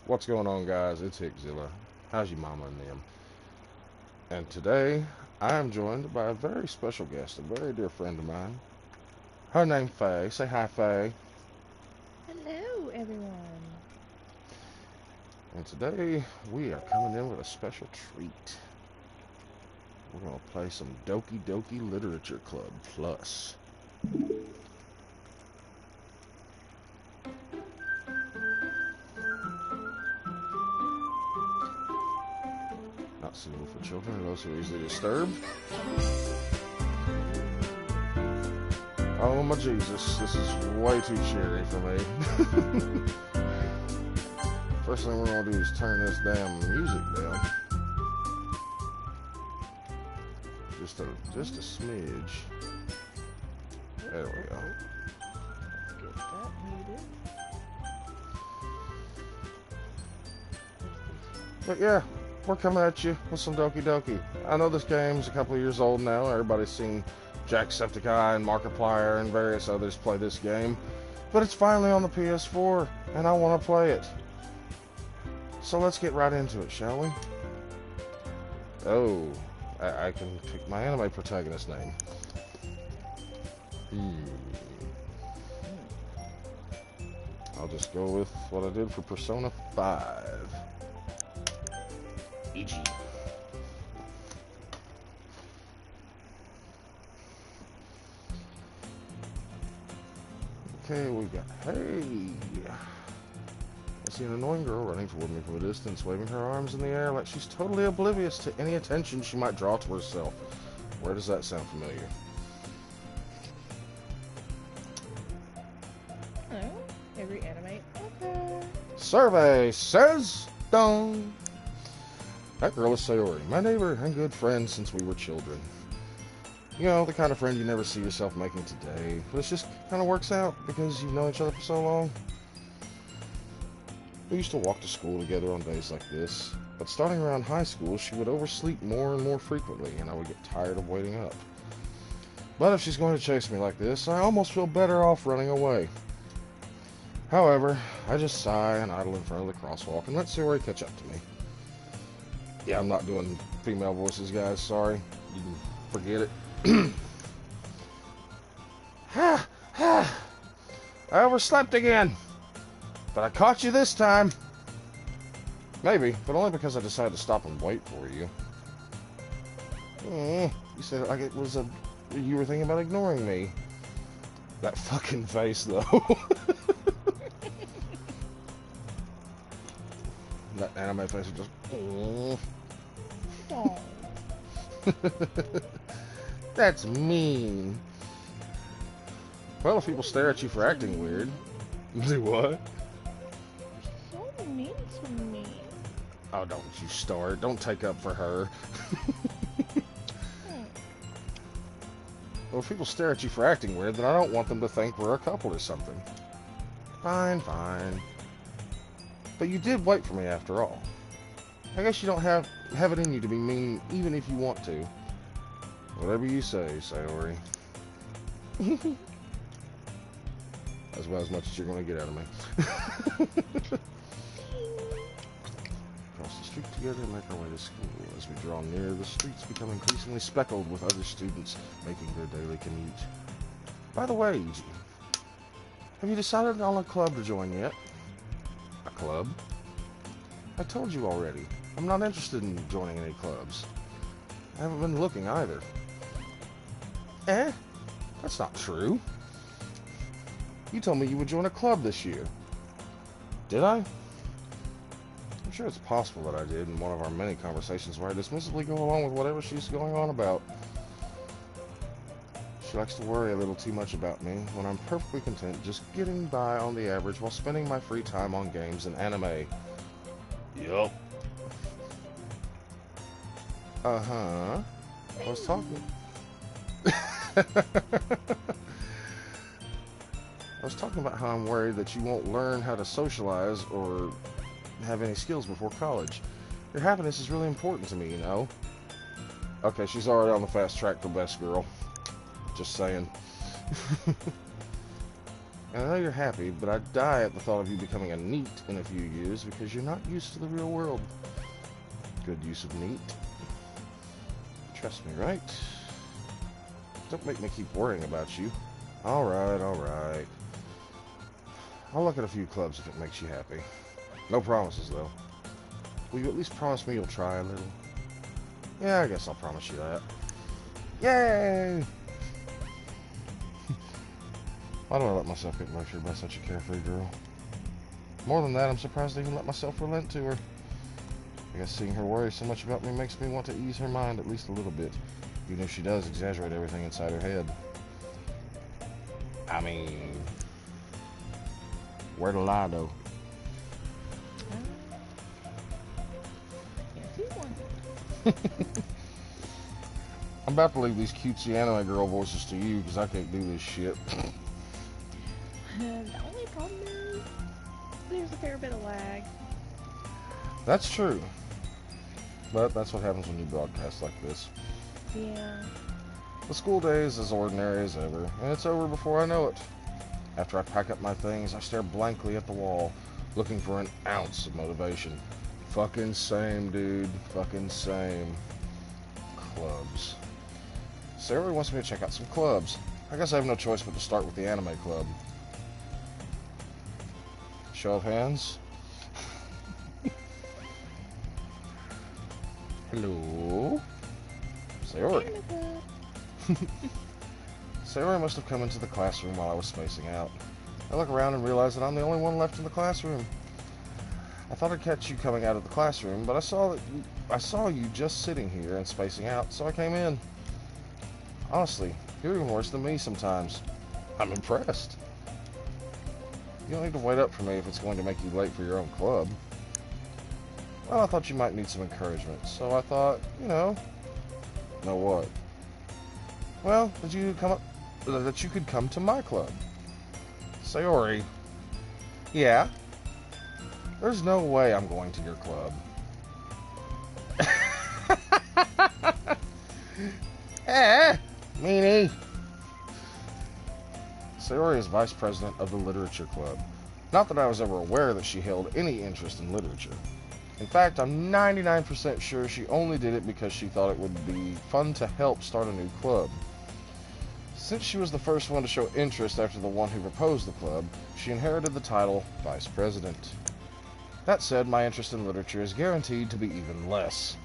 What's going on, guys? It's Hickzilla. How's your mama and them? And today, I am joined by a very special guest, a very dear friend of mine. Her name's Faye. Say hi, Faye. Hello, everyone. And today, we are coming in with a special treat. We're going to play some Doki Doki Literature Club Plus. Not suitable for children or those who are easily disturbed. Oh my Jesus, this is way too cheery for me. First thing we're going to do is turn this damn music down. Just a smidge. There we go. Let's get that muted. But yeah, we're coming at you with some Doki Doki. I know this game's a couple of years old now. Everybody's seen Jacksepticeye and Markiplier and various others play this game. But it's finally on the PS4, and I want to play it. So let's get right into it, shall we? Oh, I can pick my anime protagonist name. I'll just go with what I did for Persona 5. E.G. Okay, we got, hey! I see an annoying girl running toward me from a distance, waving her arms in the air like she's totally oblivious to any attention she might draw to herself. Where does that sound familiar? Hello, every anime. Okay. Survey says, dong! That girl is Sayori, my neighbor and good friend since we were children. You know, the kind of friend you never see yourself making today, but it just kind of works out because you've known each other for so long. We used to walk to school together on days like this, but starting around high school, she would oversleep more and more frequently, and I would get tired of waiting up. But if she's going to chase me like this, I almost feel better off running away. However, I just sigh and idle in front of the crosswalk and let Sayori catch up to me. Yeah, I'm not doing female voices, guys, sorry. You can forget it. Ha! Ha! I overslept again! But I caught you this time. Maybe, but only because I decided to stop and wait for you. You said it like it was you were thinking about ignoring me. That fucking face, though. That anime face is just... Oh. That's mean. Well, if people stare at you for acting weird... Do what? So mean to me. Oh, don't you start. Don't take up for her. Well, if people stare at you for acting weird, then I don't want them to think we're a couple or something. Fine, fine. But you did wait for me after all. I guess you don't have it in you to be mean even if you want to. Whatever you say, Sayori. That's about as much as you're going to get out of me. Cross the street together and make our way to school. As we draw near, the streets become increasingly speckled with other students making their daily commute. By the way, Eiji, have you decided on a club to join yet? A club? I told you already. I'm not interested in joining any clubs. I haven't been looking either. That's not true. You told me you would join a club this year. Did I? I'm sure it's possible that I did in one of our many conversations where I dismissively go along with whatever she's going on about. She likes to worry a little too much about me when I'm perfectly content just getting by on the average while spending my free time on games and anime. Yup. Uh-huh. I was talking... I was talking about how I'm worried that you won't learn how to socialize or have any skills before college. Your happiness is really important to me, you know? Okay, she's already on the fast track for best girl. Just saying. And I know you're happy, but I'd die at the thought of you becoming a NEET in a few years because you're not used to the real world. Good use of NEET. Trust me, right? Don't make me keep worrying about you. Alright, alright. I'll look at a few clubs if it makes you happy. No promises, though. Will you at least promise me you'll try a little? Yeah, I guess I'll promise you that. Yay! Why do I let myself get lectured by such a carefree girl? More than that, I'm surprised I even let myself relent to her. I guess seeing her worry so much about me makes me want to ease her mind at least a little bit, even if she does exaggerate everything inside her head. I mean, where to lie, though? Yes, you want. I'm about to leave these cutesy anime girl voices to you because I can't do this shit. The only problem is there's a fair bit of lag. That's true. But that's what happens when you broadcast like this. Yeah. The school day is as ordinary as ever, and it's over before I know it. After I pack up my things, I stare blankly at the wall, looking for an ounce of motivation. Fucking same, dude. Fucking same. Clubs. Sarah wants me to check out some clubs. I guess I have no choice but to start with the anime club. Show of hands. Hello? Sayori. Sayori must have come into the classroom while I was spacing out. I look around and realize that I'm the only one left in the classroom. I thought I'd catch you coming out of the classroom, but I saw you just sitting here and spacing out, so I came in. Honestly, you're even worse than me sometimes. I'm impressed. You don't need to wait up for me if it's going to make you late for your own club. Well, I thought you might need some encouragement, so I thought, know what? Well, that you could come to my club. Sayori. Yeah? There's no way I'm going to your club. Meanie. Sayori is vice president of the literature club. Not that I was ever aware that she held any interest in literature. In fact, I'm 99% sure she only did it because she thought it would be fun to help start a new club. Since she was the first one to show interest after the one who proposed the club, she inherited the title Vice President. That said, my interest in literature is guaranteed to be even less.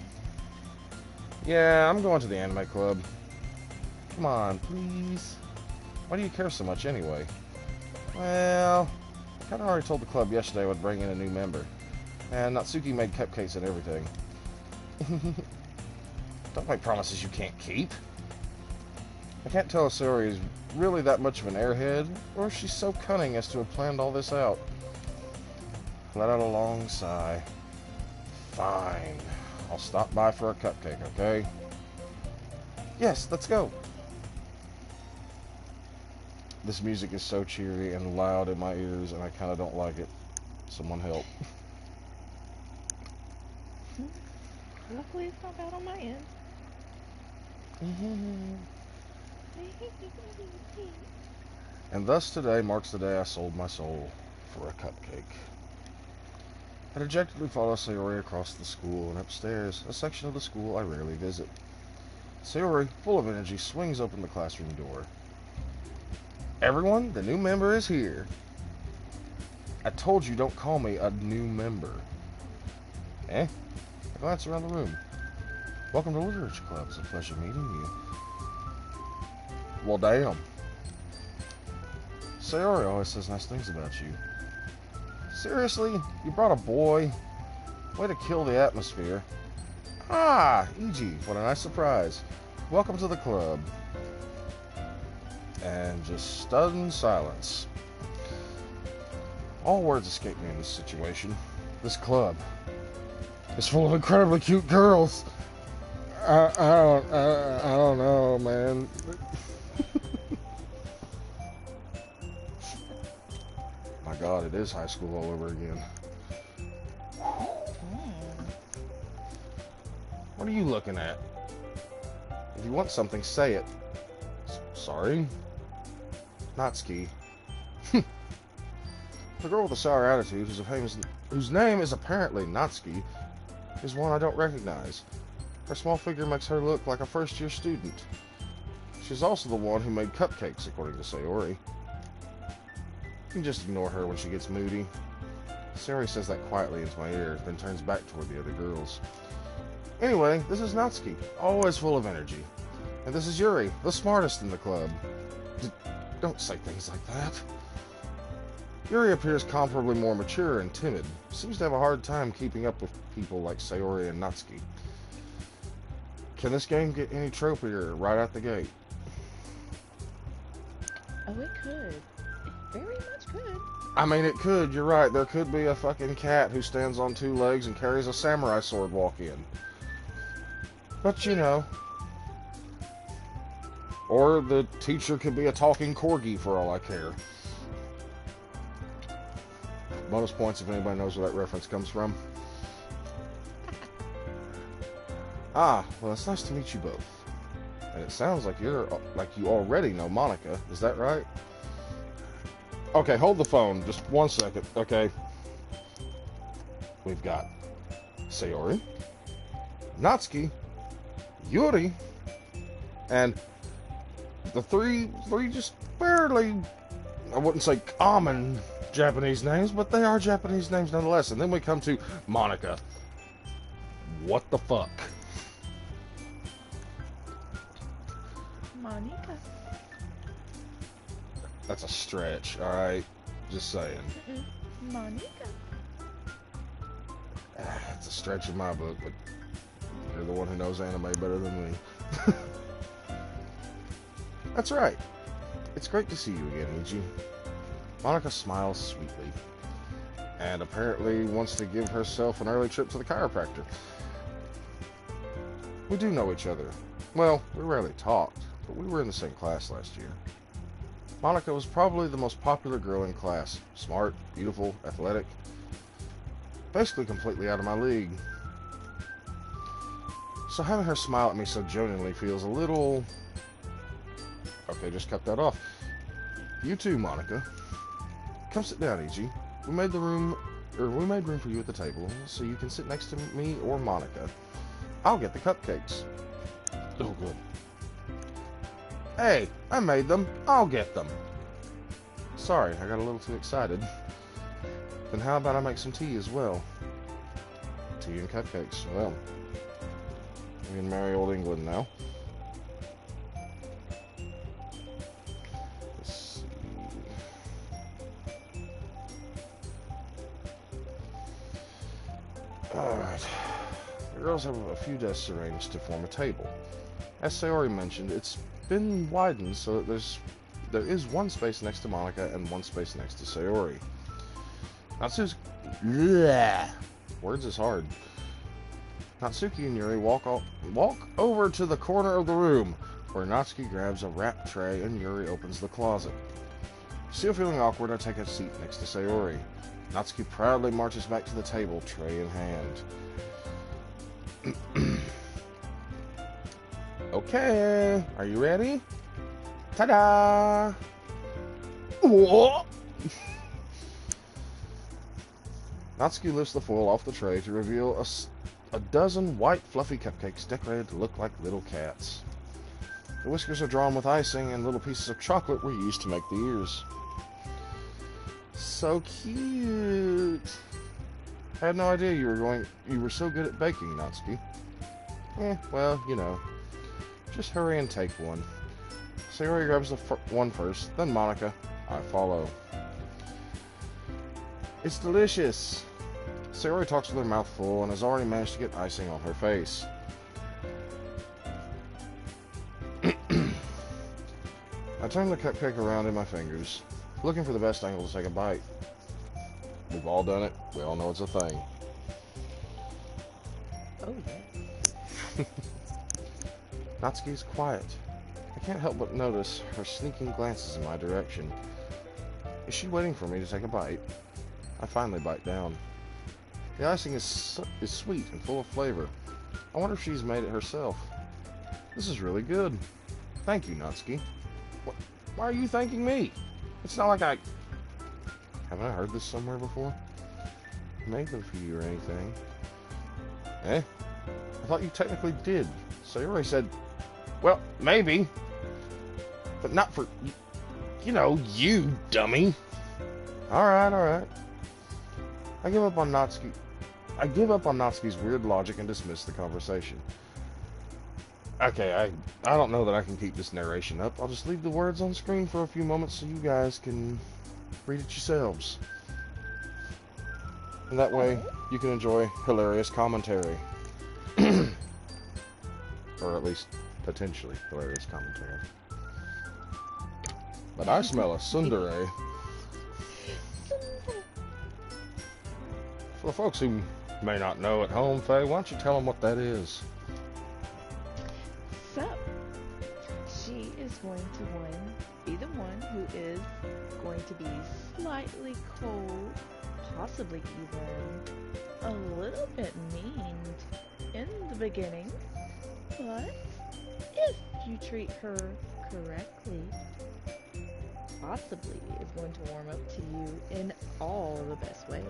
Yeah, I'm going to the anime club. Come on, please. Why do you care so much anyway? Well, I kind of already told the club yesterday I would bring in a new member. And Natsuki made cupcakes and everything. Don't make promises you can't keep. I can't tell if Sayori is really that much of an airhead, or if she's so cunning as to have planned all this out. Let out a long sigh. Fine. I'll stop by for a cupcake, okay? Yes, let's go. This music is so cheery and loud in my ears, and I kind of don't like it. Someone help. Luckily, it's not bad on my end. And thus today marks the day I sold my soul for a cupcake. I dejectedly follow Sayori across the school and upstairs, a section of the school I rarely visit. Sayori, full of energy, swings open the classroom door. Everyone, the new member is here. I told you don't call me a new member. I glance around the room. Welcome to Literature Club. It's a pleasure meeting you. Well, damn. Sayori always says nice things about you. Seriously? You brought a boy? Way to kill the atmosphere. Ah, Iji, what a nice surprise. Welcome to the club. And just stunned silence. All words escape me in this situation. This club is full of incredibly cute girls. I don't know, man. My God, it is high school all over again. What are you looking at? If you want something, say it. Sorry? Natsuki. The girl with the sour attitude, whose name is apparently Natsuki, is one I don't recognize. Her small figure makes her look like a first-year student. She's also the one who made cupcakes, according to Sayori. You can just ignore her when she gets moody. Sayori says that quietly into my ear, then turns back toward the other girls. Anyway, this is Natsuki, always full of energy. And this is Yuri, the smartest in the club. Don't say things like that. Yuri appears comparably more mature and timid. Seems to have a hard time keeping up with people like Sayori and Natsuki. Can this game get any tropier right out the gate? Oh, it could. It very much could. I mean, it could, you're right. There could be a fucking cat who stands on two legs and carries a samurai sword walk in. But, you know. Or the teacher could be a talking corgi for all I care. Bonus points if anybody knows where that reference comes from. Ah, well, it's nice to meet you both. And it sounds like you already know Monica. Is that right? Okay, hold the phone. Just 1 second, okay? We've got Sayori, Natsuki, Yuri, and the three just barely, I wouldn't say common Japanese names, but they are Japanese names nonetheless. And then we come to Monica. What the fuck? Monica. That's a stretch, alright? Just saying. Monica. It's a stretch in my book, but you're the one who knows anime better than me. That's right. It's great to see you again, Ichi. Monica smiles sweetly, and apparently wants to give herself an early trip to the chiropractor. We do know each other. Well, we rarely talked, but we were in the same class last year. Monica was probably the most popular girl in class. Smart, beautiful, athletic. Basically completely out of my league. So having her smile at me so genuinely feels a little... Okay, just cut that off. You too, Monica. Come sit down, Ichi. We made room for you at the table, so you can sit next to me or Monica. I'll get the cupcakes. Oh, good. Hey, I made them. I'll get them. Sorry, I got a little too excited. Then how about I make some tea as well? Tea and cupcakes. Well, we're in merry old England now. Let's see. Alright. The girls have a few desks arranged to form a table. As Sayori mentioned, it's been widened so that there is one space next to Monica and one space next to Sayori. Words is hard. Natsuki and Yuri walk over to the corner of the room, where Natsuki grabs a wrap tray and Yuri opens the closet. Still feeling awkward, I take a seat next to Sayori. Natsuki proudly marches back to the table, tray in hand. Okay, are you ready? Ta-da! Whoa! Natsuki lifts the foil off the tray to reveal a dozen white fluffy cupcakes decorated to look like little cats. The whiskers are drawn with icing, and little pieces of chocolate were used to make the ears. So cute! I had no idea you were so good at baking, Natsuki. Well, you know. Just hurry and take one. Sayori grabs the one first, then Monica. I follow. It's delicious! Sayori talks with her mouth full and has already managed to get icing on her face. I turn the cupcake around in my fingers, looking for the best angle to take a bite. We've all done it. We all know it's a thing. Oh, yeah. Natsuki's quiet. I can't help but notice her sneaking glances in my direction. Is she waiting for me to take a bite? I finally bite down. The icing is sweet and full of flavor. I wonder if she's made it herself. This is really good. Thank you, Natsuki. Why are you thanking me? It's not like Haven't I heard this somewhere before? Maybe for you or anything. Eh? I thought you technically did. Sayori said, well, maybe. But not for, you know, you, dummy. Alright, alright. I give up on Natsuki's weird logic and dismiss the conversation. Okay, I don't know that I can keep this narration up. I'll just leave the words on screen for a few moments so you guys can read it yourselves. And that way, you can enjoy hilarious commentary. Or at least, potentially hilarious commentary. But I smell a tsundere. For the folks who may not know at home, Faye, why don't you tell them what that is? So, she is going to be the one who is going to be slightly cold, possibly even a little bit mean in the beginning, but if you treat her correctly, possibly is going to warm up to you in all the best ways.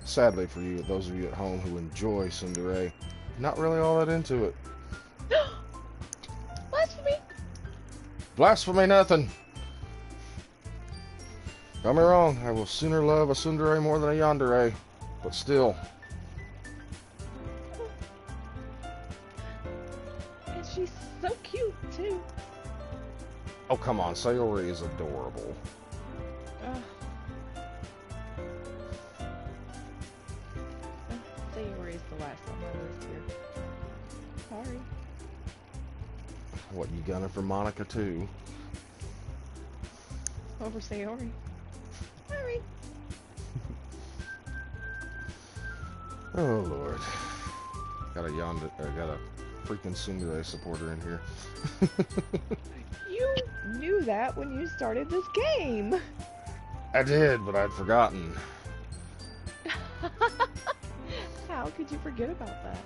Sadly for you, those of you at home who enjoy tsundere, not really all that into it. Blasphemy! Blasphemy nothing! Don't me wrong, I will sooner love a tsundere more than a yandere, but still. And she's so cute, too. Oh, come on, Sayori is adorable. Sayori is the last on my list here. Sorry. What, you gunning for Monica, too? Over Sayori. Sorry. Oh, Lord. Got a freaking tsundere supporter in here. You knew that when you started this game. I did, but I'd forgotten. How could you forget about that?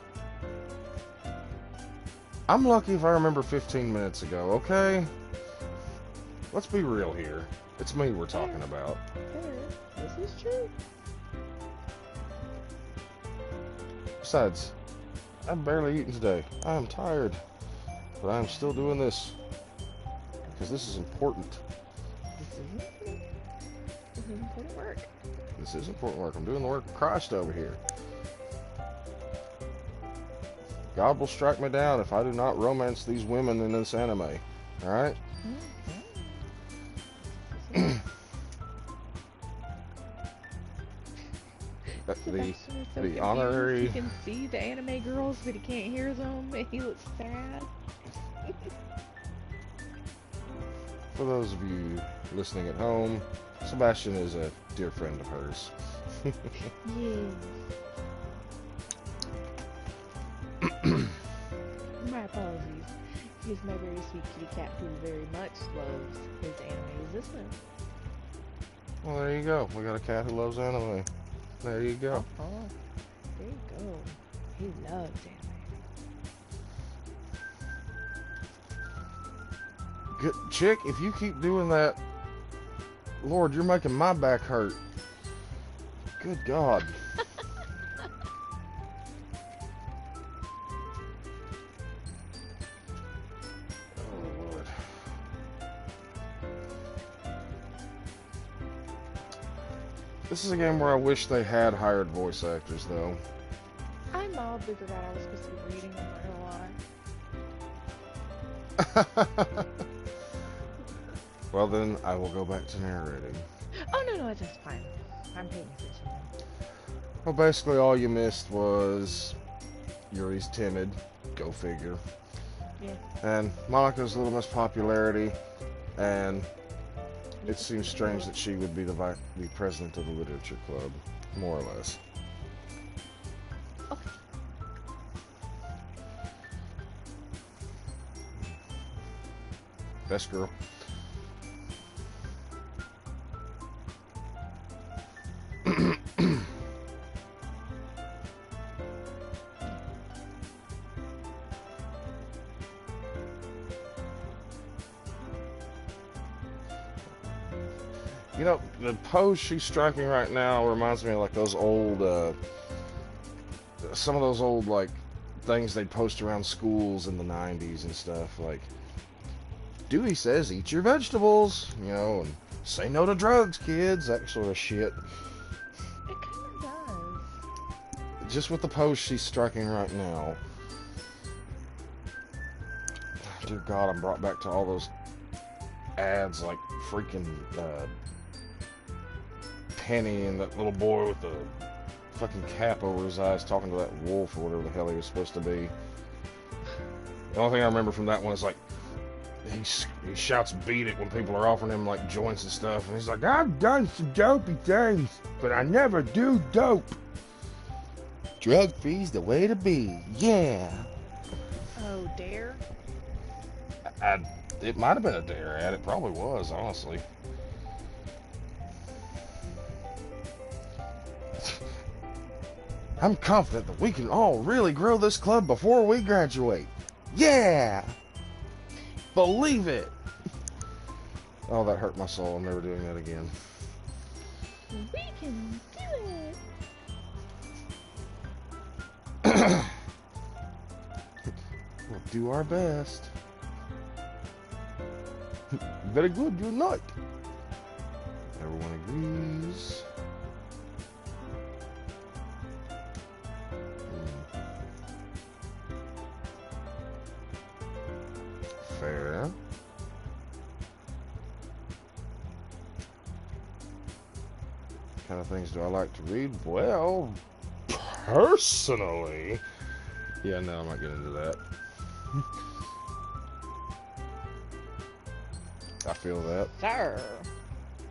I'm lucky if I remember 15 minutes ago, okay? Let's be real here. It's me we're talking about. Fair. This is true. Besides, I've barely eaten today. I am tired. But I am still doing this. Because this is important. This is important work. This is important work. I'm doing the work of Christ over here. God will strike me down if I do not romance these women in this anime. Alright? The honorary... He can see the anime girls, but he can't hear them, and he looks sad. For those of you listening at home, Sebastian is a dear friend of hers. Yeah. My apologies. He's my very sweet kitty cat who very much loves his animes as well. Well, there you go. We got a cat who loves anime. There you go. Oh, there you go. He loves anime. Good chick, if you keep doing that, Lord, you're making my back hurt. Good God. Oh, Lord. This is a game where I wish they had hired voice actors, though. I mildly forgot I was supposed to be reading, I'm not gonna lie. Well, then, I will go back to narrating. Oh, no, that's fine. I'm paying attention. Well, basically, all you missed was Yuri's timid. Go figure. Yeah. And Monica's little miss popularity. And it seems strange that she would be the president of the literature club, more or less. Okay. Best girl. You know, the pose she's striking right now reminds me of like those old, some of those old like things they'd post around schools in the 90s and stuff. Like, Dewey says, eat your vegetables, you know, and say no to drugs, kids, that sort of shit. It kind of does. Just with the pose she's striking right now. Dear God, I'm brought back to all those ads like freaking Penny and that little boy with the fucking cap over his eyes talking to that wolf or whatever the hell he was supposed to be. The only thing I remember from that one is like he shouts beat it when people are offering him like joints and stuff, and he's like, I've done some dopey things, but I never do dope. Drug free's the way to be. Yeah. Oh, Dare? It might have been a Dare ad. It probably was, honestly. I'm confident that we can all really grow this club before we graduate. Yeah! Believe it! Oh, that hurt my soul. I'm never doing that again. We can do it! We'll do our best. Very good, you're not. Everyone agrees. Fair. What kind of things do I like to read? Well, personally... Yeah, no, I'm not getting into that. I feel that. Sir.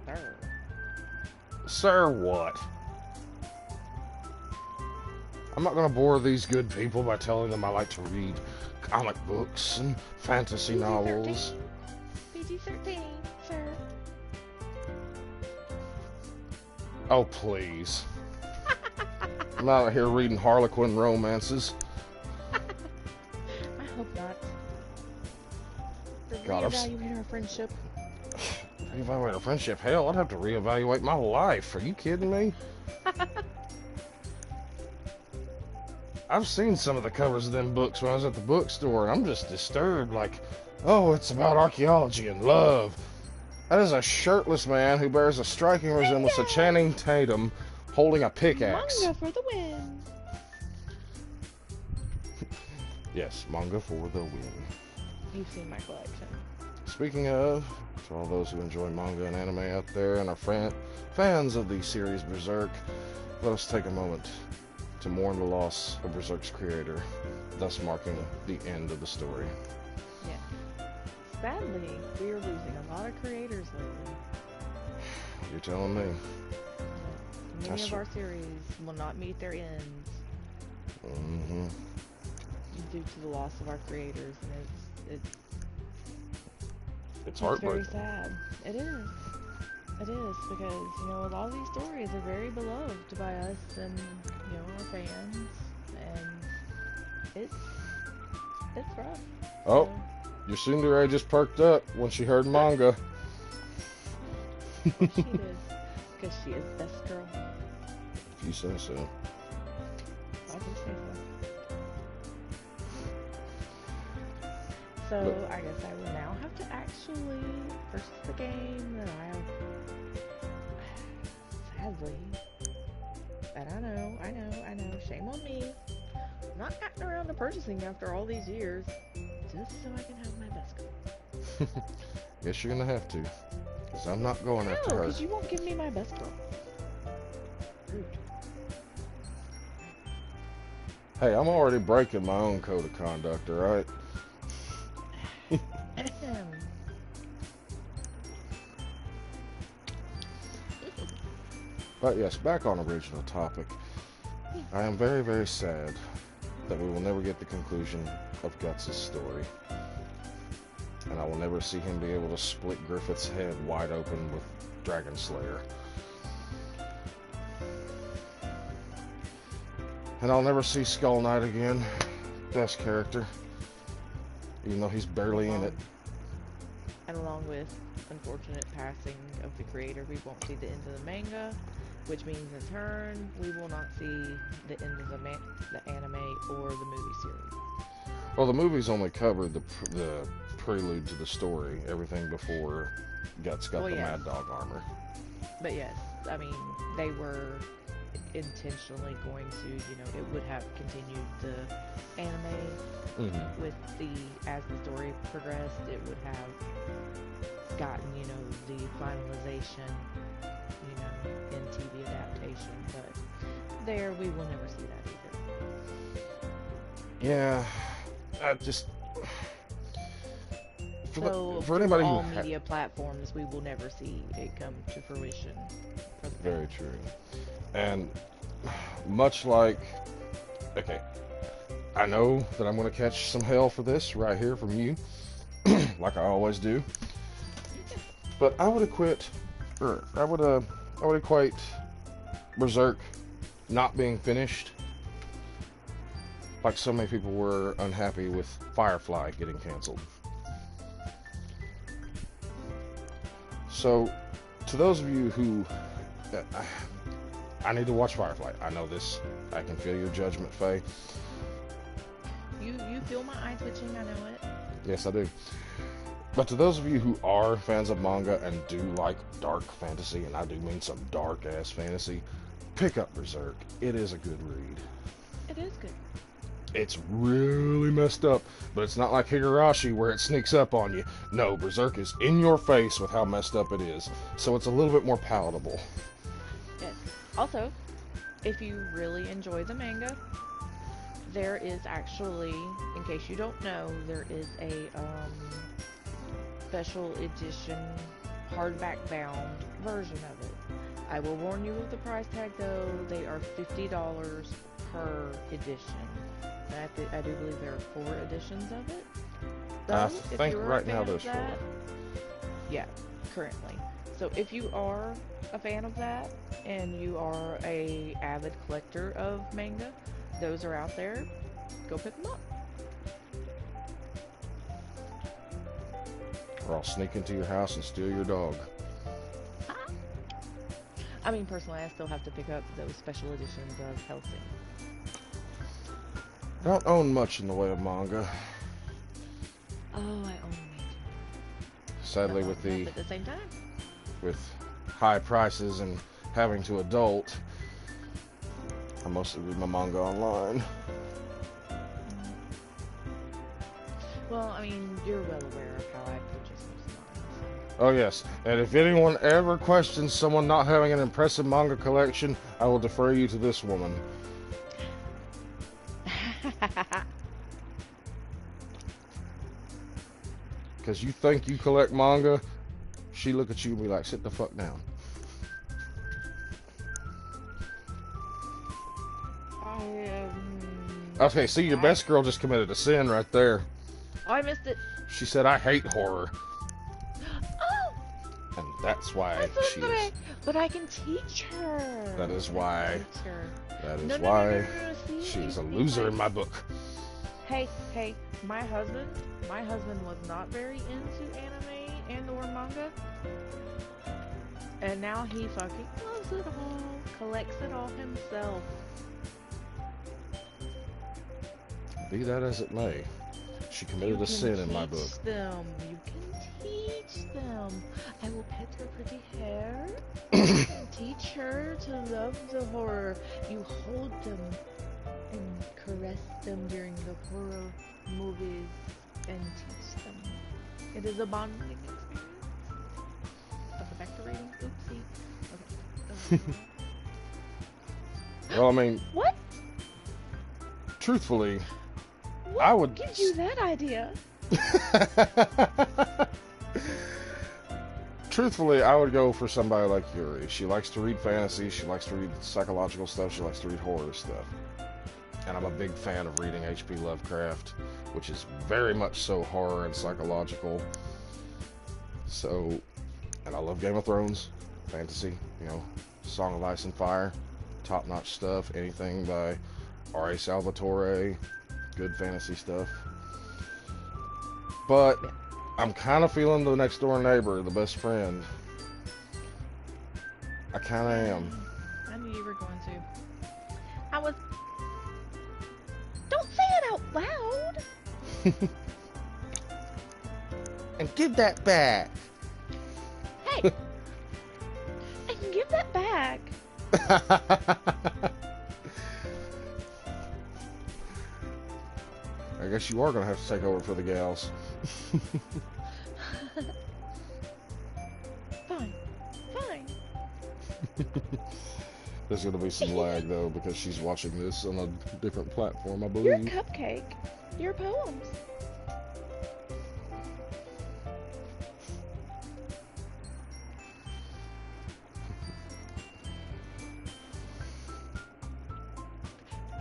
Sir. Sir, what? I'm not going to bore these good people by telling them I like to read comic books and fantasy novels. PG-13, sir. Oh, please. I'm not out here reading Harlequin romances. I hope not. God, Reevaluate our friendship. Reevaluate our friendship? Hell, I'd have to reevaluate my life. Are you kidding me? I've seen some of the covers of them books when I was at the bookstore, and I'm just disturbed. Like, oh, it's about archaeology and love. That is a shirtless man who bears a striking resemblance to Channing Tatum holding a pickaxe. Manga for the win. Yes, manga for the win. You've seen my collection. Speaking of, to all those who enjoy manga and anime out there and are fans of the series Berserk, let us take a moment to mourn the loss of Berserk's creator, thus marking the end of the story. Yeah. Sadly, we are losing a lot of creators lately. You're telling me. Many of our series will not meet their ends due to the loss of our creators, and it's heartbreaking. It's very sad. It is. It is, because, you know, a lot of these stories are very beloved by us and, you know, our fans, and it's rough. Oh, so. your tsundere just perked up when she heard manga. She did, because she is the best girl. If you say so. I do say so. So, I guess I will now have to actually purchase the game that I have, sadly, and I know, shame on me, not gotten around to purchasing after all these years, just so I can have my best girl. Guess you're gonna have to, because I'm not going after her. Because you won't give me my best girl. Rude. Hey, I'm already breaking my own code of conduct, alright? But yes, back on original topic. I am very, very sad that we will never get the conclusion of Guts' story. And I will never see him be able to split Griffith's head wide open with Dragon Slayer. And I'll never see Skull Knight again. Best character. Even though he's barely in it. And along with unfortunate passing of the creator, we won't see the end of the manga, which means in turn, we will not see the end of the anime or the movie series. Well, the movies only covered the prelude to the story, everything before Guts got Well, the yes. Mad Dog armor. But yes, I mean, they were intentionally going to, it would have continued the anime Mm-hmm. with as the story progressed, it would have gotten, the finalization, in TV adaptation. But there, we will never see that either. Yeah, I just So, for through anybody all who media platforms, we will never see it come to fruition. For the very fans. true, and much like, okay, I know that I'm going to catch some hell for this right here from you, like I always do. But I would equate Berserk not being finished, like so many people were unhappy with Firefly getting canceled. So, to those of you who, I need to watch Firefly. I know this. I can feel your judgment, Faye. You feel my eye twitching, I know it. Yes, I do. But to those of you who are fans of manga and do like dark fantasy, and I do mean some dark-ass fantasy, pick up Berserk. It is a good read. It is good. It's really messed up, but it's not like Higurashi where it sneaks up on you. No, Berserk is in your face with how messed up it is, so it's a little bit more palatable. Yes. Also, if you really enjoy the manga, there is actually, in case you don't know, there is a special edition hardback bound version of it. I will warn you of the price tag though. They are $50 per edition. And I do believe there are 4 editions of it. So, I if think you're a right now fan there's of 4. that, yeah, currently. So if you are a fan of that and you are a avid collector of manga, those are out there. Go pick them up. Or I'll sneak into your house and steal your dog. I mean, personally, I still have to pick up those special editions of Hellsing. I don't own much in the way of manga. Oh, I own major. Sadly, But with not enough at the same time. with high prices and having to adult, I mostly read my manga online. Well, I mean, you're well aware of how I purchase most of mine. Oh yes, and if anyone ever questions someone not having an impressive manga collection, I will defer you to this woman. Because you think you collect manga, she look at you and be like, sit the fuck down. Okay, see, your best girl just committed a sin right there. Oh, I missed it. She said, I hate horror. Oh! And that's why she is. But I can teach her. That is I why. can teach her. That is No, why see, she's a see, loser in my book. Hey, my husband was not very into anime and or manga. And now he fucking loves it all, collects it all himself. Be that as it may, she committed a sin in my book. You can teach them. I will pet her pretty hair and teach her to love the horror. You hold them and caress them during the horror movies and teach them. It is a bonding experience. Okay, back to reading. Oopsie. Okay. Well, I mean, What? truthfully, What I would. gives you that idea? Truthfully, I would go for somebody like Yuri. She likes to read fantasy, she likes to read psychological stuff, she likes to read horror stuff. And I'm a big fan of reading H.P. Lovecraft, which is very much so horror and psychological. So, and I love Game of Thrones, fantasy, Song of Ice and Fire, top-notch stuff, anything by R.A. Salvatore, good fantasy stuff. But I'm kind of feeling the next door neighbor, the best friend. I kind of am. I knew you were going to. I was. Don't say it out loud. And give that back. Hey, I can give that back. I guess you are going to have to take over for the gals. Fine, fine. There's going to be some lag, though, because she's watching this on a different platform, I You're a believe. cupcake. Your poems.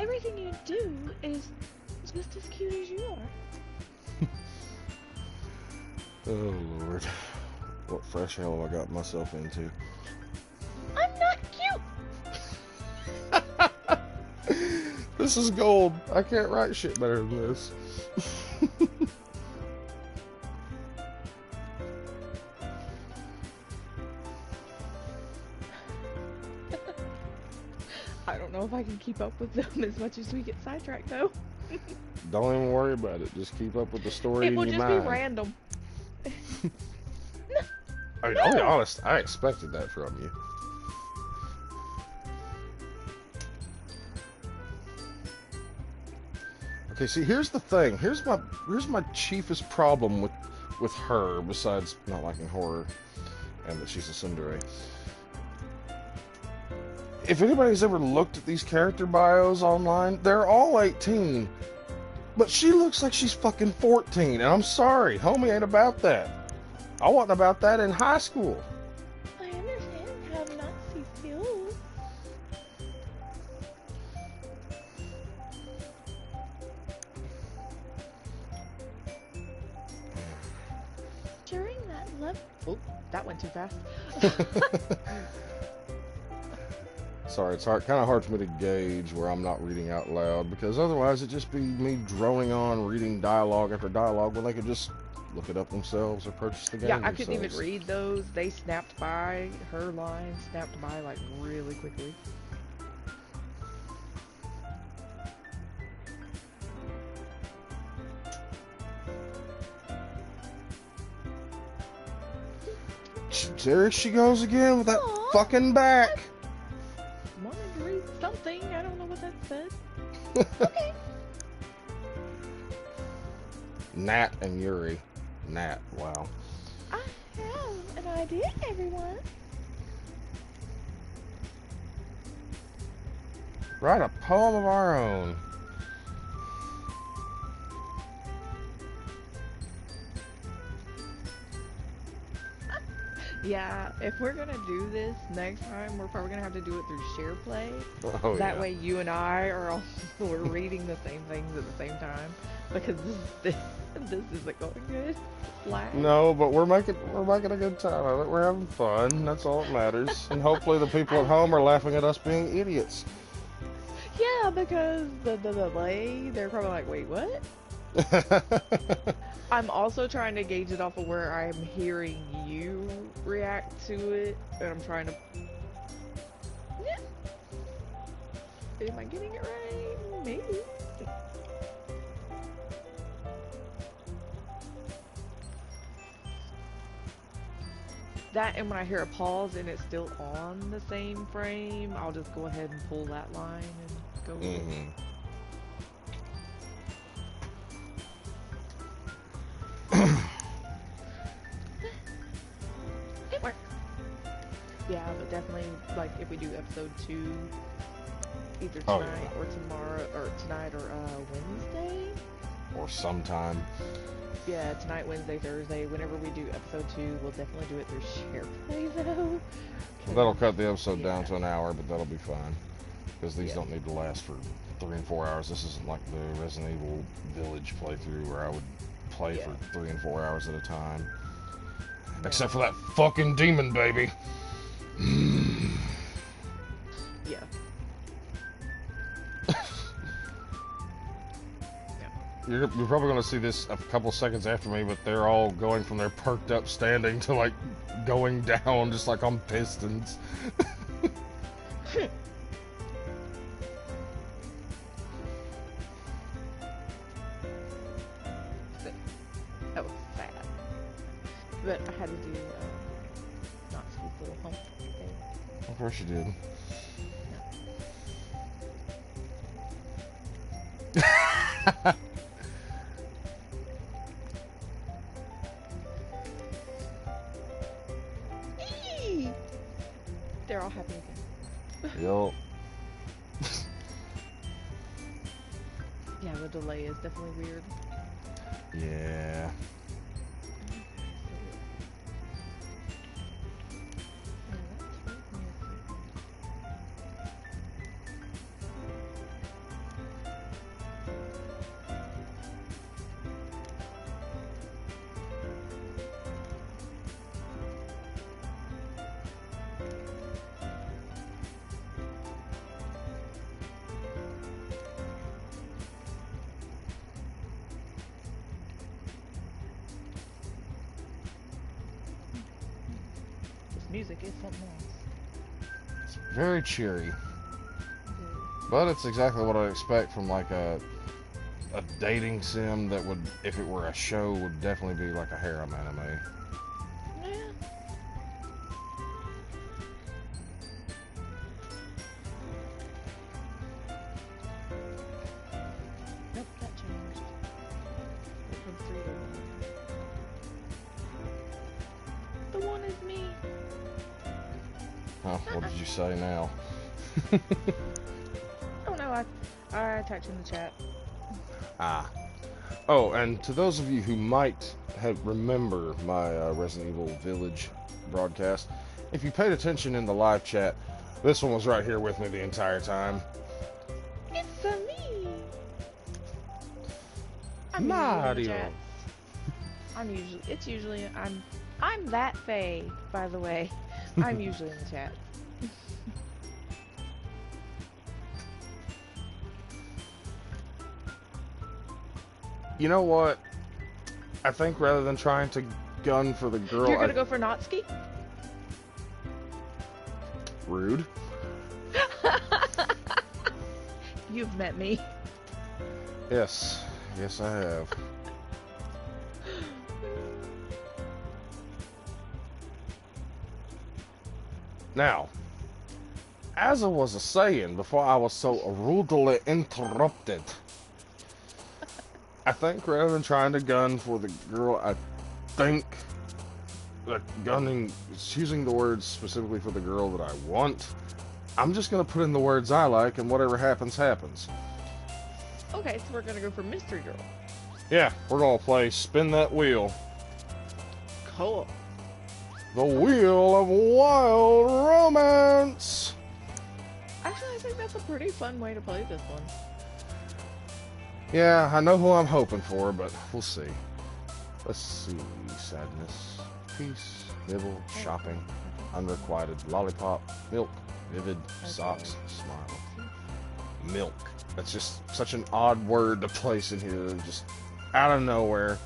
Everything you do is just as cute as you are. Oh, Lord. What fresh hell have I got myself into? I'm not cute. This is gold. I can't write shit better than this. I don't know if I can keep up with them as much as we get sidetracked, though. Don't even worry about it. Just keep up with the story It in will your just mind. be random. I mean, I'll be honest. I expected that from you. Okay, see, here's the thing. Here's my chiefest problem with her, besides not liking horror and that she's a tsundere. If anybody's ever looked at these character bios online, they're all 18. But she looks like she's fucking 14, and I'm sorry, homie ain't about that. I wasn't about that in high school. I understand how Nazi feels. During that love. Oh, that went too fast. Sorry, it's kind of hard for me to gauge where I'm not reading out loud, because otherwise it'd just be me droning on, reading dialogue after dialogue, when they could just look it up themselves or purchase the game Yeah, I couldn't even themselves. read those. They snapped by. Her line snapped by like really quickly. There she goes again with that Aw. fucking back. Wanted to read something. I don't know what that said. Okay. Nat and Yuri. Nat, wow. I have an idea, everyone. Write a poem of our own. Yeah, if we're gonna do this next time, we're probably gonna have to do it through share play. Oh, That yeah. way you and I are all we're reading the same things at the same time. Because this isn't going good. Lag. No, but we're making a good time of it. We're having fun. That's all that matters. And hopefully the people at home are laughing at us being idiots. Yeah, because the delay, they're probably like, wait, what? I'm also trying to gauge it off of where I'm hearing you react to it, and I'm trying to. Yeah. Am I getting it right? Maybe. That, and when I hear a pause and it's still on the same frame, I'll just go ahead and pull that line and go with it. Mm-hmm. It works. Yeah, but definitely, like, if we do episode 2, either Oh, tonight yeah. or tomorrow, or tonight or Wednesday? Or sometime. Yeah, tonight, Wednesday, Thursday, whenever we do episode 2, we'll definitely do it through SharePlay, though. That'll cut the episode down Yeah. to an hour, but that'll be fine. Because these Yeah. don't need to last for 3 and 4 hours. This isn't like the Resident Evil Village playthrough where I would play Yeah. for 3 and 4 hours at a time. No. Except for that fucking demon baby. Yeah. You're probably going to see this a couple seconds after me, but they're all going from their perked up standing to like going down just like on pistons. That was sad. But I had to do not sweet little hump thing. Of course you did. Eee! They're all happy again. Yo. Yeah, the delay is definitely weird. Yeah. Music is something else. It's very cheery. It But it's exactly what I'd expect from like a dating sim that would, if it were a show, would definitely be like a harem anime. is. Yeah. Nope, that changed. Went from 3 to 1. The one is me. Huh, what did you say now? Oh no, I typed in the chat. Ah. Oh, and to those of you who might remember my Resident Evil Village broadcast, if you paid attention in the live chat, this one was right here with me the entire time. It's me. I'm Mario. usually in the chats. It's usually I'm that Faye, by the way. I'm usually in the chat. You know what? I think rather than trying to gun for the girl, You're gonna go for Natsuki? Rude. You've met me. Yes. Yes, I have. Now, as I was saying before I was so rudely interrupted, I think rather than trying to gun for the girl, I think that using the words specifically for the girl that I want, I'm just going to put in the words I like, and whatever happens, happens. Okay, so we're gonna go for Mystery Girl. Yeah, we're going to play Spin That Wheel. Cool. The Wheel of Wild Romance! Actually, I think that's a pretty fun way to play this one. Yeah, I know who I'm hoping for, but we'll see. Let's see. Sadness, peace, nibble, shopping, unrequited, lollipop, milk, vivid, socks, smile. Milk. That's just such an odd word to place in here, just out of nowhere.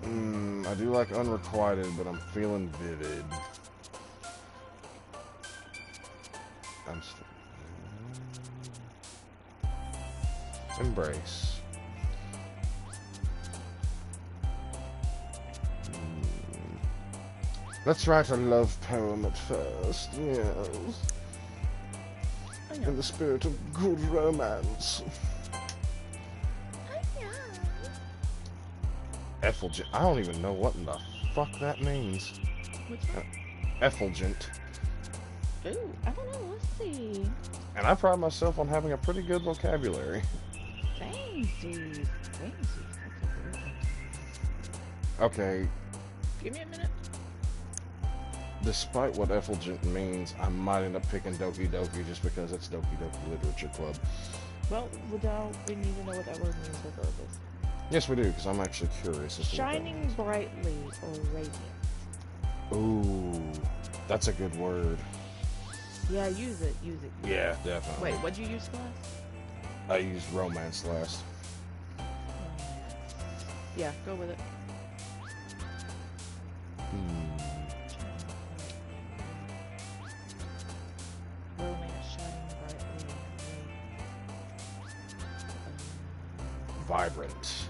I do like unrequited, but I'm feeling vivid. I'm still... Embrace. Let's write a love poem at first, yes. In the spirit of good romance. Effulgent. I don't even know what in the fuck that means. Which one? Effulgent. Ooh, I don't know. Let's see. And I pride myself on having a pretty good vocabulary. Thanks, dude. Thanks. Okay, Give me a minute. despite what effulgent means, I might end up picking Doki Doki just because it's Doki Doki Literature Club. Well, we need to know what that word means regardless. Yes, we do, because I'm actually curious as to what that Shining means. brightly or radiant. Ooh, that's a good word. Yeah, use it. Use it. Yeah, definitely. Wait, what'd you use last? I used romance last. Yeah, go with it. vibrant.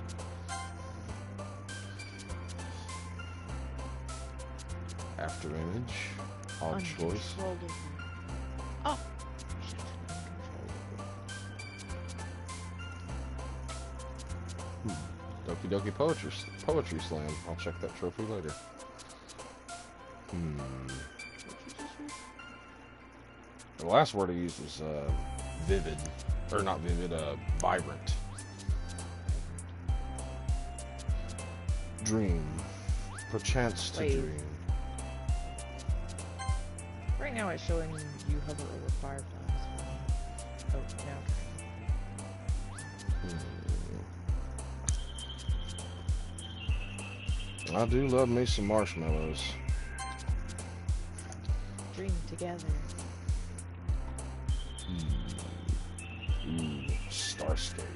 After image, odd choice. Uncontrollable. Oh, shit. Doki Doki Poetry Slam. I'll check that trophy later. The last word I used was vivid. Or not vivid, vibrant. Dream. Perchance to Wait. dream. Right now it's showing you hover over fireflies. Oh, now. I do love me some marshmallows. Dream together. Starscape.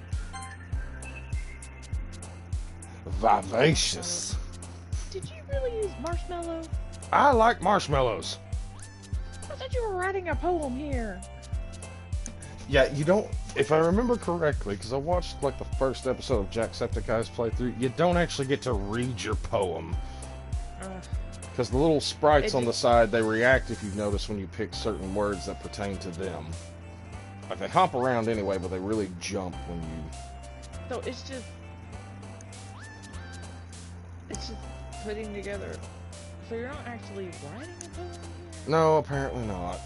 Vivacious. Did you really use marshmallow? I like marshmallows. I thought you were writing a poem here. Yeah, you don't. If I remember correctly, because I watched like the first episode of Jacksepticeye's playthrough, you don't actually get to read your poem. Because the little sprites on the side, they react if you've noticed when you pick certain words that pertain to them. Like they hop around anyway, but they really jump when you. So it's just putting together. So you're not actually writing a poem here? No, apparently not.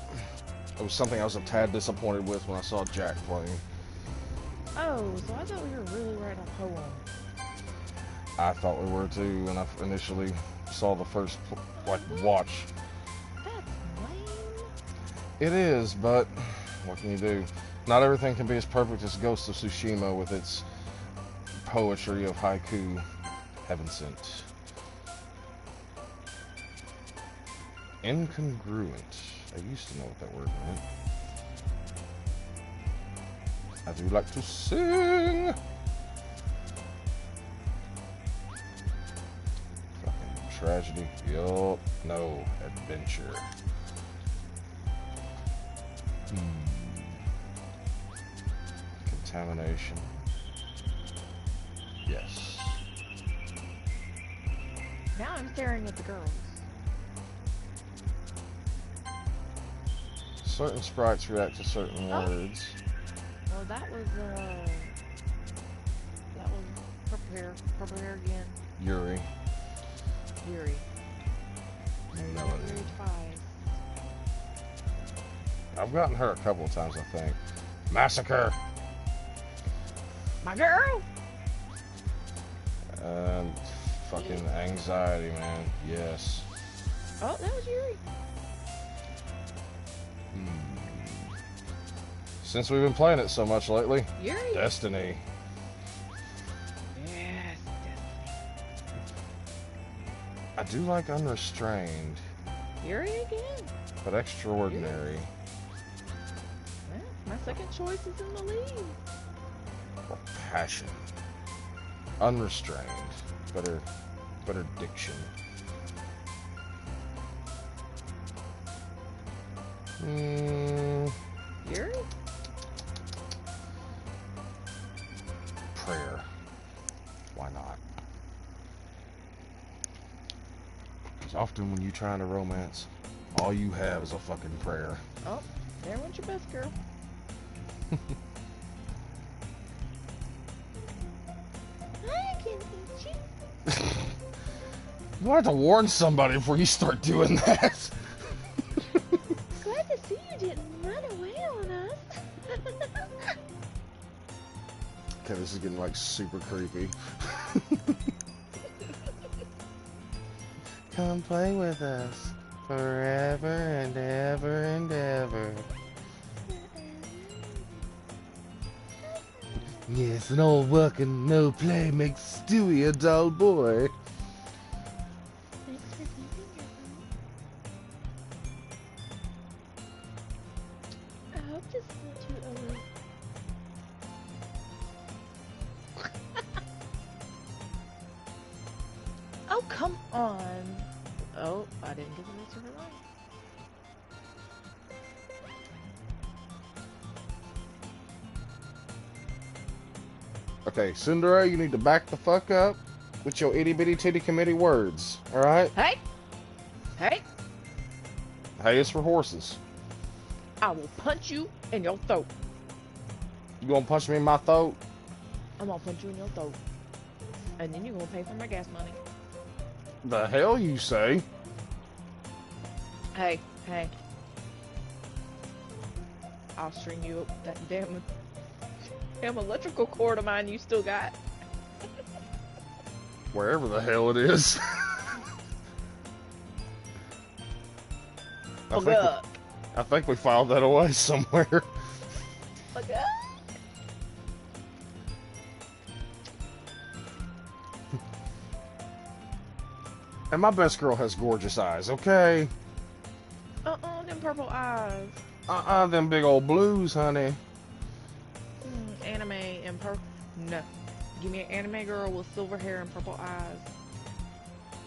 It was something I was a tad disappointed with when I saw Jack playing. Oh, so I thought we were really writing a poem. I thought we were too, and I initially saw the first watch. That's lame. It is, but what can you do? Not everything can be as perfect as Ghost of Tsushima with its poetry of haiku. Heaven sent. Incongruent. I used to know what that word meant. I do like to sing. Fucking tragedy. Yup. No. Adventure. Contamination. Yes. Now I'm staring at the girls. Certain sprites react to certain words. Well, that was prepare again. Yuri. Yuri. Melody. Yuri 5. I've gotten her a couple of times, I think. Massacre. My girl. Fucking anxiety, man. Yes. Oh, that was Yuri. Since we've been playing it so much lately, Yuri. Destiny. Yes, I do like Unrestrained, Yuri again. but Extraordinary. Well, my second choice is in the lead. Or Passion. Unrestrained. Better diction. Yuri? Prayer. Why not? Because often when you're trying to romance, all you have is a fucking prayer. Oh, there went your best girl. I can eat you. You have to warn somebody before you start doing that. Glad to see you didn't run away on us. Okay, this is getting like super creepy. Come play with us forever and ever and ever. Yes, and all work and no play makes Stewie a dull boy. Thanks for keeping your phone. I hope this isn't too early. Oh, come on. Oh, I didn't get the rest of her line. Okay, Cinderella, you need to back the fuck up with your itty bitty titty committee words. Alright? Hey! Hey! Hey, it's for horses. I will punch you in your throat. You gonna punch me in my throat? I'm gonna punch you in your throat. And then you're gonna pay for my gas money. The hell you say? Hey, hey. I'll string you up that damn electrical cord of mine you still got. Wherever the hell it is. I think we filed that away somewhere. Look up. And my best girl has gorgeous eyes, okay? Them purple eyes. Them big old blues, honey. Anime and purple. No. Give me an anime girl with silver hair and purple eyes.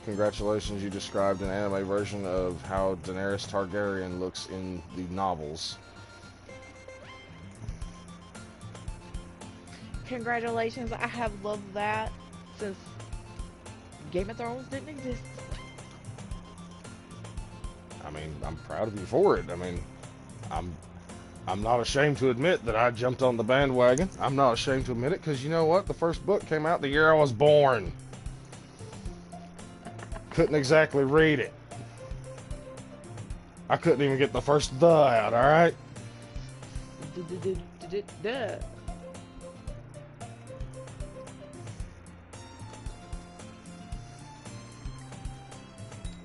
Congratulations, you described an anime version of how Daenerys Targaryen looks in the novels. Congratulations, I have loved that since Game of Thrones didn't exist. I mean, I'm proud of you for it. I mean, I'm not ashamed to admit that I jumped on the bandwagon. I'm not ashamed to admit it because you know what? The first book came out the year I was born. Couldn't exactly read it. I couldn't even get the first "the" out, alright? Duh.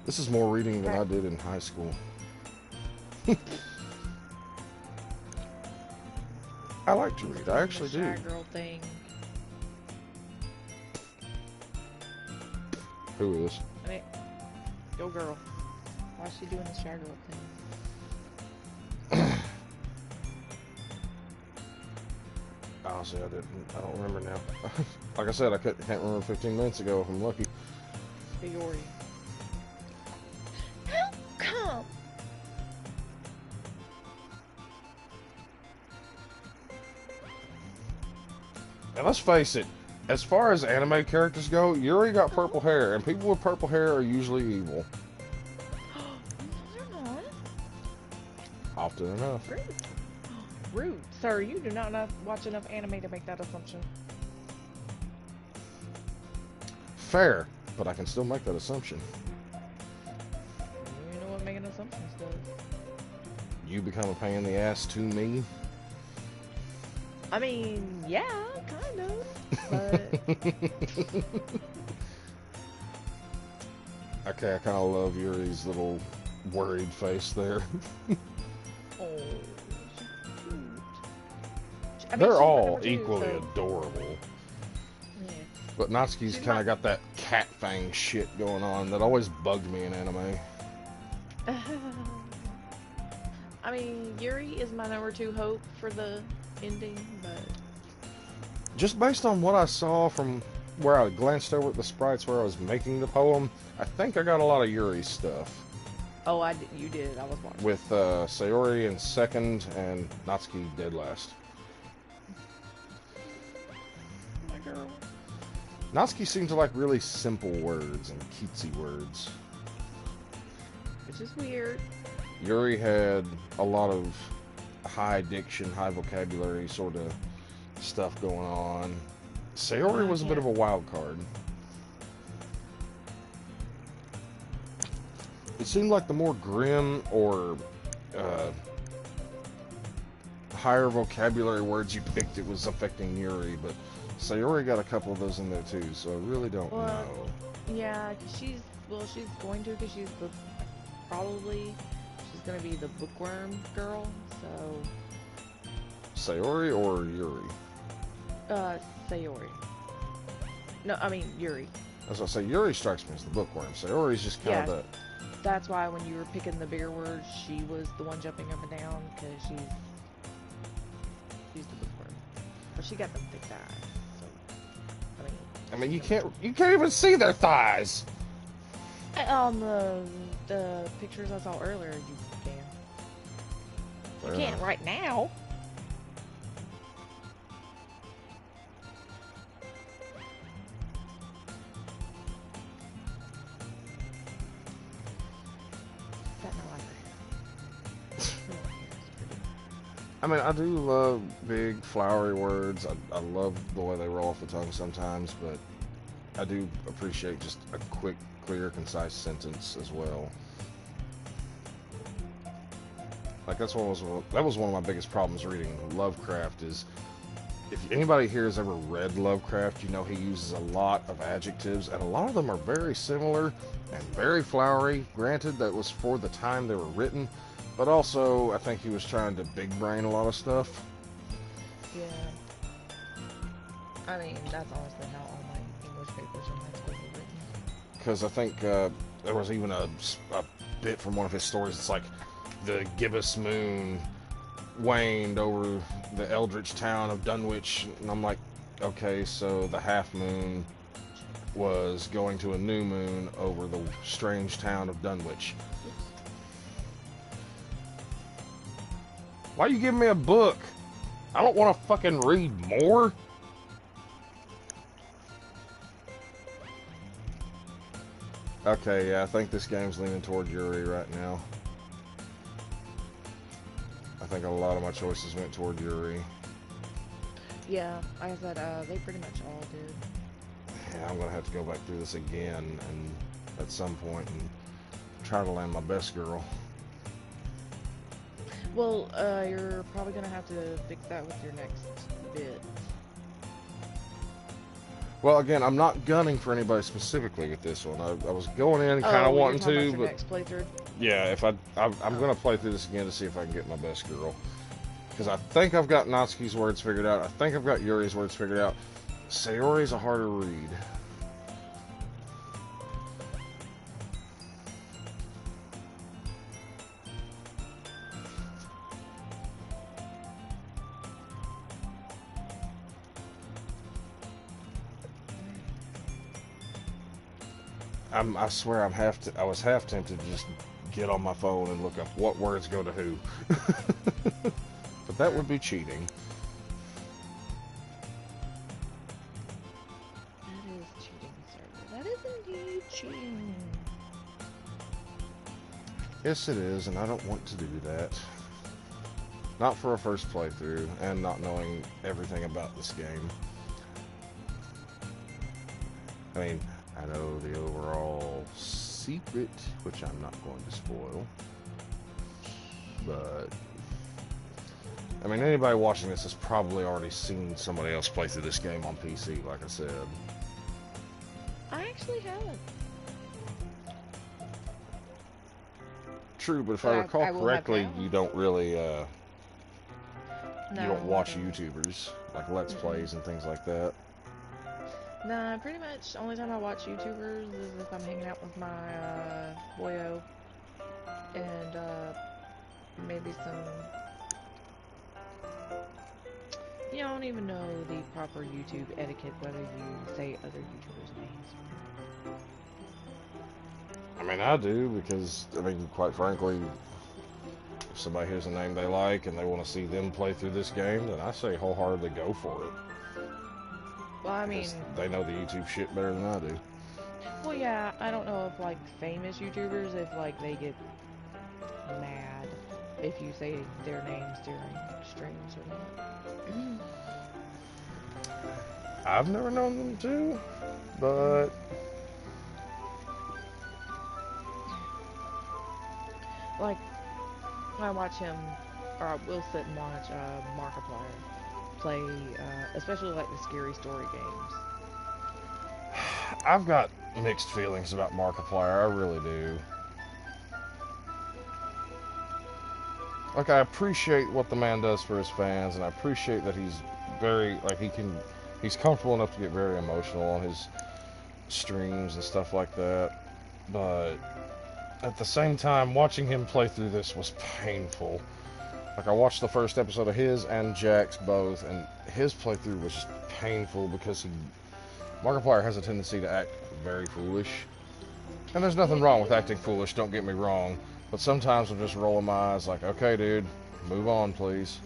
This is more reading than I did in high school. I like to read. I actually do. Shy girl thing. Who is? I mean, your girl. Why's she doing the shy girl thing? Honestly, I don't remember now. Like I said, I can't remember 15 minutes ago if I'm lucky. Fiori. How come? And let's face it, as far as anime characters go, Yuri got purple hair, and people with purple hair are usually evil. They're not. Often enough. Rude. Rude. Sir, you do not watch enough anime to make that assumption. Fair, but I can still make that assumption. You know what making assumptions does. You become a pain in the ass to me. I mean, yeah, kind of, but... Okay, I kind of love Yuri's little worried face there. Oh, she's cute. I mean, They're she's all number two, equally so- adorable. Yeah. But Natsuki's She's kind my- of got that cat fang shit going on that always bugged me in anime. I mean, Yuri is my number 2 hope for the ending, but... Just based on what I saw from where I glanced over at the sprites where I was making the poem, I think I got a lot of Yuri stuff. Oh, you did. I was watching. With Sayori in second and Natsuki dead last. My girl. Natsuki seemed to like really simple words and cutesy words. Which is weird. Yuri had a lot of high diction, high vocabulary sort of stuff going on. Sayori was a bit of a wild card. It seemed like the more grim or higher vocabulary words you picked, it was affecting Yuri, but Sayori got a couple of those in there too, so I really don't know. Yeah, she's going to, because she's she's going to be the bookworm girl, so... Sayori or Yuri? Sayori. No, I mean, Yuri. As I say, Yuri strikes me as the bookworm. Sayori's just kind of That's why when you were picking the bigger words, she was the one jumping up and down, because she's the bookworm. But she got them thick eyes, so... I mean, you can't even see their thighs! On the pictures I saw earlier, you can. Fair You can't enough. right now. Set my life I mean, I do love big, flowery words. I love the way they roll off the tongue sometimes, but I do appreciate just a quick, clear, concise sentence as well. Like that was one of my biggest problems reading Lovecraft is if anybody here has ever read Lovecraft, you know he uses a lot of adjectives, and a lot of them are very similar and very flowery. Granted, that was for the time they were written, but also I think he was trying to big brain a lot of stuff. Yeah. I mean, that's honestly how all my English papers in high school were written. Because I think there was even a bit from one of his stories. It's like the gibbous moon waned over the eldritch town of Dunwich, and I'm like, okay, so the half moon was going to a new moon over the strange town of Dunwich. Why are you giving me a book? I don't want to fucking read more. Okay, yeah, I think this game's leaning toward Yuri right now. I think a lot of my choices went toward Yuri. Yeah, I said they pretty much all did. Yeah, I'm gonna have to go back through this again and at some point and try to land my best girl. Well, you're probably gonna have to fix that with your next bit. Well, again, I'm not gunning for anybody specifically with this one. I was going in kind of wanting to, your but next playthrough? yeah, if I'm gonna play through this again to see if I can get my best girl, because I think I've got Natsuki's words figured out. I think I've got Yuri's words figured out. Sayori's a harder read. I swear I was half tempted to just get on my phone and look up what words go to who. But that would be cheating. That is cheating, sir. That is indeed cheating. Yes, it is, and I don't want to do that. Not for a first playthrough, and not knowing everything about this game. I mean, I know the overall secret, which I'm not going to spoil. But, I mean, anybody watching this has probably already seen somebody else play through this game on PC, like I said. I actually haven't. True, but if I recall correctly, you don't really, No, you don't watch YouTubers, like Let's Plays and things like that. Nah, pretty much only time I watch YouTubers is if I'm hanging out with my boyo and maybe some. You know, I don't even know the proper YouTube etiquette whether you say other YouTubers' names. I mean, I do because, I mean, quite frankly, if somebody hears a name they like and they want to see them play through this game, then I say wholeheartedly go for it. Well, I mean, they know the YouTube shit better than I do. well, yeah, I don't know if like famous YouTubers, if like they get mad if you say their names during streams or not. I've never known them to, but like when I watch him, or I will sit and watch Markiplier play, especially like the scary story games. I've got mixed feelings about Markiplier. I really do. Like, I appreciate what the man does for his fans, and I appreciate that he's very, like, he's comfortable enough to get very emotional on his streams and stuff like that. But at the same time, watching him play through this was painful. Like, I watched the first episode of his and Jack's both, and his playthrough was just painful because Markiplier has a tendency to act very foolish. And there's nothing wrong with acting foolish, don't get me wrong. But sometimes I'm just rolling my eyes like, okay, dude, move on, please.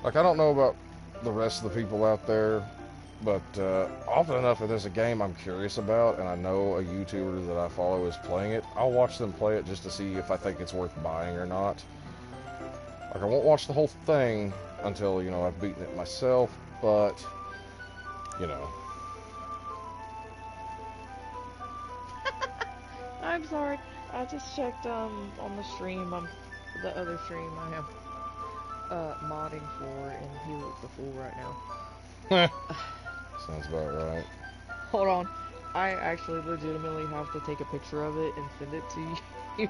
Like, I don't know about the rest of the people out there. But often enough, if there's a game I'm curious about and I know a YouTuber that I follow is playing it, I'll watch them play it just to see if I think it's worth buying or not. Like, I won't watch the whole thing until, you know, I've beaten it myself, but, you know. I'm sorry. I just checked on the stream, the other stream I am modding for, and he looks a fool right now. Sounds about right. Hold on. I actually legitimately have to take a picture of it and send it to you.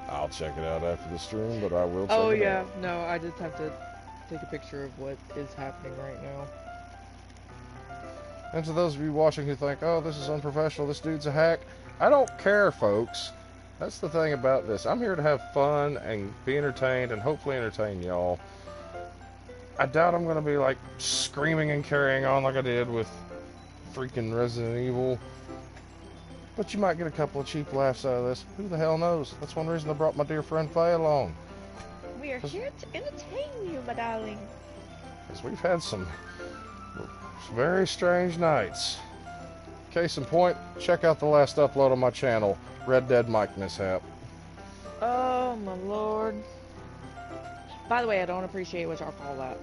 I'll check it out after the stream, but I will check Oh it yeah, out. no, I just have to take a picture of what is happening right now. And to those of you watching who think, oh, this is unprofessional, this dude's a hack, I don't care, folks. That's the thing about this. I'm here to have fun and be entertained and hopefully entertain y'all. I doubt I'm going to be, like, screaming and carrying on like I did with freaking Resident Evil. But you might get a couple of cheap laughs out of this. Who the hell knows? That's one reason I brought my dear friend Faye along. We are here to entertain you, my darling. Because we've had some very strange nights. Case in point, check out the last upload on my channel, Red Dead Mike Mishap. Oh my lord. By the way, I don't appreciate what y'all call that.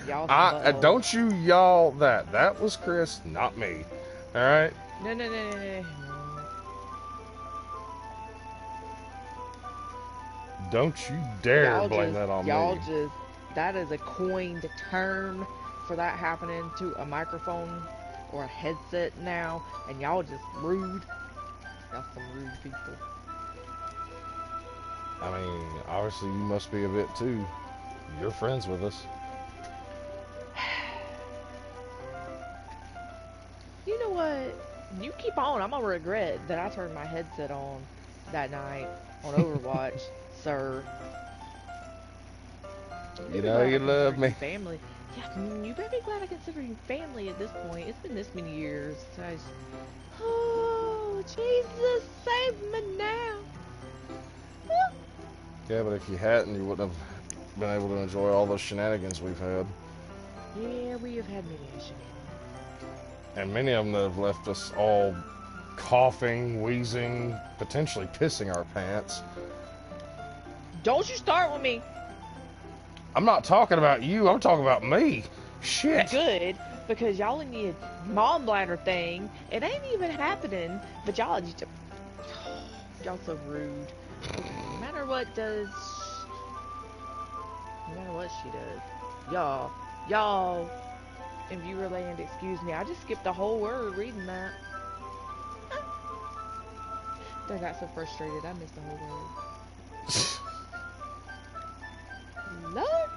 Y'all Don't you y'all that. That was Chris, not me. Alright? No. Don't you dare blame that on me. That is a coined term for that happening to a microphone or a headset now, and y'all just rude. Y'all some rude people. I mean, obviously you must be a bit too. You're friends with us. You know what? You keep on. I'm gonna regret that I turned my headset on that night on Overwatch, sir. You know you love me. Family. Yeah, you better be glad I consider you family at this point. It's been this many years. Oh, Jesus, save me now. Yeah, but if you hadn't, you wouldn't have been able to enjoy all those shenanigans we've had. Yeah, we have had many shenanigans. And many of them that have left us all coughing, wheezing, potentially pissing our pants. Don't you start with me. I'm not talking about you, I'm talking about me. Shit. Good, because y'all in your mom bladder thing, it ain't even happening, but y'all just... Y'all so rude. No matter what she does. Y'all, in viewer land, excuse me, I just skipped the whole word reading that. I got so frustrated, I missed the whole word. Lord.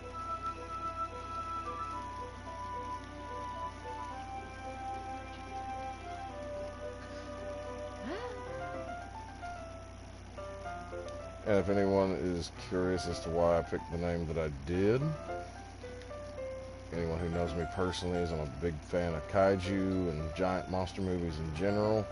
And if anyone is curious as to why I picked the name that I did, anyone who knows me personally is I'm a big fan of kaiju and giant monster movies in general.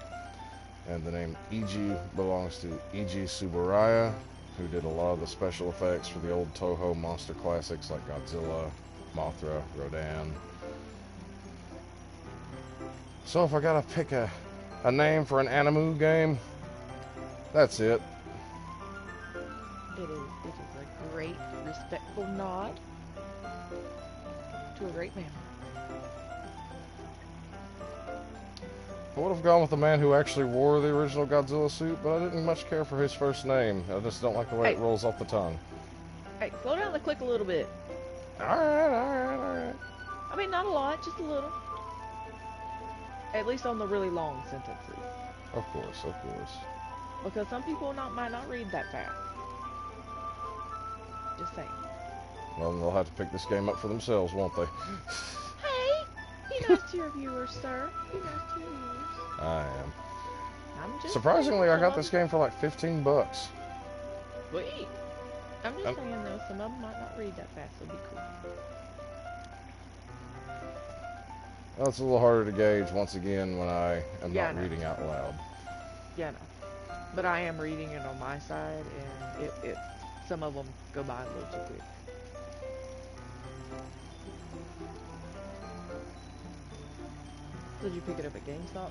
And the name Iji belongs to Iji Tsuburaya, who did a lot of the special effects for the old Toho monster classics like Godzilla, Mothra, Rodan. So if I gotta pick a name for an anime game, that's it. It is a great, respectful nod to a great man. I would have gone with the man who actually wore the original Godzilla suit, but I didn't much care for his first name. I just don't like the way it rolls off the tongue. Hey, slow down the click a little bit. Alright. I mean, not a lot, just a little. At least on the really long sentences. Of course. Because some people might not read that fast. Just saying. Well, then they'll have to pick this game up for themselves, won't they? Hey! Be nice to your viewers, sir. Be nice to your viewers. I am. I'm just Surprisingly, saying, I got this game for like $15. Sweet. I'm just saying, though, some of them might not read that fast, so be cool. Well, it's a little harder to gauge, once again, when I am not reading out loud. Yeah, no. But I am reading it on my side, and some of them go by a little too quick. Did you pick it up at GameStop?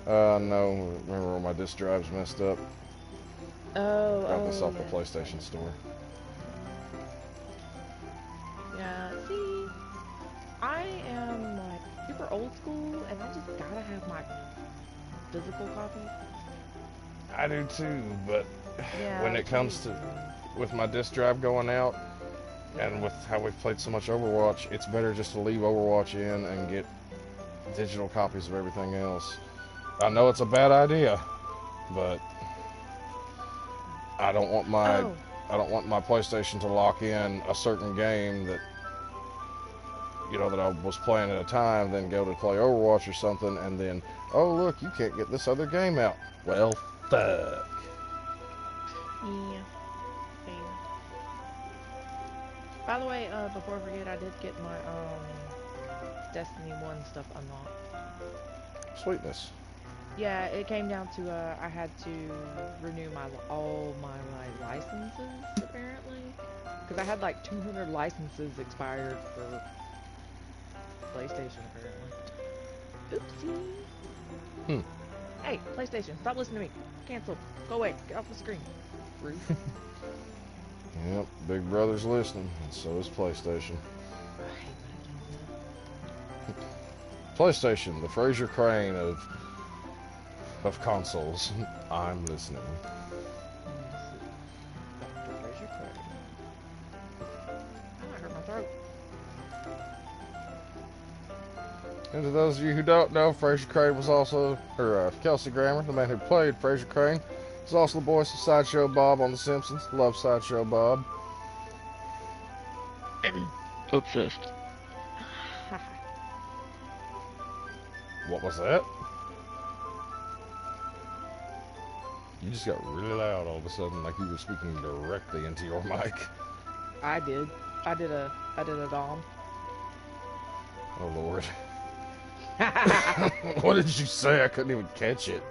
No. Remember when my disk drives messed up? Got this off the Yeah. PlayStation Store. Yeah, see, I am like super old school, and I just gotta have my physical copies. I do too, but Yeah, when it that's what comes to with my disk drive going out, and with how we've played so much Overwatch, it's better just to leave Overwatch in and get digital copies of everything else. I know it's a bad idea, but I don't want my Oh, I don't want my PlayStation to lock in a certain game that that I was playing at a time, then go to play Overwatch or something, and then look, you can't get this other game out. Well, fuck. yeah, fair. By the way, before I forget, I did get my Destiny 1 stuff unlocked. Sweetness. Yeah, it came down to I had to renew all my licenses apparently, because I had like 200 licenses expired for PlayStation apparently. Oopsie. Hmm. Hey, PlayStation, stop listening to me. Cancel. Go away. Get off the screen. Rude. Yep, Big Brother's listening, and so is PlayStation. I hate when it does PlayStation, the Fraser Crane of consoles. I'm listening. that. This is Dr. Fraser Crane. I hurt my throat. And to those of you who don't know, Fraser Crane was also, Kelsey Grammer, the man who played Fraser Crane, was also the voice of Sideshow Bob on The Simpsons. Love Sideshow Bob. Obsessed. What was that? You just got really loud all of a sudden, like you were speaking directly into your mic. I did. I did a dom. Oh Lord. What did you say? I couldn't even catch it.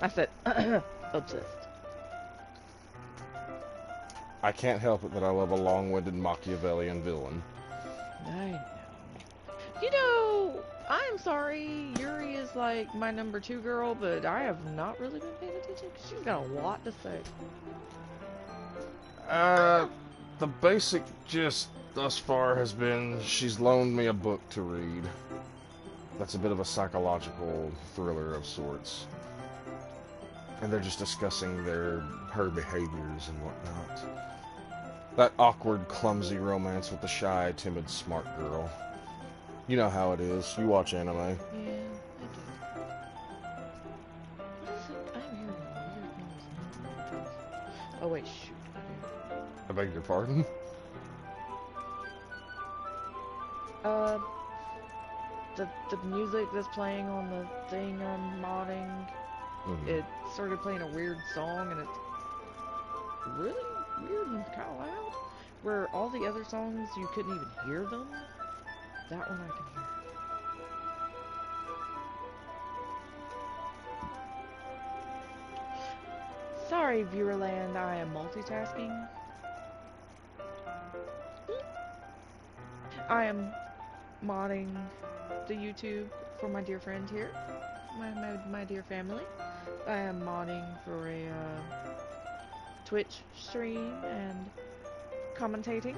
I said obsessed. I can't help it that I love a long-winded Machiavellian villain. I know. You know, I'm sorry, Yuri is like my number 2 girl, but I have not really been paying attention because she's got a lot to say. The basic gist thus far has been she's loaned me a book to read. That's a bit of a psychological thriller of sorts. And they're just discussing her behaviors and whatnot. That awkward, clumsy romance with the shy, timid, smart girl. You know how it is. You watch anime. Yeah, I do. What is it? I'm hearing weird noises. Oh wait, shoot. Okay. I beg your pardon? The music that's playing on the thing I'm modding, it started playing a weird song, and it's really weird and kind of loud. Where all the other songs you couldn't even hear them, that one I can hear. Sorry, Viewerland, I am multitasking. I am modding the YouTube for my dear friend here, my dear family. I am modding for a Twitch stream and commentating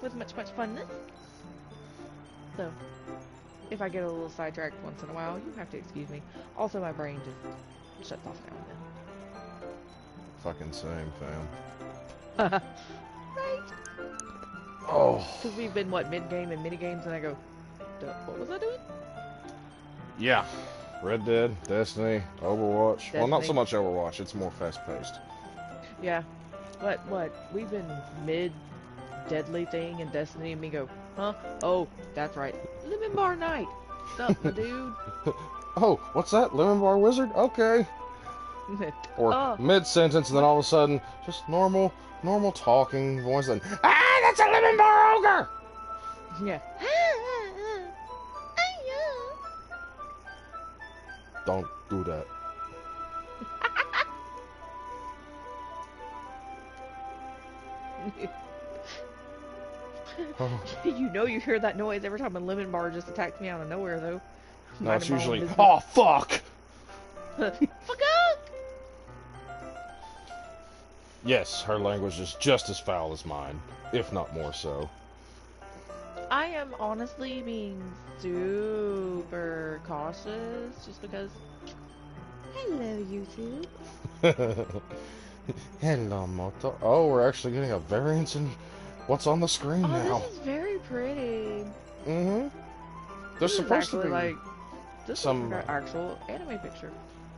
with much funness. So, if I get a little sidetracked once in a while, you have to excuse me. Also, my brain just shuts off now and then. Fucking same, fam. Right? Oh. Because we've been, what, mid-game and mini-games, and I go, what was I doing? Yeah. Red Dead, Destiny, Overwatch. Well, not so Destiny. much Overwatch. It's more fast-paced. Yeah. What? We've been mid-deadly thing in Destiny, and me go, huh? Oh, that's right. Lemon Bar Night. What's up, my dude? Oh, what's that? Lemon Bar Wizard? Okay. Or Oh. mid-sentence, and then all of a sudden, just normal talking voice, and that's a Lemon Bar Ogre! Yeah. Don't do that. Oh, You know you hear that noise every time a lemon bar just attacks me out of nowhere, though. no, it's Minding my own usually, business. oh, fuck! Fuck up! Yes, her language is just as foul as mine, if not more so. I am honestly being super cautious just because. Hello, YouTube. Hello, Moto. Oh, we're actually getting a variance in what's on the screen Oh, this now. is very pretty. Mm-hmm. There's This is supposed to actually be like, this looks like some, an actual anime picture.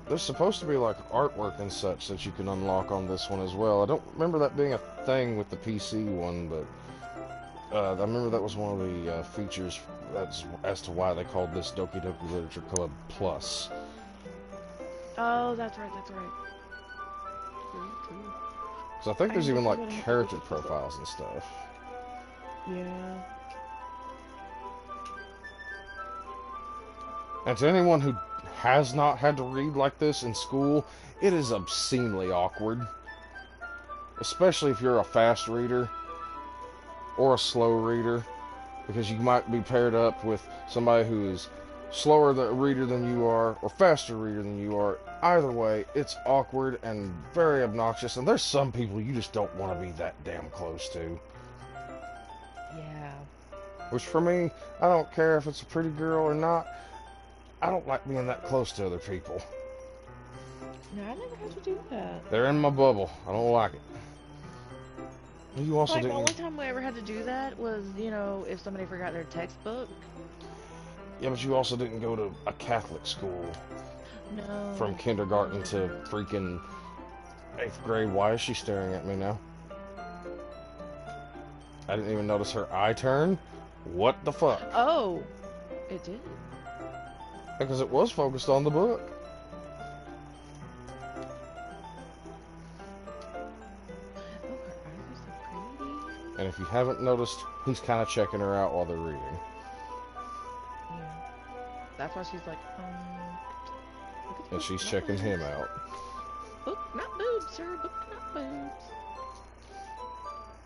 there's supposed to be like artwork and such that you can unlock on this one as well. I don't remember that being a thing with the PC one, but I remember that was one of the features that's as to why they called this Doki Doki Literature Club Plus. Oh, that's right, that's right. True, true. So I think I there's am even definitely like gonna have to character look this up. profiles and stuff. Yeah. And to anyone who has not had to read like this in school, it is obscenely awkward. Especially if you're a fast reader or a slow reader, because you might be paired up with somebody who is slower reader than you are or faster reader than you are. Either way, it's awkward and very obnoxious, and there's some people you just don't want to be that damn close to. Yeah. Which for me, I don't care if it's a pretty girl or not. I don't like being that close to other people. No, I never had to do that. They're in my bubble. I don't like it. You also Like, the only didn't. time we ever had to do that was, if somebody forgot their textbook. Yeah, but you also didn't go to a Catholic school No. from kindergarten to freaking 8th grade. Why is she staring at me now? I didn't even notice her eye turn. What the fuck? Oh, it did. Because it was focused on the book. Oh, her eyes are so pretty. And if you haven't noticed, he's kind of checking her out while they're reading. Yeah. That's why she's like, look at the And book, she's not checking boobs. him out. Book, not boobs, sir. Book, not boobs.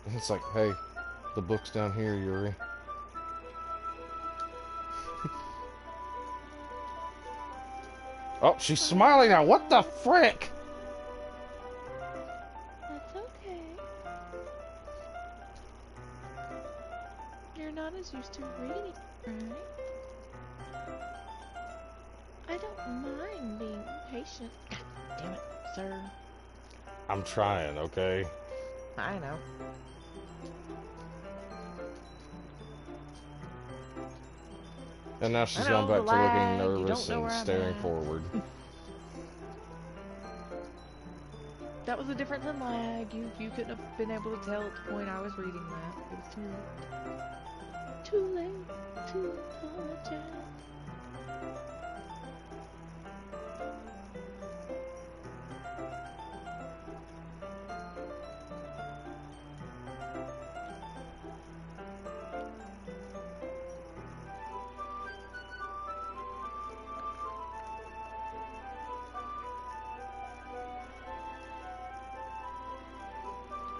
And it's like, hey, the book's down here, Yuri. Oh, she's smiling now. What the frick? That's okay. You're not as used to reading, right? I don't mind being patient. God damn it, sir. I'm trying, okay? I know. And now she's I gone know, the back to looking lag, you nervous don't know and where I'm staring at. forward. That was a difference in lag. You couldn't have been able to tell at the point I was reading that. It was too late. Too late to apologize.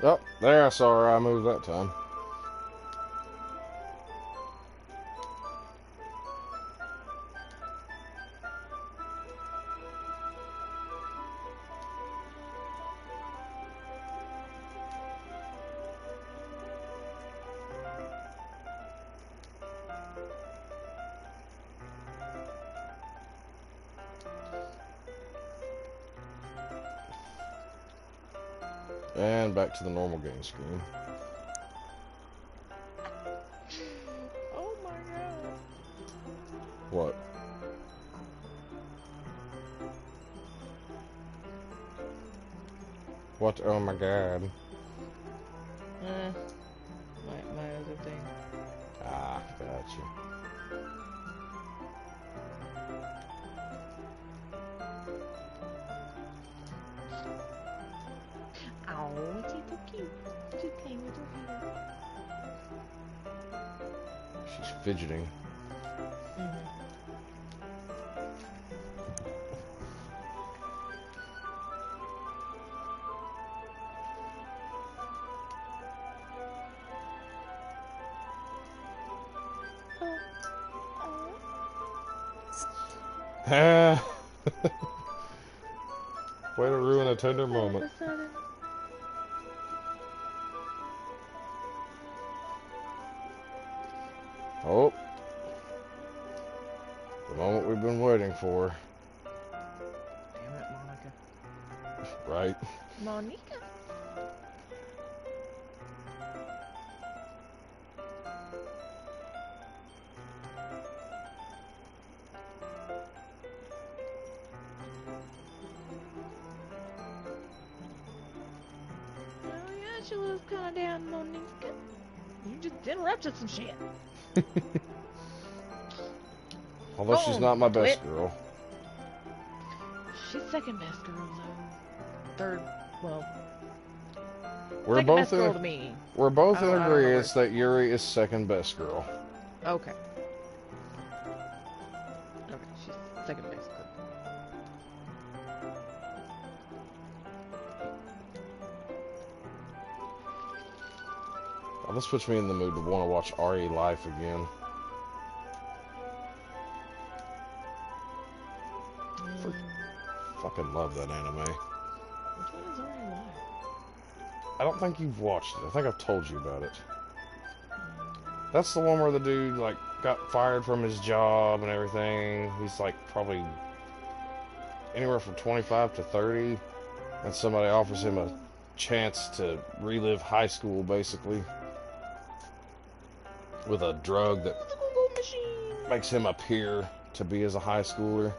Oh, there, I saw her eye move that time. And back to the normal game screen. Oh my god. What? What? Oh my god. My other thing. Ah, gotcha. Oh, she's so cute. She's playing with her hair. She's fidgeting. Ah. Way to ruin a tender All of moment. a sudden. Oh. The moment we've been waiting for. Damn it, Monica. Right? Monica. Oh yeah, she was kind of down, Monica. You just interrupted some shit. Although she's not my best girl. She's second best girl though. Third, well, We're second both best girl to me. We're both I in don't know agreement where- that Yuri is second best girl. Okay. Okay, she's second best girl. Oh, this puts me in the mood to want to watch RE Life again. Fucking love that anime. Which one is already live? I don't think you've watched it. I think I've told you about it. That's the one where the dude like got fired from his job and everything. He's like probably anywhere from 25 to 30, and somebody offers him a chance to relive high school basically with a drug that makes him appear to be as a high schooler,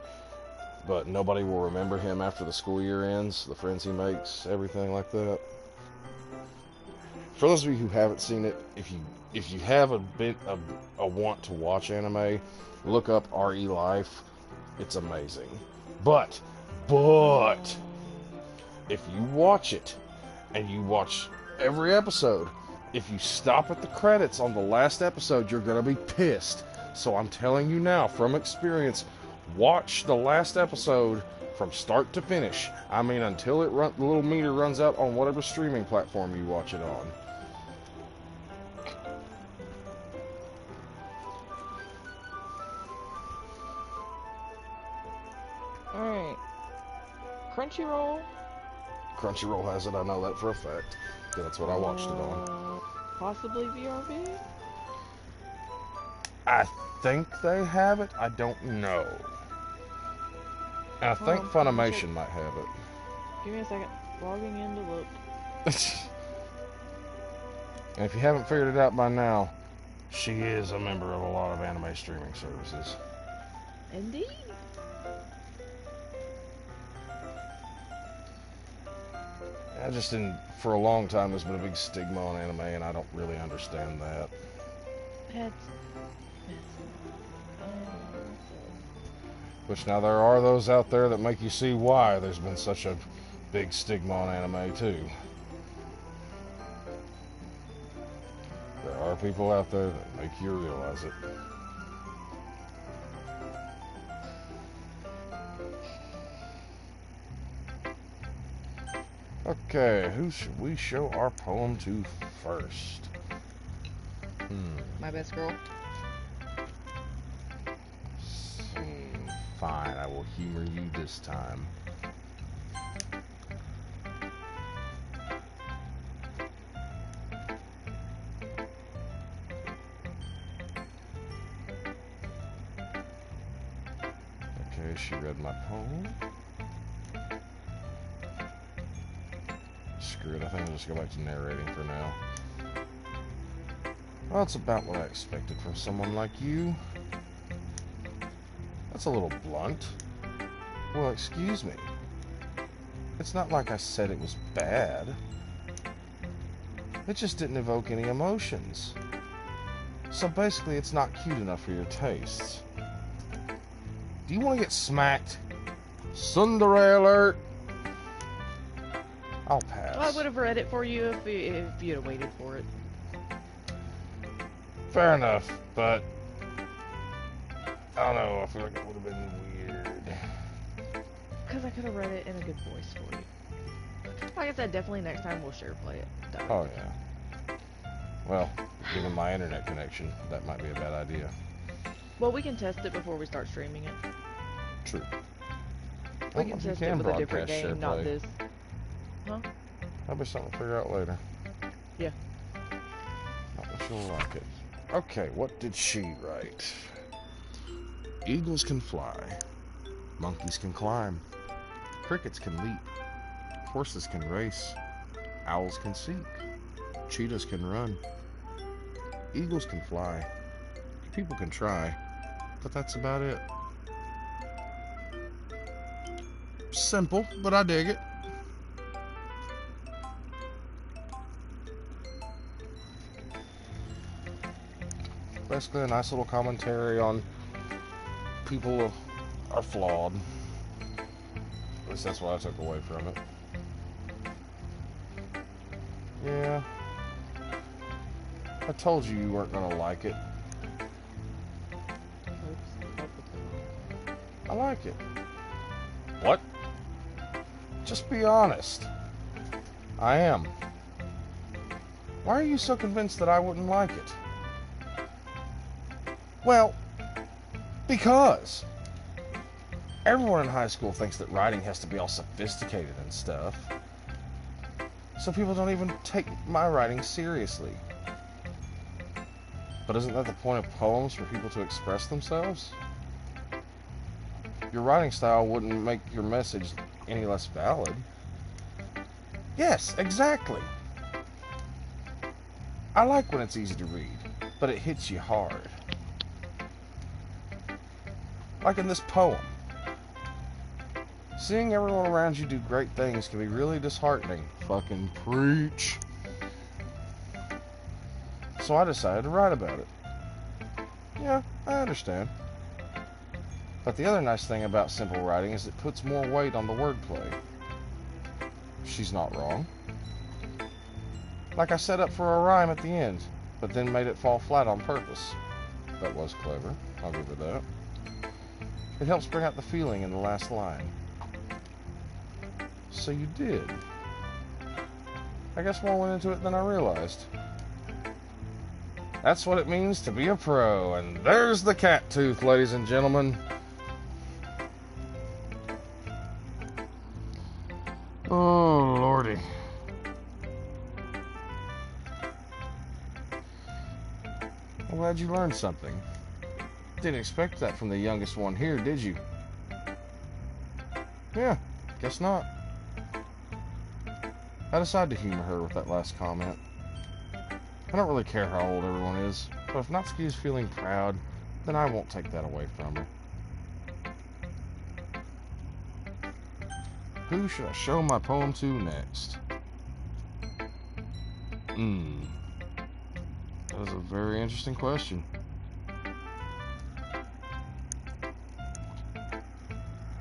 but nobody will remember him after the school year ends, the friends he makes, everything like that. For those of you who haven't seen it, if you have a bit of a want to watch anime, look up RE Life. It's amazing. But if you watch it and you watch every episode, if you stop at the credits on the last episode, you're gonna be pissed. So I'm telling you now from experience, watch the last episode from start to finish. I mean, until the little meter runs out on whatever streaming platform you watch it on. Alright. Crunchyroll. Crunchyroll has it, I know that for a fact. That's what I watched it on. Possibly VRV? I think they have it, I don't know. And I think Funimation might have it. Give me a second. Logging in to look. And if you haven't figured it out by now, she is a member of a lot of anime streaming services. Indeed. I just didn't, for a long time, there's been a big stigma on anime, and I don't really understand that. Which now there are those out there that make you see why there's been such a big stigma on anime, too. There are people out there that make you realize it. Okay, who should we show our poem to first? My best girl. Fine, I will humor you this time. Okay, she read my poem. Screw it, I think I'll just go back to narrating for now. Well, it's about what I expected from someone like you. That's a little blunt. Well, excuse me. It's not like I said it was bad. It just didn't evoke any emotions. So basically, it's not cute enough for your tastes. Do you want to get smacked? Tsundere alert! I'll pass. Well, I would have read it for you if you'd have waited for it. Fair enough, but I don't know, I feel like it would have been weird. Because I could have read it in a good voice for you. Like I said, definitely next time we'll share play it. Oh, yeah. Well, given my internet connection, that might be a bad idea. Well, we can test it before we start streaming it. True. I We don't know can if you test it can with a different broadcast share game, not play. this. Huh? That'll be something to figure out later. Yeah. Not that you'll like it. Okay, what did she write? Eagles can fly. Monkeys can climb. Crickets can leap. Horses can race. Owls can seek. Cheetahs can run. Eagles can fly. People can try. But that's about it. Simple, but I dig it. Basically a nice little commentary on people are flawed. At least that's what I took away from it. Yeah. I told you you weren't going to like it. I like it. What? Just be honest. I am. Why are you so convinced that I wouldn't like it? Well, because everyone in high school thinks that writing has to be all sophisticated and stuff. So people don't even take my writing seriously. But isn't that the point of poems, for people to express themselves? Your writing style wouldn't make your message any less valid. Yes, exactly. I like when it's easy to read, but it hits you hard. Like in this poem. Seeing everyone around you do great things can be really disheartening. Fucking preach. So I decided to write about it. Yeah, I understand. But the other nice thing about simple writing is it puts more weight on the wordplay. She's not wrong. Like I set up for a rhyme at the end, but then made it fall flat on purpose. That was clever, I'll give her that. It helps bring out the feeling in the last line. So you did. I guess more went into it than I realized. That's what it means to be a pro, and there's the cat tooth, ladies and gentlemen. Oh, lordy. I'm glad you learned something. Didn't expect that from the youngest one here, did you? Yeah, guess not. I decided to humor her with that last comment. I don't really care how old everyone is, but if Natsuki is feeling proud, then I won't take that away from her. Who should I show my poem to next? That is a very interesting question.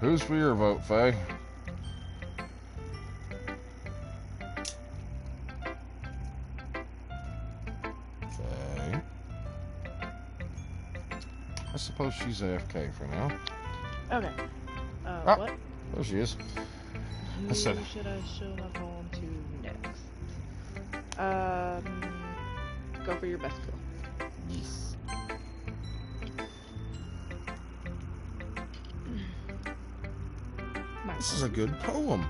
Who's for your vote, Faye? Okay. I suppose she's AFK for now. Okay. Ah, what? there she is. Who I said, should I show my poem to next? Go for your best girl. yes. This is a good poem.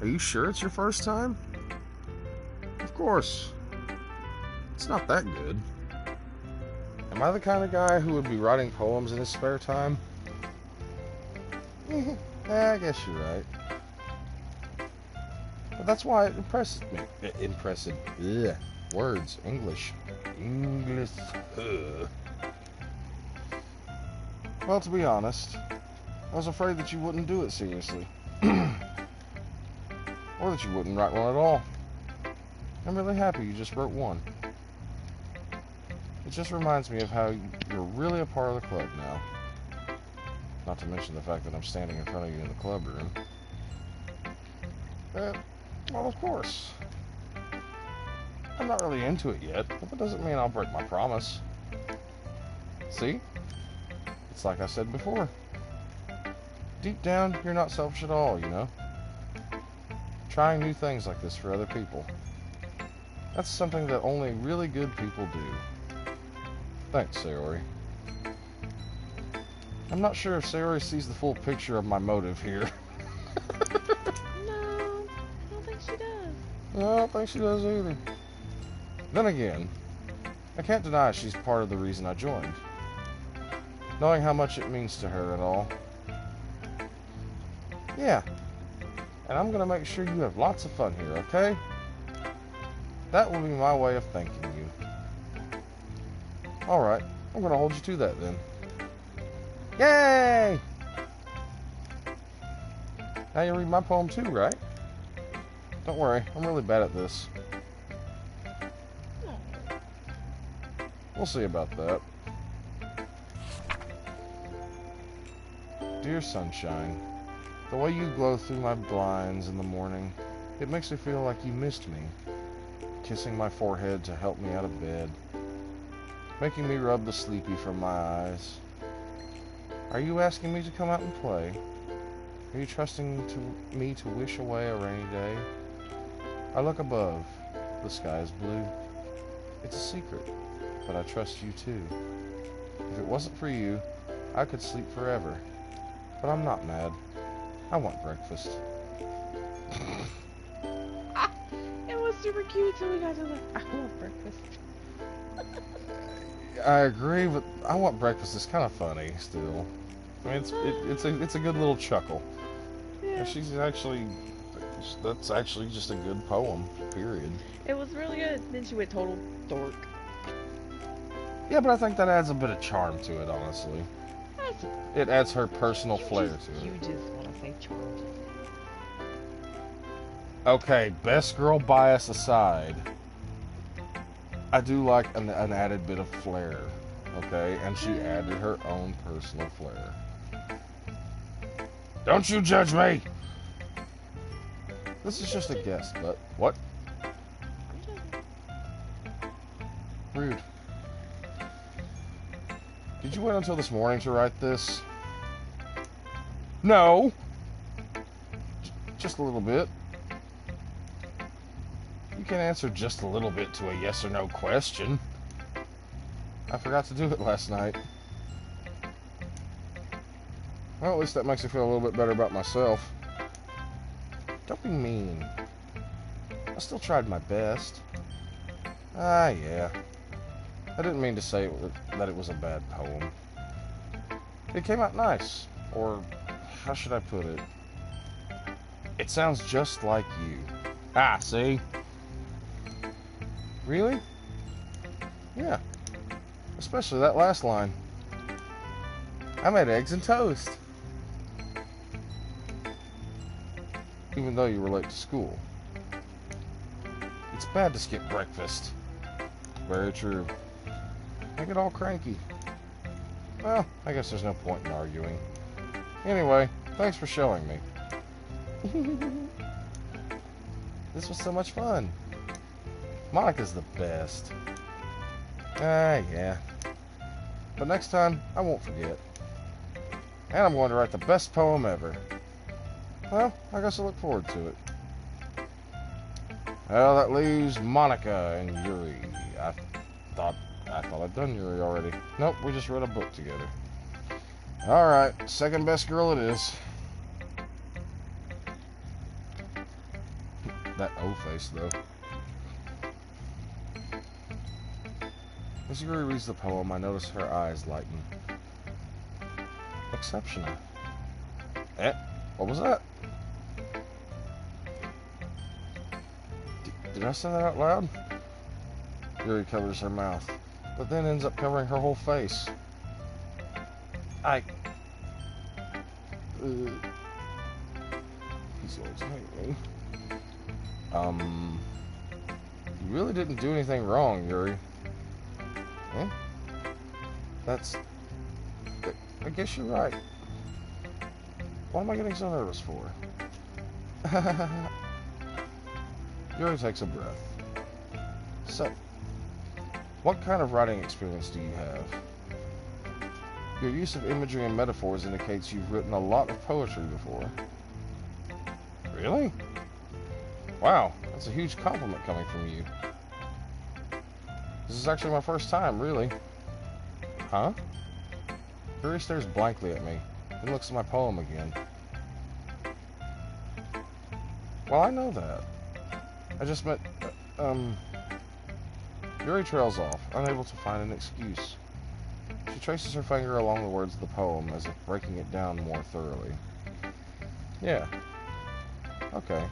Are you sure it's your first time? Of course. It's not that good. Am I the kind of guy who would be writing poems in his spare time? I guess you're right. But that's why it impresses me. Ugh. Words. English. Ugh. Well, to be honest, I was afraid that you wouldn't do it seriously. Or that you wouldn't write one at all. I'm really happy you just wrote one. It just reminds me of how you're really a part of the club now. Not to mention the fact that I'm standing in front of you in the club room. Well, of course. I'm not really into it yet, but that doesn't mean I'll break my promise. See? It's like I said before. Deep down, you're not selfish at all, you know? Trying new things like this for other people. That's something that only really good people do. Thanks, Sayori. I'm not sure if Sayori sees the full picture of my motive here. No, I don't think she does. I don't think she does either. Then again, I can't deny she's part of the reason I joined. Knowing how much it means to her and all. Yeah, and I'm gonna make sure you have lots of fun here, okay? That will be my way of thanking you. Alright, I'm gonna hold you to that then. Yay! Now you read my poem too, right? Don't worry, I'm really bad at this. We'll see about that. Dear sunshine, the way you glow through my blinds in the morning, it makes me feel like you missed me. Kissing my forehead to help me out of bed. Making me rub the sleepy from my eyes. Are you asking me to come out and play? Are you trusting me to wish away a rainy day? I look above. The sky is blue. It's a secret, but I trust you too. If it wasn't for you, I could sleep forever. But I'm not mad. I want breakfast. It was super cute until we got to the I want breakfast. I agree, but I want breakfast is kind of funny still. I mean, it's a good little chuckle. Yeah. That's actually just a good poem. Period. It was really good. Then she went total dork. Yeah, but I think that adds a bit of charm to it, honestly. It adds her personal flair to it. You just want to say charm. Okay, best girl bias aside, I do like an added bit of flair, okay? And she added her own personal flair. Don't you judge me! This is just a guess, but... What? Rude. Did you wait until this morning to write this? No! Just a little bit. You can answer just a little bit to a yes or no question. I forgot to do it last night. Well, at least that makes me feel a little bit better about myself. Don't be mean. I still tried my best. Ah, yeah. I didn't mean to say that it was a bad poem. It came out nice. Or, how should I put it? It sounds just like you. Ah, see? Really? Yeah. Especially that last line. I made eggs and toast. Even though you were late to school. It's bad to skip breakfast. Very true. I get all cranky. Well, I guess there's no point in arguing. Anyway, thanks for showing me. This was so much fun. Monica's the best. Ah, yeah. But next time, I won't forget. And I'm going to write the best poem ever. Well, I guess I look forward to it. Well, that leaves Monica and Yuri. I thought I'd done Yuri already. Nope, we just read a book together. Alright, second best girl it is. That O-face, though. As Yuri reads the poem, I notice her eyes lighten. Exceptional. Eh? What was that? Did I say that out loud? Yuri covers her mouth, but then ends up covering her whole face. He's always hate me. You really didn't do anything wrong, Yuri. Eh? I guess you're right. What am I getting so nervous for? Yuri takes a breath. So, what kind of writing experience do you have? Your use of imagery and metaphors indicates you've written a lot of poetry before. Really? Wow, that's a huge compliment coming from you. This is actually my first time, really. Huh? Yuri stares blankly at me, then looks at my poem again. Well, I know that. I just meant, Yuri trails off, unable to find an excuse. She traces her finger along the words of the poem, as if breaking it down more thoroughly. Yeah. Okay.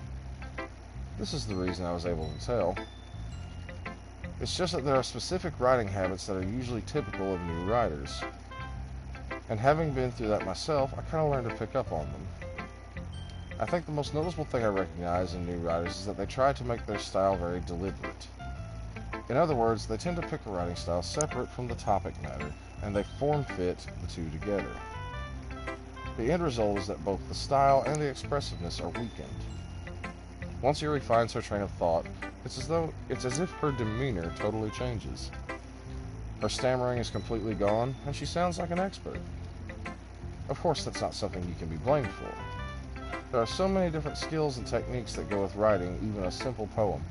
This is the reason I was able to tell. It's just that there are specific writing habits that are usually typical of new writers. And having been through that myself, I kind of learned to pick up on them. I think the most noticeable thing I recognize in new writers is that they try to make their style very deliberate. In other words, they tend to pick a writing style separate from the topic matter, and they form-fit the two together. The end result is that both the style and the expressiveness are weakened. Once Yuri finds her train of thought, it's as if her demeanor totally changes. Her stammering is completely gone, and she sounds like an expert. Of course, that's not something you can be blamed for. There are so many different skills and techniques that go with writing even a simple poem.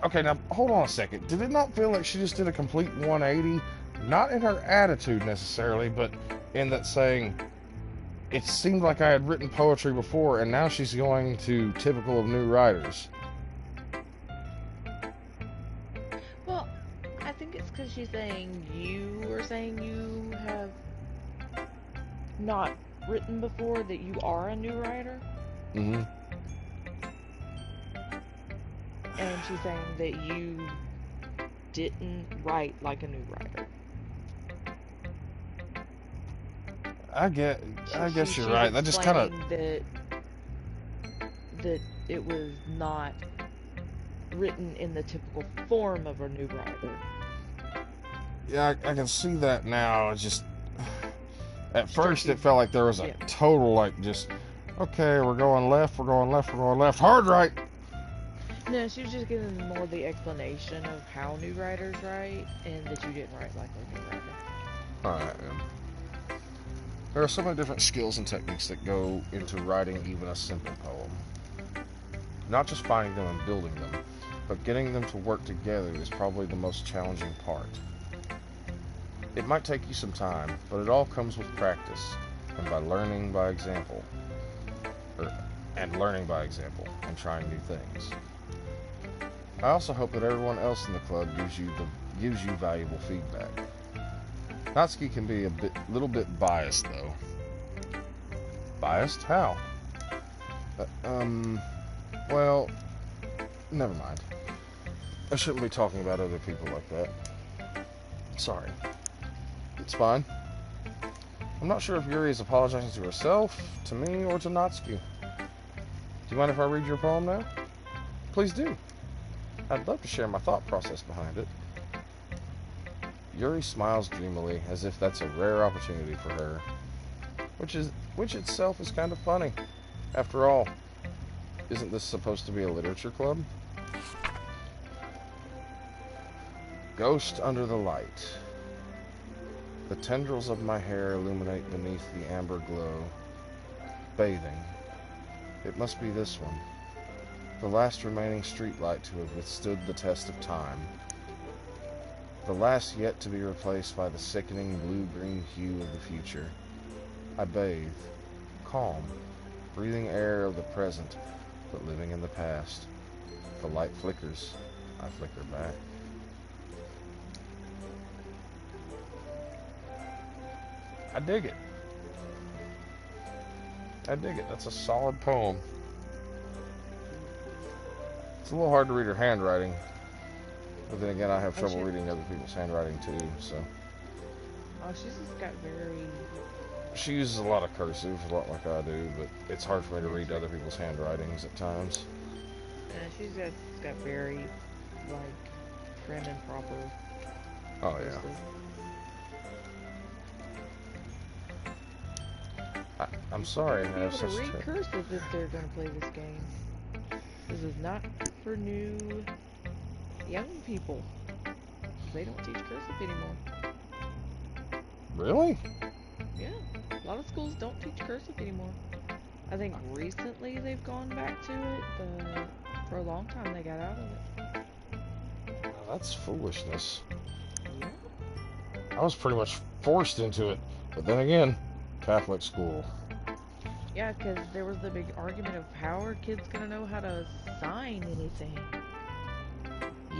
Okay, now, hold on a second. Did it not feel like she just did a complete 180? Not in her attitude, necessarily, but in that saying, it seemed like I had written poetry before, and now she's going to typical of new writers. Well, I think it's because she's saying you are saying you have not written before, that you are a new writer. Mm-hmm. And she's saying that you didn't write like a new writer. I guess you're She's right. That just kind of... explaining that it was not written in the typical form of a new writer. Yeah, I can see that now. It's just... At first, it felt like there was a total, like, just... Okay, we're going left, we're going left, we're going left. Hard right! No, she was just giving more the explanation of how new writers write, and that you didn't write like a new writer. Alright, there are so many different skills and techniques that go into writing even a simple poem. Not just finding them and building them, but getting them to work together is probably the most challenging part. It might take you some time, but it all comes with practice, and by learning by example. And trying new things. I also hope that everyone else in the club gives you valuable feedback. Natsuki can be a little bit biased, though. Biased? How? Well, never mind. I shouldn't be talking about other people like that. Sorry. It's fine. I'm not sure if Yuri is apologizing to herself, to me, or to Natsuki. Do you mind if I read your poem now? Please do. I'd love to share my thought process behind it. Yuri smiles dreamily, as if that's a rare opportunity for her, which itself is kind of funny. After all, isn't this supposed to be a literature club? Ghost under the light. The tendrils of my hair illuminate beneath the amber glow. Bathing. It must be this one. The last remaining streetlight to have withstood the test of time. The last yet to be replaced by the sickening blue-green hue of the future. I bathe, calm, breathing air of the present, but living in the past. The light flickers. I flicker back. I dig it. That's a solid poem. It's a little hard to read her handwriting. But then again, I have trouble reading other people's handwriting too, so. Oh, she's just got very... She uses a lot of cursive, a lot like I do, but it's hard for me to read other people's handwritings at times. Yeah, she's got very, like, prim and proper. Oh, yeah. I'm sorry. I have such to read cursive if they're going to play this game. This is not for new young people. They don't teach cursive anymore. Really? Yeah, a lot of schools don't teach cursive anymore. I think recently they've gone back to it, but for a long time they got out of it. Well, that's foolishness. Yeah. I was pretty much forced into it. But then again, Catholic school. Yeah, because there was the big argument of how are kids gonna know how to sign anything?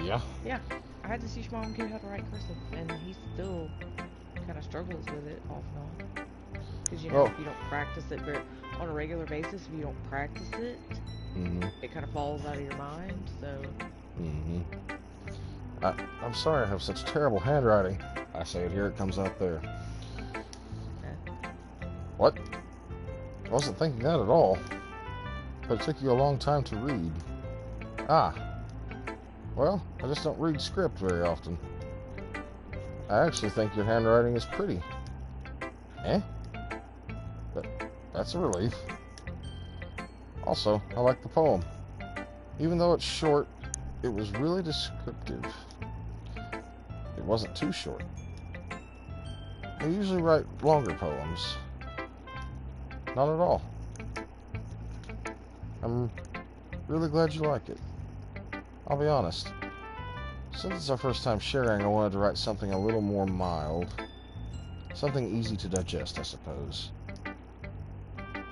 Yeah. Yeah, I had to teach my own kid how to write cursive, and he still kind of struggles with it off and on. Because, you know, Well, if you don't practice it on a regular basis, if you don't practice it, mm-hmm. it kind of falls out of your mind, so... Mm-hmm. I'm sorry I have such terrible handwriting. I say it here, it comes out there. What? I wasn't thinking that at all. But it took you a long time to read. Ah. Well, I just don't read script very often. I actually think your handwriting is pretty. Eh? That's a relief. Also, I like the poem. Even though it's short, it was really descriptive. It wasn't too short. I usually write longer poems. Not at all. I'm really glad you like it. I'll be honest. Since it's our first time sharing, I wanted to write something a little more mild. Something easy to digest, I suppose.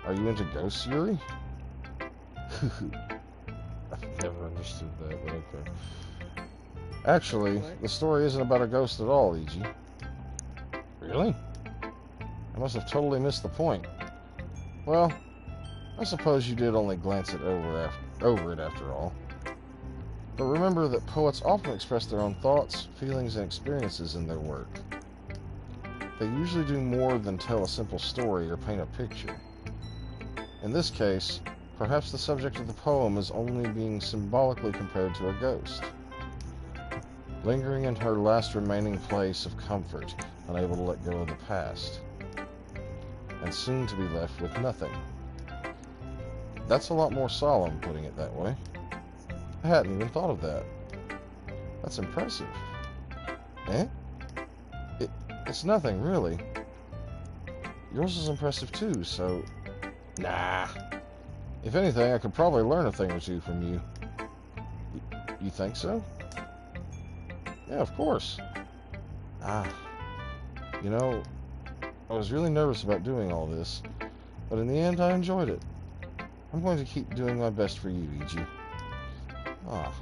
Are you into ghosts, Yuri? I've never understood that, but okay. Actually, What? the story isn't about a ghost at all, E.G. Really? I must have totally missed the point. Well, I suppose you did only glance it over it after all. But remember that poets often express their own thoughts, feelings, and experiences in their work. They usually do more than tell a simple story or paint a picture. In this case, perhaps the subject of the poem is only being symbolically compared to a ghost, lingering in her last remaining place of comfort, unable to let go of the past, and soon to be left with nothing. That's a lot more solemn, putting it that way. I hadn't even thought of that. That's impressive. Eh? It's nothing, really. Yours is impressive too, so... Nah. If anything, I could probably learn a thing or two from you. You think so? Yeah, of course. Ah. You know, I was really nervous about doing all this, but in the end I enjoyed it. I'm going to keep doing my best for you, E.G. Ah,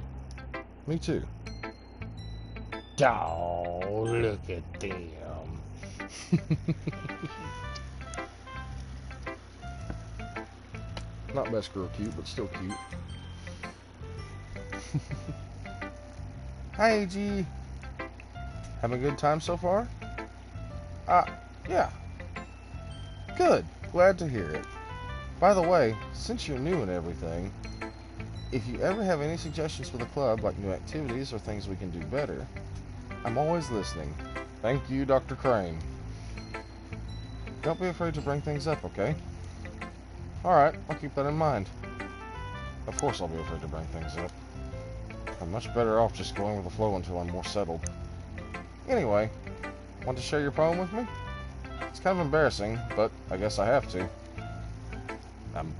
me too. Oh, look at them. Not best girl cute, but still cute. Hi, A.G. Having a good time so far? Yeah. Good. Glad to hear it. By the way, since you're new and everything, if you ever have any suggestions for the club, like new activities or things we can do better, I'm always listening. Thank you, Dr. Crane. Don't be afraid to bring things up, okay? Alright, I'll keep that in mind. Of course I'll be afraid to bring things up. I'm much better off just going with the flow until I'm more settled. Anyway, want to share your poem with me? It's kind of embarrassing, but I guess I have to.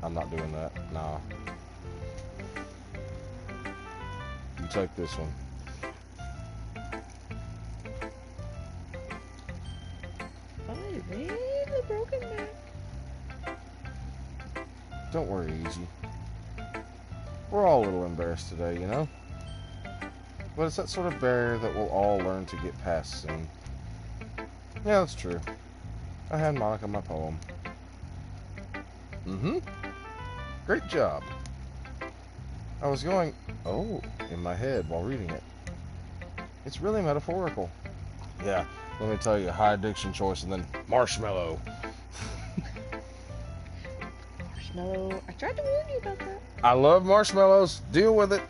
I'm not doing that. Nah. You take this one. Oh, really broken back. Don't worry, Easy. We're all a little embarrassed today, you know? But it's that sort of barrier that we'll all learn to get past soon. Yeah, that's true. I hand Monica my poem. Mm-hmm. Great job. I was going, oh, in my head while reading it. It's really metaphorical. Yeah, let me tell you, high diction choice and then marshmallow. Marshmallow. I tried to warn you about that. I love marshmallows. Deal with it.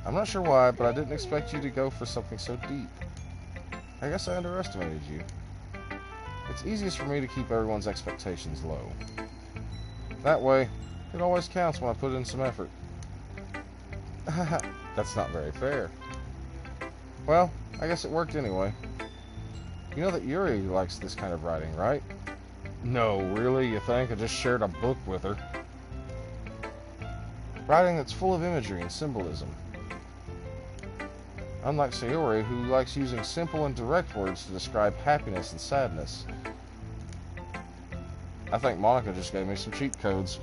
I'm not sure why, but I didn't expect you to go for something so deep. I guess I underestimated you. It's easiest for me to keep everyone's expectations low. That way, it always counts when I put in some effort. That's not very fair. Well, I guess it worked anyway. You know that Yuri likes this kind of writing, right? No, really? You think? I just shared a book with her. Writing that's full of imagery and symbolism. unlike Sayori, who likes using simple and direct words to describe happiness and sadness. I think Monica just gave me some cheat codes.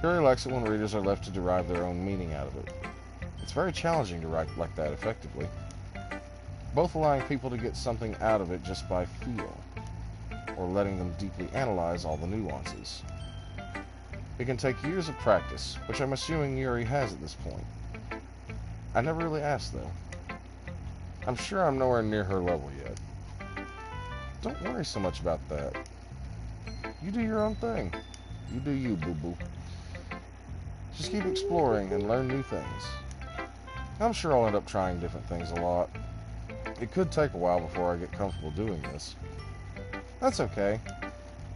Yuri likes it when readers are left to derive their own meaning out of it. It's very challenging to write like that effectively, both allowing people to get something out of it just by feel, or letting them deeply analyze all the nuances. It can take years of practice, which I'm assuming Yuri has at this point. I never really asked, though. I'm sure I'm nowhere near her level yet. Don't worry so much about that. You do your own thing. You do you, boo-boo. Just keep exploring and learn new things. I'm sure I'll end up trying different things a lot. It could take a while before I get comfortable doing this. That's okay.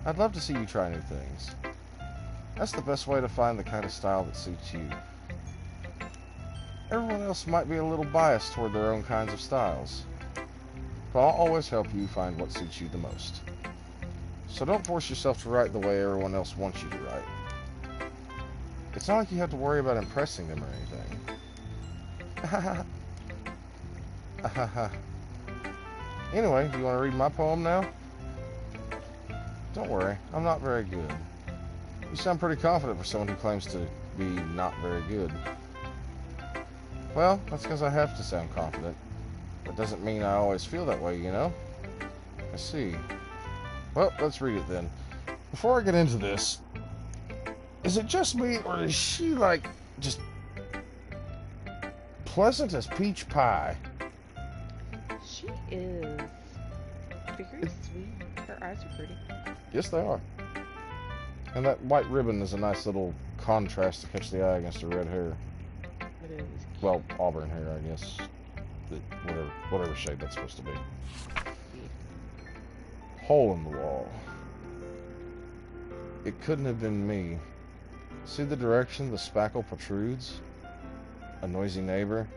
I'd love to see you try new things. That's the best way to find the kind of style that suits you. Everyone else might be a little biased toward their own kinds of styles, but I'll always help you find what suits you the most. So don't force yourself to write the way everyone else wants you to write. It's not like you have to worry about impressing them or anything. Anyway, do you want to read my poem now? Don't worry, I'm not very good. You sound pretty confident for someone who claims to be not very good. Well, that's because I have to sound confident. That doesn't mean I always feel that way, you know? I see. Well, let's read it then. Before I get into this, is it just me, or is she, like, just pleasant as peach pie? She is very sweet. Her eyes are pretty. Yes, they are. And that white ribbon is a nice little contrast to catch the eye against her red hair. It is. Well, auburn hair, I guess. Whatever shade that's supposed to be. Hole in the wall. It couldn't have been me. See the direction the spackle protrudes? A noisy neighbor?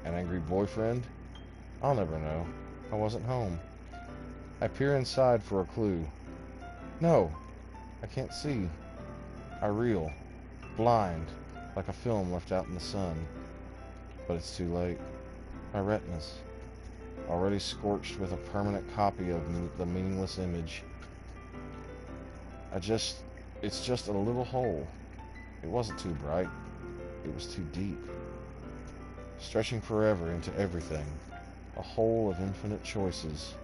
An angry boyfriend? I'll never know. I wasn't home. I peer inside for a clue. No, I can't see. I reel, blind, like a film left out in the sun. But it's too late. My retinas, already scorched with a permanent copy of the meaningless image. It's just a little hole. It wasn't too bright. It was too deep. Stretching forever into everything. A hole of infinite choices.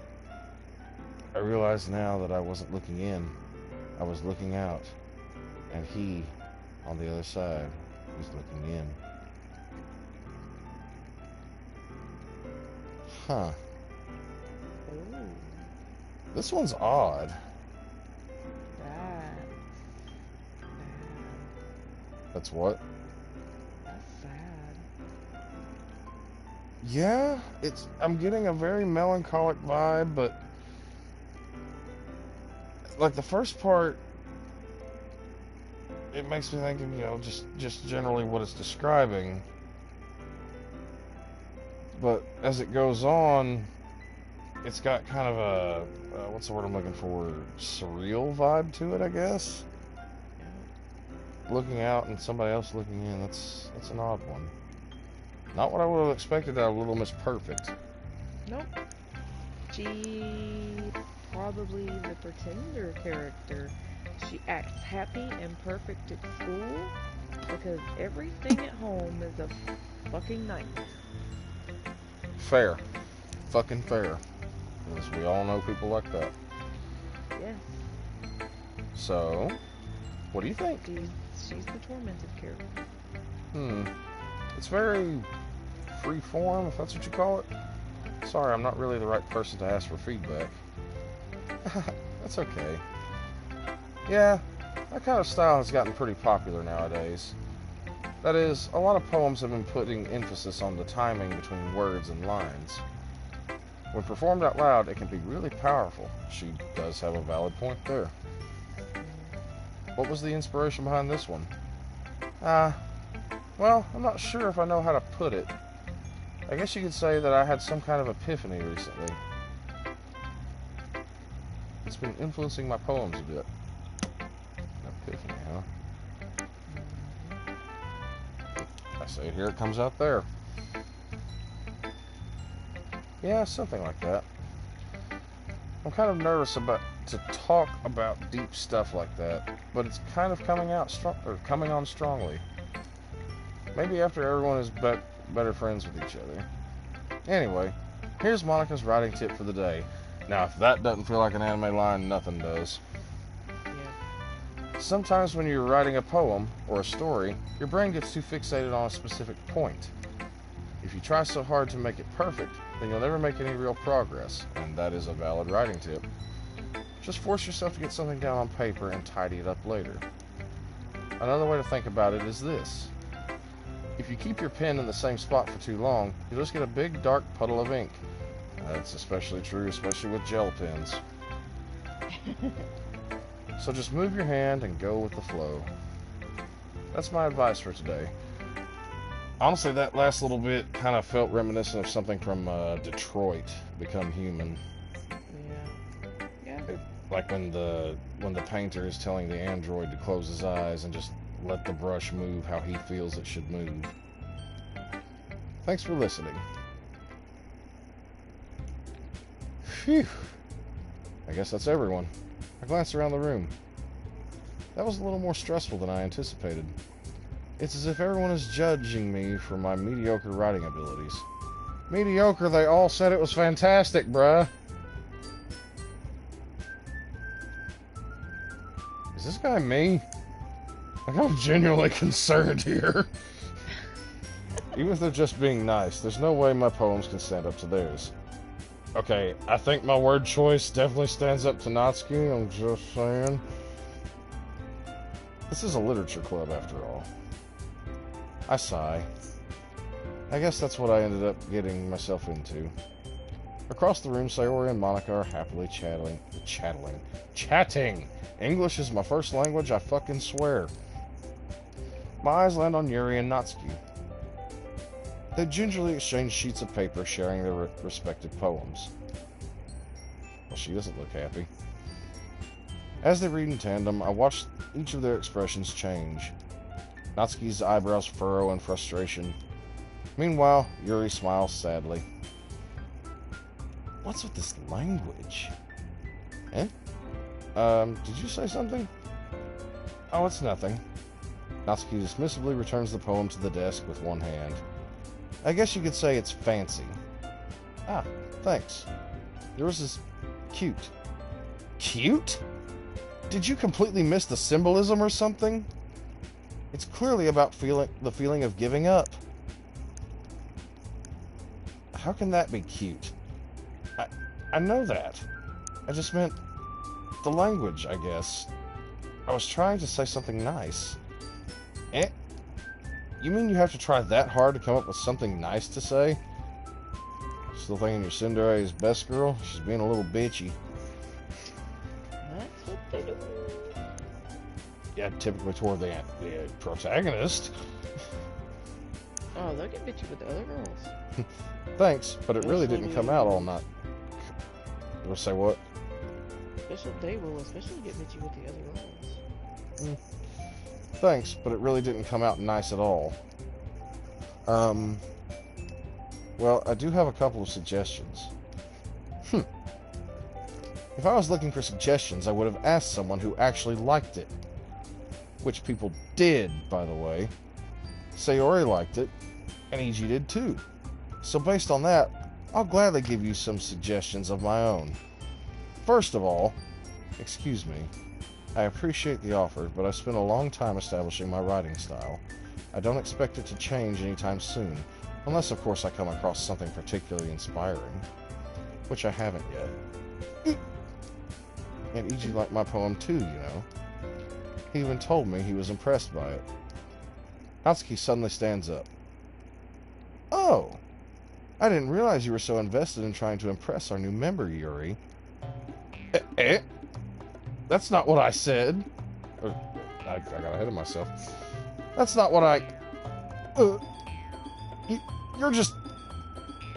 I realize now that I wasn't looking in. I was looking out. And he, on the other side, was looking in. Huh. Ooh, This one's odd. that's sad. That's what? That's sad. Yeah, I'm getting a very melancholic vibe, but like the first part, it makes me think of, just generally what it's describing. But as it goes on, it's got kind of a, what's the word I'm looking for? Surreal vibe to it, I guess. Looking out and somebody else looking in, that's an odd one. Not what I would have expected out of Little Miss Perfect. Nope. She probably the pretender character. She acts happy and perfect at school because everything at home is a fucking nightmare. Fair. Fucking fair. Because we all know people like that. Yes. So, what do you think? She's the tormented character. It's very free form, if that's what you call it. Sorry, I'm not really the right person to ask for feedback. That's okay. Yeah, that kind of style has gotten pretty popular nowadays. That is, a lot of poems have been putting emphasis on the timing between words and lines. When performed out loud, it can be really powerful. She does have a valid point there. What was the inspiration behind this one? Well, I'm not sure if I know how to put it. I guess you could say that I had some kind of epiphany recently. It's been influencing my poems a bit. Epiphany, huh? I See, here it comes out there. Yeah, something like that. I'm kind of nervous to talk about deep stuff like that, but it's kind of coming on strongly. Maybe after everyone is better friends with each other. Anyway, here's Monica's writing tip for the day. Now, if that doesn't feel like an anime line, nothing does. Yeah. Sometimes when you're writing a poem or a story, your brain gets too fixated on a specific point. If you try so hard to make it perfect, then you'll never make any real progress, and that is a valid writing tip. Just force yourself to get something down on paper and tidy it up later. Another way to think about it is this. If you keep your pen in the same spot for too long, you'll just get a big dark puddle of ink. That's especially true, especially with gel pens. So just move your hand and go with the flow. That's my advice for today. Honestly, that last little bit kind of felt reminiscent of something from Detroit, Become Human. Yeah. Like when the painter is telling the android to close his eyes and just let the brush move how he feels it should move. Thanks for listening. Phew. I guess that's everyone. I glanced around the room. That was a little more stressful than I anticipated. It's as if everyone is judging me for my mediocre writing abilities. Mediocre, they all said it was fantastic, bruh. Is this guy me? Like, I'm genuinely concerned here. Even if they're just being nice, there's no way my poems can stand up to theirs. Okay, I think my word choice definitely stands up to Natsuki, I'm just saying. This is a literature club, after all. I sigh. I guess that's what I ended up getting myself into. Across the room, Sayori and Monica are happily chatting. English is my first language, I fucking swear. My eyes land on Yuri and Natsuki. They gingerly exchange sheets of paper, sharing their respective poems. Well, she doesn't look happy. As they read in tandem, I watch each of their expressions change. Natsuki's eyebrows furrow in frustration. Meanwhile, Yuri smiles sadly. What's with this language? Eh? Did you say something? Oh, it's nothing. Natsuki dismissively returns the poem to the desk with one hand. I guess you could say it's fancy. Ah, thanks. Yours is cute. Cute? Did you completely miss the symbolism or something? It's clearly about the feeling of giving up. How can that be cute? I know that. I just meant the language, I guess. I was trying to say something nice. Eh? You mean you have to try that hard to come up with something nice to say? Still thinking you're Cinderella's best girl? She's being a little bitchy. That's what they do. Yeah, typically toward the protagonist. Oh, they can bitch you with the other girls. Thanks, but it really didn't come out all night. You'll say what? They will especially get bitchy with the other girls. Thanks, but it really didn't come out nice at all. Well, I do have a couple of suggestions. If I was looking for suggestions, I would have asked someone who actually liked it. Which people did, by the way. Sayori liked it, and Iji did too. So based on that, I'll gladly give you some suggestions of my own. First of all, excuse me, I appreciate the offer, but I've spent a long time establishing my writing style. I don't expect it to change anytime soon, unless of course I come across something particularly inspiring, which I haven't yet. And Iji liked my poem too, you know. He even told me he was impressed by it. Natsuki suddenly stands up. Oh! I didn't realize you were so invested in trying to impress our new member, Yuri. Eh? That's not what I said. I got ahead of myself. That's not what I... You're just...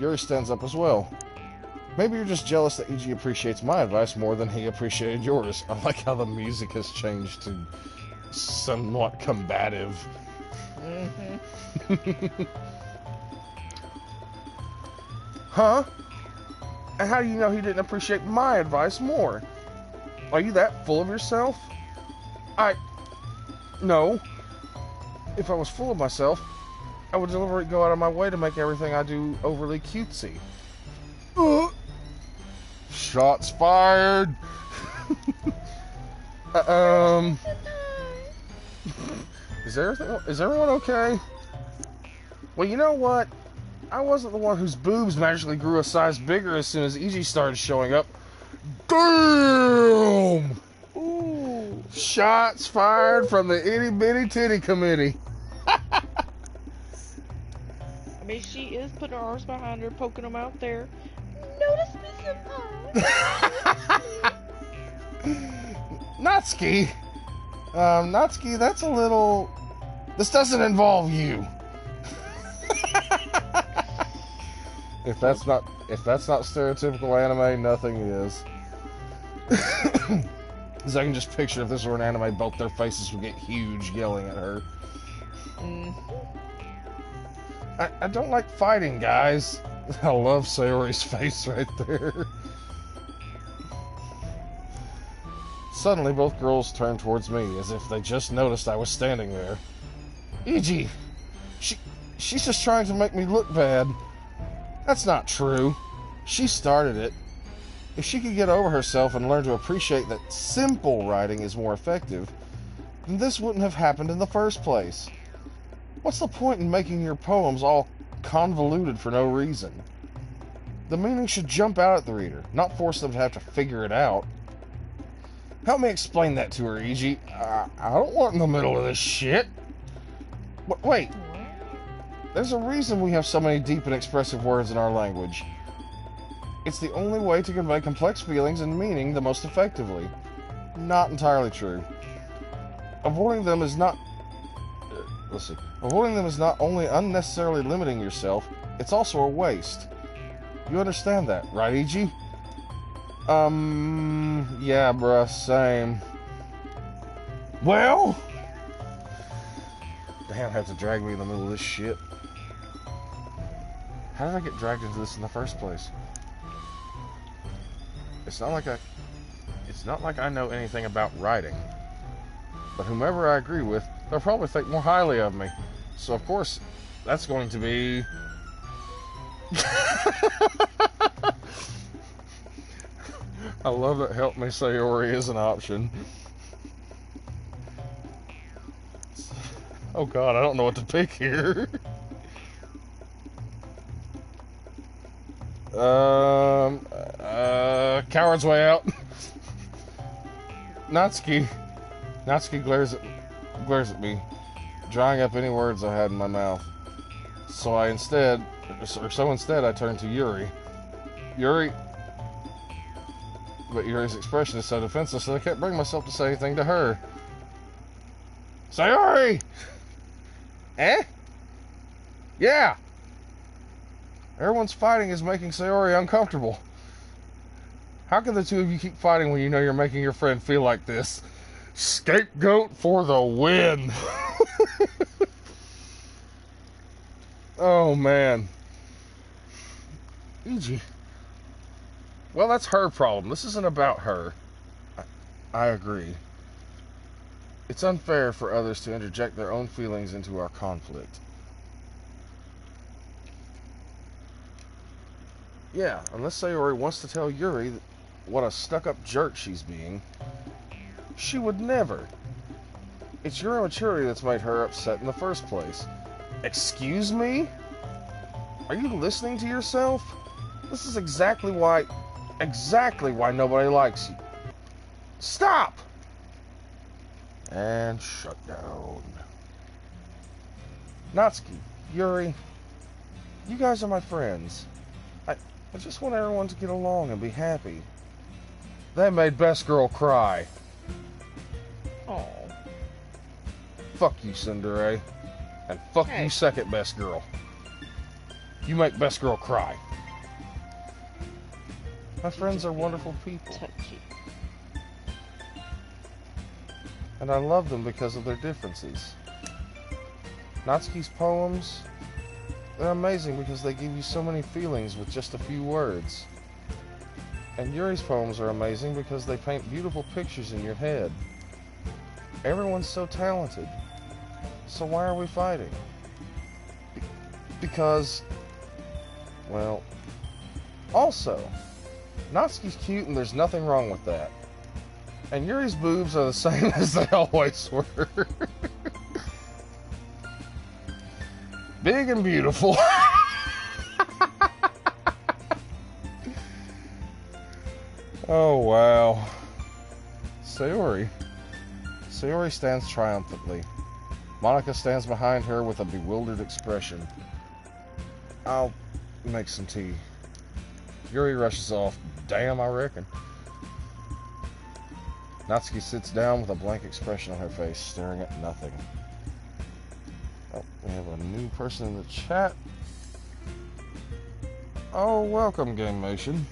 Yuri stands up as well. Maybe you're just jealous that Iji appreciates my advice more than he appreciated yours. I like how the music has changed to somewhat combative. Mm-hmm. Huh? And how do you know he didn't appreciate my advice more? Are you that full of yourself? No. If I was full of myself, I would deliberately go out of my way to make everything I do overly cutesy. Shots fired. uh, Is everyone okay? Well, you know what? I wasn't the one whose boobs magically grew a size bigger as soon as Okie started showing up. Damn! Ooh. Shots fired from the itty bitty titty committee. I mean, she is putting her arms behind her, poking them out there. Notice me, senpai. Natsuki. Natsuki, that's a little... This doesn't involve you. If that's not stereotypical anime, nothing is. Because I can just picture if this were an anime, both their faces would get huge yelling at her. I don't like fighting, guys. I love Sayori's face right there. Suddenly, both girls turned towards me, as if they just noticed I was standing there. Okie, she's just trying to make me look bad. That's not true. She started it. If she could get over herself and learn to appreciate that simple writing is more effective, then this wouldn't have happened in the first place. What's the point in making your poems all convoluted for no reason? The meaning should jump out at the reader, not force them to have to figure it out. Help me explain that to her, Okie. I don't want in the middle of this shit. Wait. There's a reason we have so many deep and expressive words in our language. It's the only way to convey complex feelings and meaning the most effectively. Not entirely true. Avoiding them is not... Avoiding them is not only unnecessarily limiting yourself, it's also a waste. You understand that, right, Okie? Yeah, bruh, same. Well... Damn, have to drag me in the middle of this shit. How did I get dragged into this in the first place? It's not like I know anything about writing. But whomever I agree with, they'll probably think more highly of me. So of course, that's going to be... I love that Help Me Sayori is an option. Oh god, I don't know what to pick here. Coward's Way Out. Natsuki glares at me, drying up any words I had in my mouth. So instead I turned to Yuri. But Yuri's expression is so defenseless that I can't bring myself to say anything to her. Sayori! Eh? Yeah! Everyone's fighting is making Sayori uncomfortable. How can the two of you keep fighting when you know you're making your friend feel like this? Scapegoat for the win! Oh, man. Okie. Well, that's her problem. This isn't about her. I agree. It's unfair for others to interject their own feelings into our conflict. Yeah, unless Sayori wants to tell Yuri what a stuck-up jerk she's being, she would never. It's your immaturity that's made her upset in the first place. Excuse me? Are you listening to yourself? This is exactly why nobody likes you. Stop! And shut down. Natsuki, Yuri, you guys are my friends. I just want everyone to get along and be happy. They made Best Girl cry. Oh. Fuck you, Tsundere. And fuck you, Second Best Girl. You make Best Girl cry. My friends are wonderful people. Touchy. And I love them because of their differences. Natsuki's poems, they're amazing because they give you so many feelings with just a few words. And Yuri's poems are amazing because they paint beautiful pictures in your head. Everyone's so talented. So why are we fighting? Because, well, also, Natsuki's cute and there's nothing wrong with that. And Yuri's boobs are the same as they always were. Big and beautiful. Oh, wow. Sayori. Sayori stands triumphantly. Monica stands behind her with a bewildered expression. I'll make some tea. Yuri rushes off. Damn, I reckon. Natsuki sits down with a blank expression on her face, staring at nothing. Oh, we have a new person in the chat. Oh, welcome, Game Motion.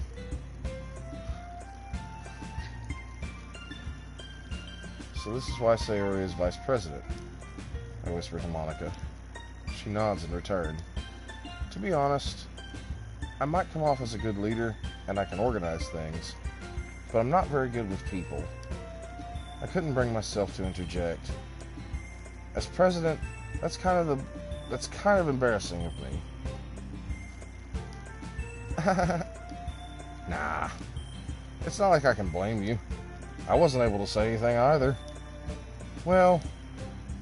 So this is why Sayori is vice president, I whisper to Monica. She nods in return. To be honest, I might come off as a good leader, and I can organize things, but I'm not very good with people. I couldn't bring myself to interject. As president, that's kind of embarrassing of me. Nah, it's not like I can blame you. I wasn't able to say anything either. Well,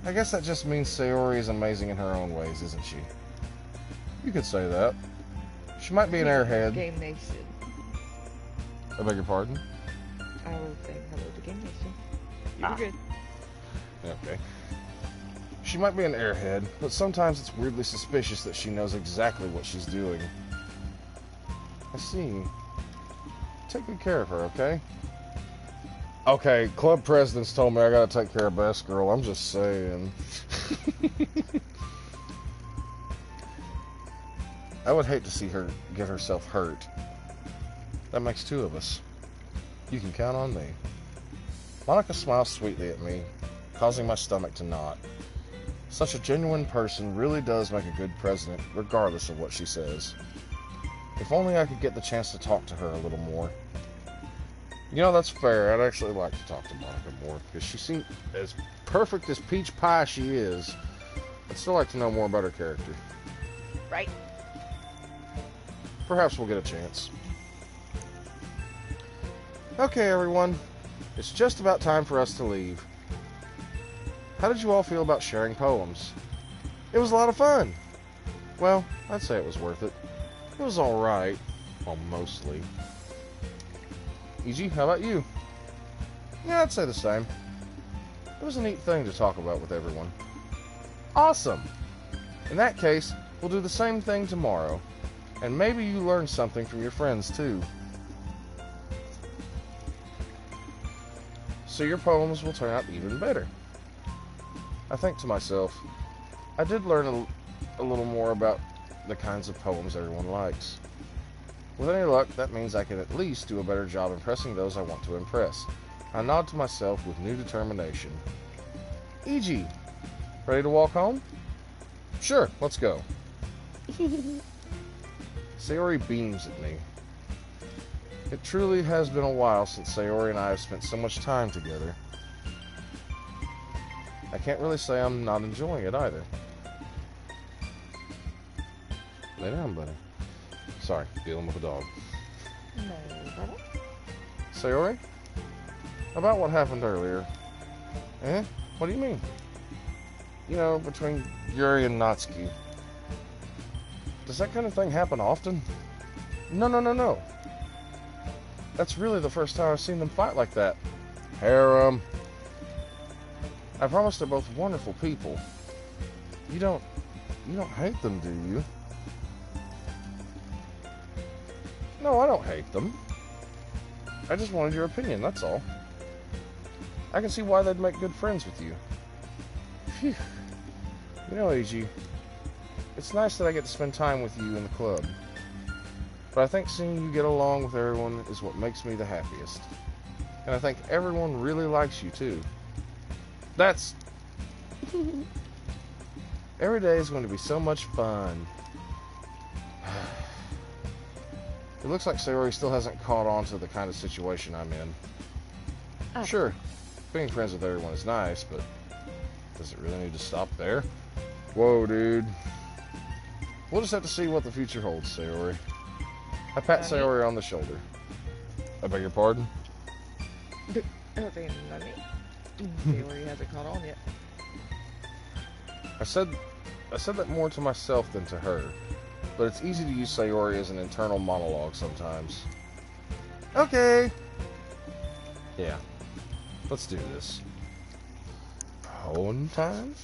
I guess that just means Sayori is amazing in her own ways, isn't she? You could say that. She might be an airhead. Game Nation. I beg your pardon? I was saying hello to Game Nation. You're good. Okay. She might be an airhead, but sometimes it's weirdly suspicious that she knows exactly what she's doing. I see. Take good care of her, okay? Okay, club presidents told me I gotta take care of Best Girl. I'm just saying. I would hate to see her get herself hurt. That makes two of us. You can count on me. Monica smiles sweetly at me, causing my stomach to knot. Such a genuine person really does make a good president, regardless of what she says. If only I could get the chance to talk to her a little more. You know, that's fair. I'd actually like to talk to Monica more, because she seems as perfect as peach pie she is. I'd still like to know more about her character. Right. Perhaps we'll get a chance. Okay, everyone. It's just about time for us to leave. How did you all feel about sharing poems? It was a lot of fun. Well, I'd say it was worth it. It was alright. Well, mostly. EG, how about you? Yeah, I'd say the same. It was a neat thing to talk about with everyone. Awesome! In that case, we'll do the same thing tomorrow. And maybe you learn something from your friends, too. So your poems will turn out even better. I think to myself, I did learn a little more about the kinds of poems everyone likes. With any luck, that means I can at least do a better job impressing those I want to impress. I nod to myself with new determination. E.g., ready to walk home? Sure, let's go. Sayori beams at me. It truly has been a while since Sayori and I have spent so much time together. I can't really say I'm not enjoying it either. Lay down, buddy. Sorry, dealing with a dog. No, brother. Sayori? About what happened earlier. Eh? What do you mean? You know, between Yuri and Natsuki. Does that kind of thing happen often? No. That's really the first time I've seen them fight like that. Harem. I promise they're both wonderful people. You don't hate them, do you? No, I don't hate them. I just wanted your opinion, that's all. I can see why they'd make good friends with you. Phew. You know, Eiji, it's nice that I get to spend time with you in the club. But I think seeing you get along with everyone is what makes me the happiest. And I think everyone really likes you, too. That's... Every day is going to be so much fun. It looks like Sayori still hasn't caught on to the kind of situation I'm in. Oh. Sure, being friends with everyone is nice, but does it really need to stop there? Whoa, dude. We'll just have to see what the future holds, Sayori. I pat Sayori on the shoulder. I beg your pardon? I don't think it's me. Sayori hasn't caught on yet. I said that more to myself than to her, but it's easy to use Sayori as an internal monologue sometimes. Okay. Yeah. Let's do this. Poem time?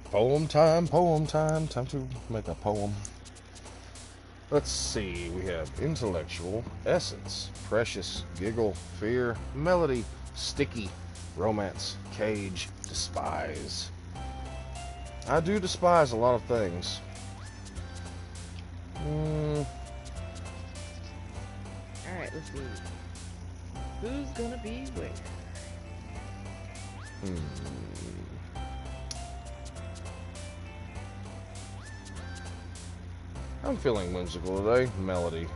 Poem time, poem time. Time to make a poem. Let's see. We have intellectual, essence, precious, giggle, fear, melody, sticky, romance, cage, despise. I do despise a lot of things. Alright, let's see. Who's gonna be where? I'm feeling whimsical today. Melody.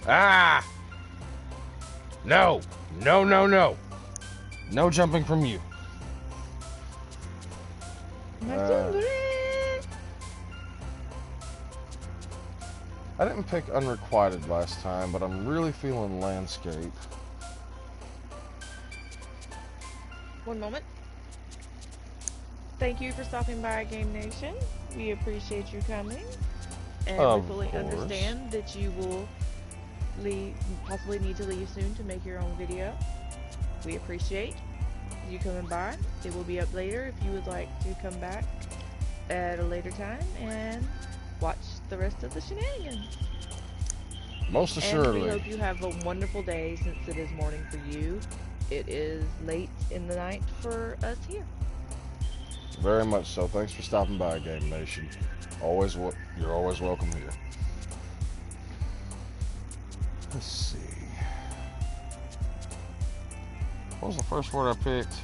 Ah! No! No, no, no! No jumping from you. I didn't pick unrequited last time, but I'm really feeling landscape. One moment. Thank you for stopping by Game Nation. We appreciate you coming. And Of we fully course. understand that you will possibly need to leave soon to make your own video. We appreciate you coming by. It will be up later if you would like to come back at a later time and watch the rest of the shenanigans. Most assuredly. And we hope you have a wonderful day since it is morning for you. It is late in the night for us here. Very much so. Thanks for stopping by, Game Nation. You're always welcome here. Let's see. What was the first word I picked?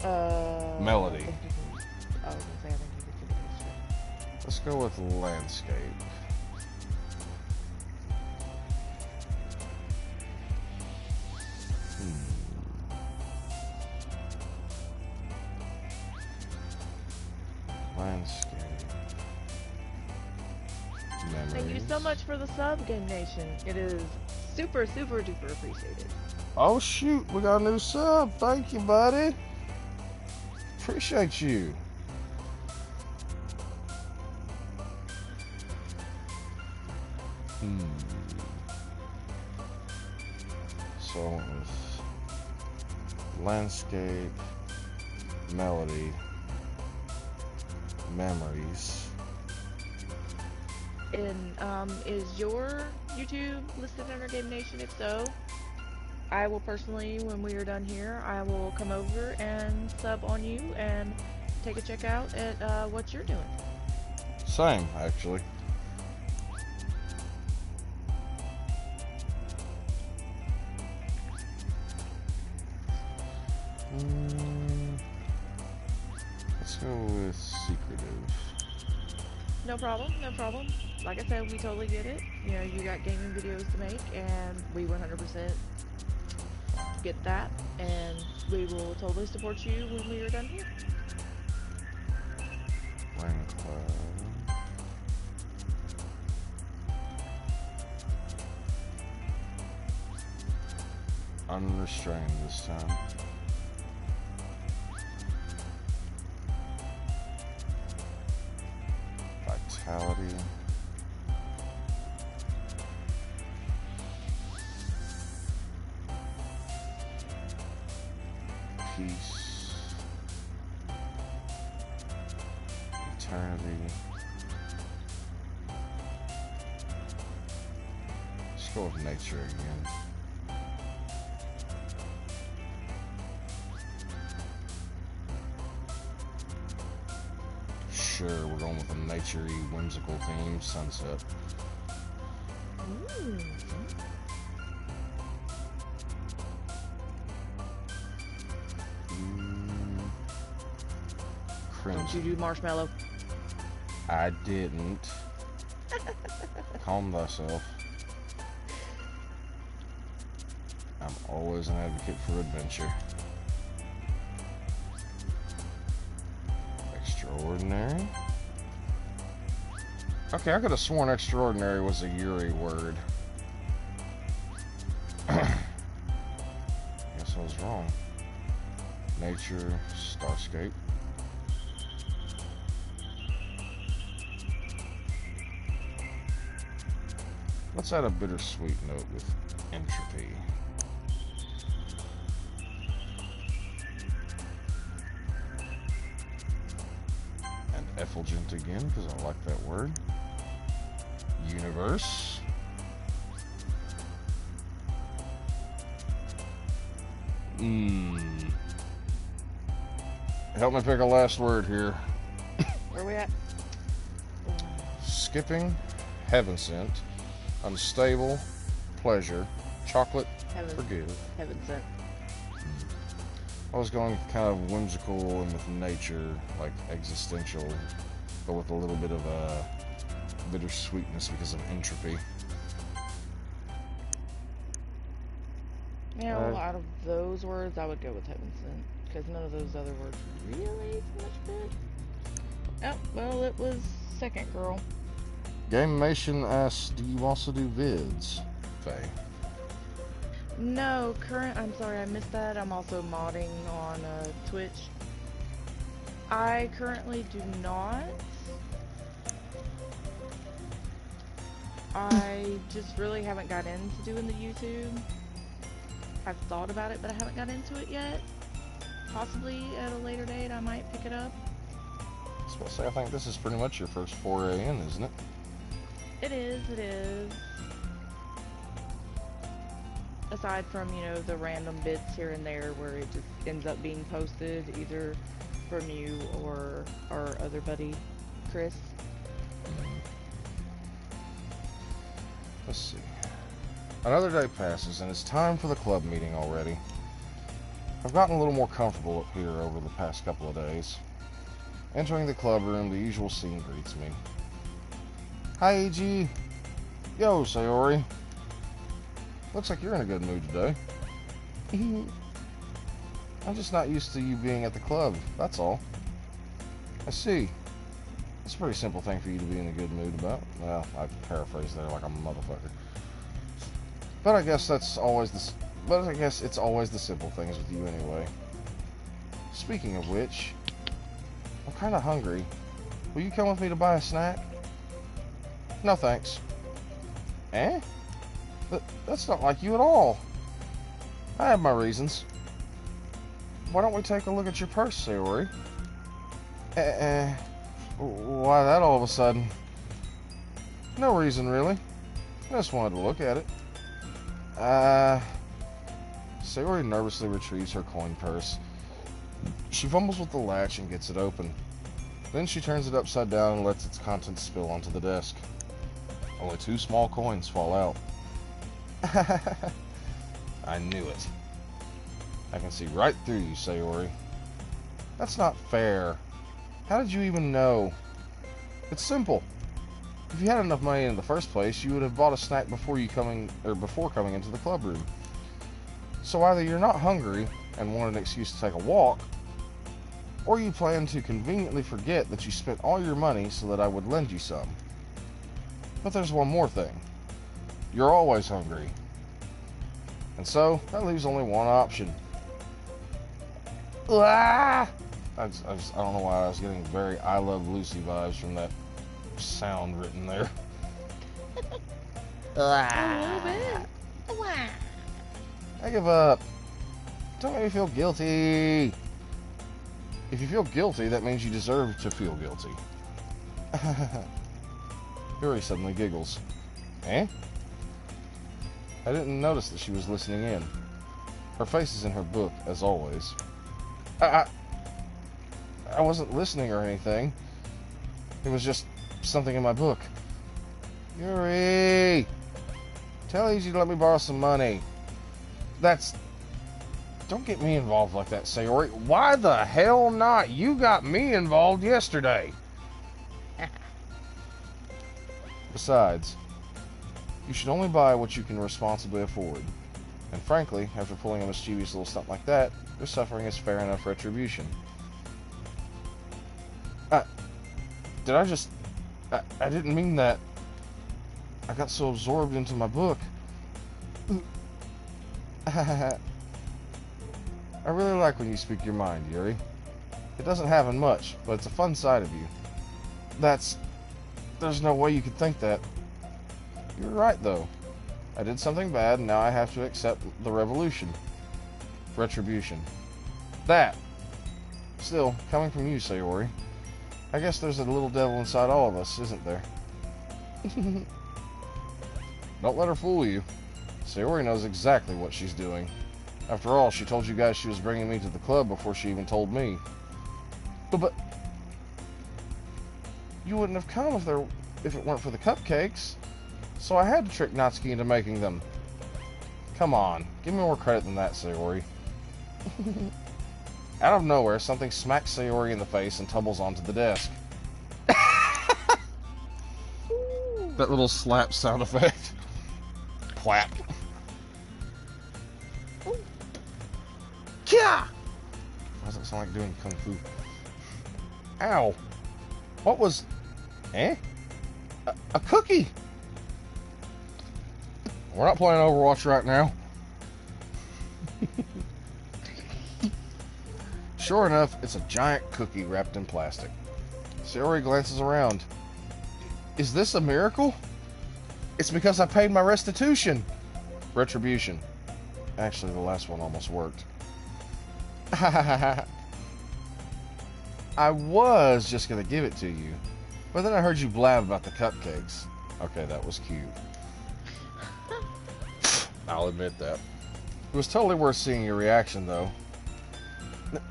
Melody. I was gonna say, I think you could do the Let's go with landscape. Landscape. Memories. Thank you so much for the sub, Game Nation. It is super, super duper appreciated. Oh shoot, we got a new sub. Thank you, buddy. Appreciate you. So landscape, melody, memories. And is your YouTube listed under Game Nation? If so, I will personally, when we are done here, I will come over and sub on you and take a check out at what you're doing. Same, actually. Let's go with secretive. No problem, no problem. Like I said, we totally get it. You know, you got gaming videos to make, and we 100% get that, and we will totally support you when we are done here. Rain cloud. Unrestrained this time. Vitality. Peace. Eternity. Let's go with nature again. Sure, we're going with a nature-y, whimsical theme, sunset. Ooh. crimson. Don't you do marshmallow. I didn't. Calm thyself. I'm always an advocate for adventure. Extraordinary? Okay, I could have sworn extraordinary was a Yuri word. Guess I was wrong. Nature, Starscape. Let's add a bittersweet note with entropy. And effulgent again, because I like that word. Universe. Help me pick a last word here. Where are we at? Skipping, heaven sent, unstable, pleasure, chocolate, forgive. Heaven sent. I was going kind of whimsical and with nature, like existential, but with a little bit of bittersweetness because of entropy. Yeah, well, out of those words, I would go with heaven sent, because none of those other words really so much fit. Oh, well, it was second girl. Gamemation asks, do you also do vids, Faye? No, I'm sorry, I missed that. I'm also modding on Twitch. I currently do not. I just really haven't got into doing the YouTube. I've thought about it, but I haven't got into it yet. Possibly at a later date, I might pick it up. I was supposed to say, I think this is pretty much your first foray in, isn't it? It is, it is. Aside from, you know, the random bits here and there where it just ends up being posted either from you or our other buddy, Chris. Let's see. Another day passes, and it's time for the club meeting already. I've gotten a little more comfortable up here over the past couple of days. Entering the club room, the usual scene greets me. Hi, AG. Yo, Sayori. Looks like you're in a good mood today. I'm just not used to you being at the club, that's all. I see. It's a pretty simple thing for you to be in a good mood about. Well, I paraphrased there like I'm a motherfucker. But I guess it's always the simple things with you anyway. Speaking of which, I'm kind of hungry. Will you come with me to buy a snack? No thanks. Eh? That's not like you at all. I have my reasons. Why don't we take a look at your purse, Sayori? Why that all of a sudden? No reason, really. I just wanted to look at it. Sayori nervously retrieves her coin purse. She fumbles with the latch and gets it open. Then she turns it upside down and lets its contents spill onto the desk. Only 2 small coins fall out. I knew it. I can see right through you, Sayori. That's not fair. How did you even know? It's simple. If you had enough money in the first place, you would have bought a snack before coming into the club room. So either you're not hungry and want an excuse to take a walk, or you plan to conveniently forget that you spent all your money so that I would lend you some. But there's one more thing. You're always hungry. And so, that leaves only one option. Ah! I don't know why I was getting very I Love Lucy vibes from that sound written there. A little bit. I give up. Don't make me feel guilty. If you feel guilty, that means you deserve to feel guilty. Yuri suddenly giggles. Eh? I didn't notice that she was listening in. Her face is in her book, as always. I wasn't listening or anything. It was just something in my book. Yuri! Tell Easy to let me borrow some money. That's Don't get me involved like that, Sayori. Why the hell not? You got me involved yesterday. Besides, you should only buy what you can responsibly afford. And frankly, after pulling a mischievous little stunt like that, your suffering is fair enough retribution. I didn't mean that. I got so absorbed into my book. I really like when you speak your mind, Yuri. It doesn't happen much, but it's a fun side of you. There's no way you could think that. You're right, though. I did something bad, and now I have to accept the retribution. That. Still, coming from you, Sayori, I guess there's a little devil inside all of us, isn't there? Don't let her fool you. Sayori knows exactly what she's doing. After all, she told you guys she was bringing me to the club before she even told me. But you wouldn't have come if it weren't for the cupcakes. So I had to trick Natsuki into making them. Come on, give me more credit than that, Sayori. Out of nowhere, something smacks Sayori in the face and tumbles onto the desk. That little slap sound effect. Clap. Kia! Why does it sound like doing kung fu? Ow! What was... A cookie! We're not playing Overwatch right now. Sure enough, it's a giant cookie wrapped in plastic. Sayori glances around. Is this a miracle? It's because I paid my restitution. Retribution. Actually, the last one almost worked. I was just going to give it to you, but then I heard you blab about the cupcakes. Okay, that was cute. I'll admit that. It was totally worth seeing your reaction, though.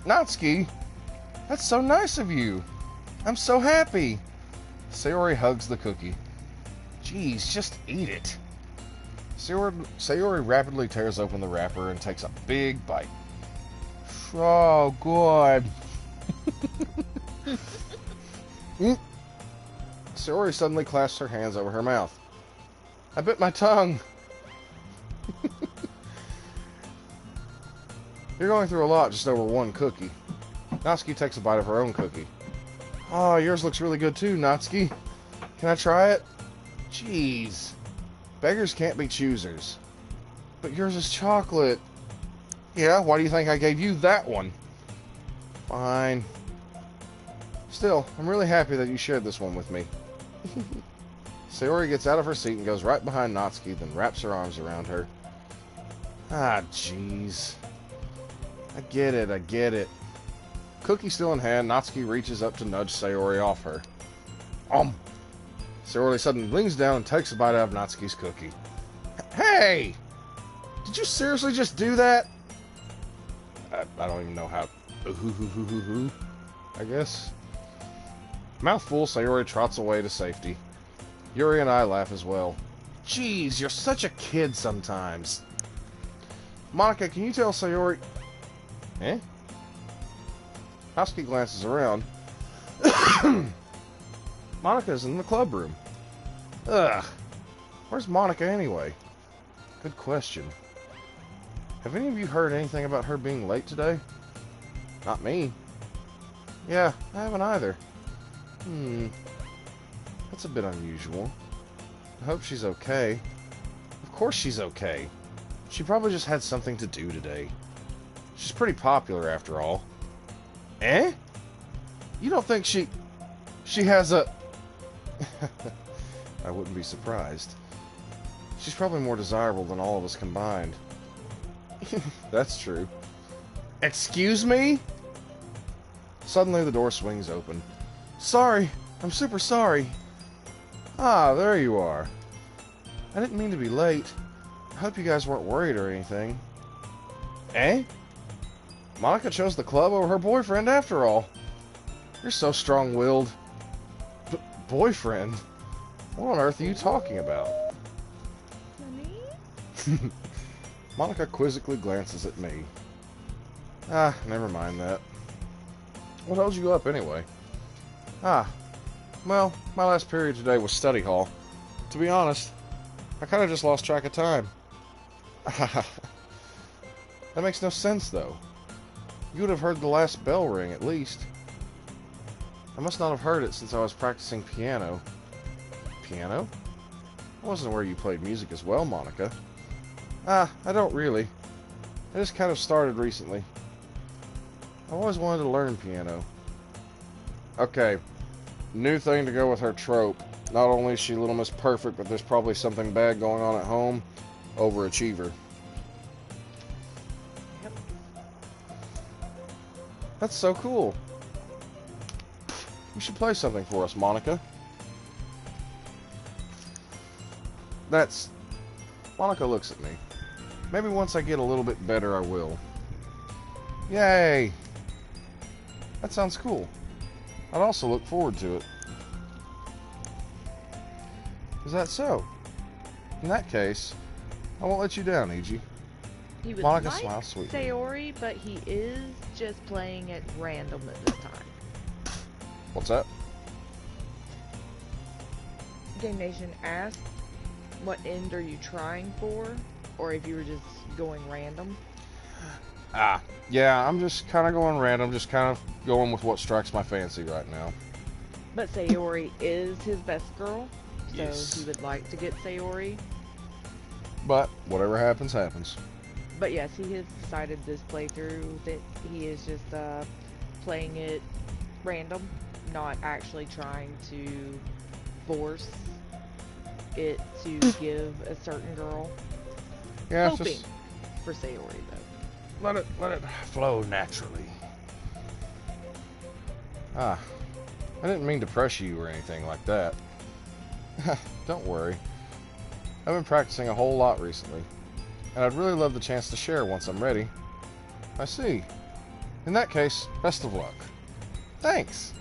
Natsuki, that's so nice of you. I'm so happy. Sayori hugs the cookie. Jeez, just eat it. Sayori rapidly tears open the wrapper and takes a big bite. Oh, good. Sayori suddenly clasps her hands over her mouth. I bit my tongue. You're going through a lot just over one cookie. Natsuki takes a bite of her own cookie. Oh, yours looks really good too, Natsuki. Can I try it? Jeez. Beggars can't be choosers. But yours is chocolate. Yeah, why do you think I gave you that one? Fine. Still, I'm really happy that you shared this one with me. Sayori gets out of her seat and goes right behind Natsuki, then wraps her arms around her. Ah, jeez. I get it. Cookie still in hand, Natsuki reaches up to nudge Sayori off her. Sayori suddenly leans down and takes a bite out of Natsuki's cookie. Hey! Did you seriously just do that? I don't even know how. I guess. Mouthful, Sayori trots away to safety. Yuri and I laugh as well. Jeez, you're such a kid sometimes. Monica, can you tell Sayori... Eh? Natsuki glances around. Monica's in the club room. Ugh. Where's Monica anyway? Good question. Have any of you heard anything about her being late today? Not me. Yeah, I haven't either. That's a bit unusual. I hope she's okay. Of course she's okay. She probably just had something to do today. She's pretty popular after all. Eh? You don't think she has a... I wouldn't be surprised. She's probably more desirable than all of us combined. That's true. Excuse me? Suddenly the door swings open. Sorry, I'm super sorry. Ah, there you are. I didn't mean to be late. I hope you guys weren't worried or anything. Eh? Monica chose the club over her boyfriend after all. You're so strong-willed. Boyfriend? What on earth are you talking about? Mommy? Monica quizzically glances at me. Ah, never mind that. What held you up anyway? Ah, well, my last period today was study hall. To be honest, I kind of just lost track of time. That makes no sense, though. You would have heard the last bell ring, at least. I must not have heard it since I was practicing piano. Piano? I wasn't aware you played music as well, Monica. Ah, I don't really. I just kind of started recently. I've always wanted to learn piano. Okay, new thing to go with her trope. Not only is she Little Miss Perfect, but there's probably something bad going on at home. Overachiever. Yep. That's so cool. You should play something for us, Monica. Monica looks at me. Maybe once I get a little bit better, I will. Yay! That sounds cool. I'd also look forward to it. Is that so? In that case, I won't let you down, Iji. He would Monica like smiles sweetly. Sayori, but he is just playing at random at this time. What's that? Game Nation asked, what end are you trying for? Or if you were just going random? Yeah, I'm just kind of going random, just kind of going with what strikes my fancy right now. But Sayori is his best girl, so Yes. he would like to get Sayori. But whatever happens, happens. But yes, he has decided this playthrough that he is just playing it random, not actually trying to force it to give a certain girl. Yeah, it's Hoping just for Sayori though. let it flow naturally. I didn't mean to pressure you or anything like that. Don't worry. I've been practicing a whole lot recently, and I'd really love the chance to share once I'm ready. I see. In that case, best of luck. Thanks.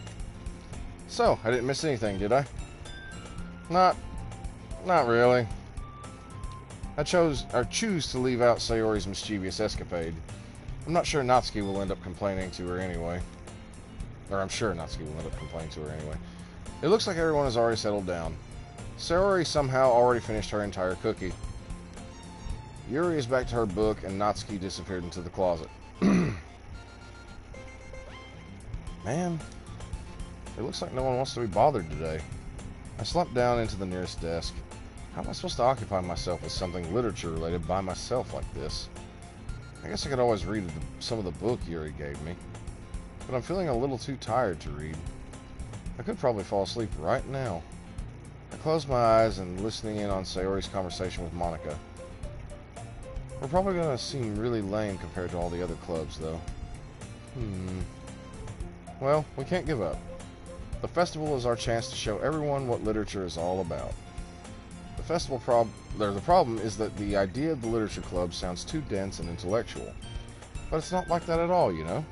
So, I didn't miss anything, did I? Not really. I choose to leave out Sayori's mischievous escapade. I'm not sure Natsuki will end up complaining to her anyway. Or I'm sure Natsuki will end up complaining to her anyway. It looks like everyone has already settled down. Sayori somehow already finished her entire cookie. Yuri is back to her book, and Natsuki disappeared into the closet. Man, it looks like no one wants to be bothered today. I slumped down into the nearest desk. How am I supposed to occupy myself with something literature-related by myself like this? I guess I could always read some of the book Yuri gave me. But I'm feeling a little too tired to read. I could probably fall asleep right now. I closed my eyes and listening in on Sayori's conversation with Monica. We're probably going to seem really lame compared to all the other clubs, though. Well, we can't give up. The festival is our chance to show everyone what literature is all about. The problem is that the idea of the literature club sounds too dense and intellectual. But it's not like that at all, you know?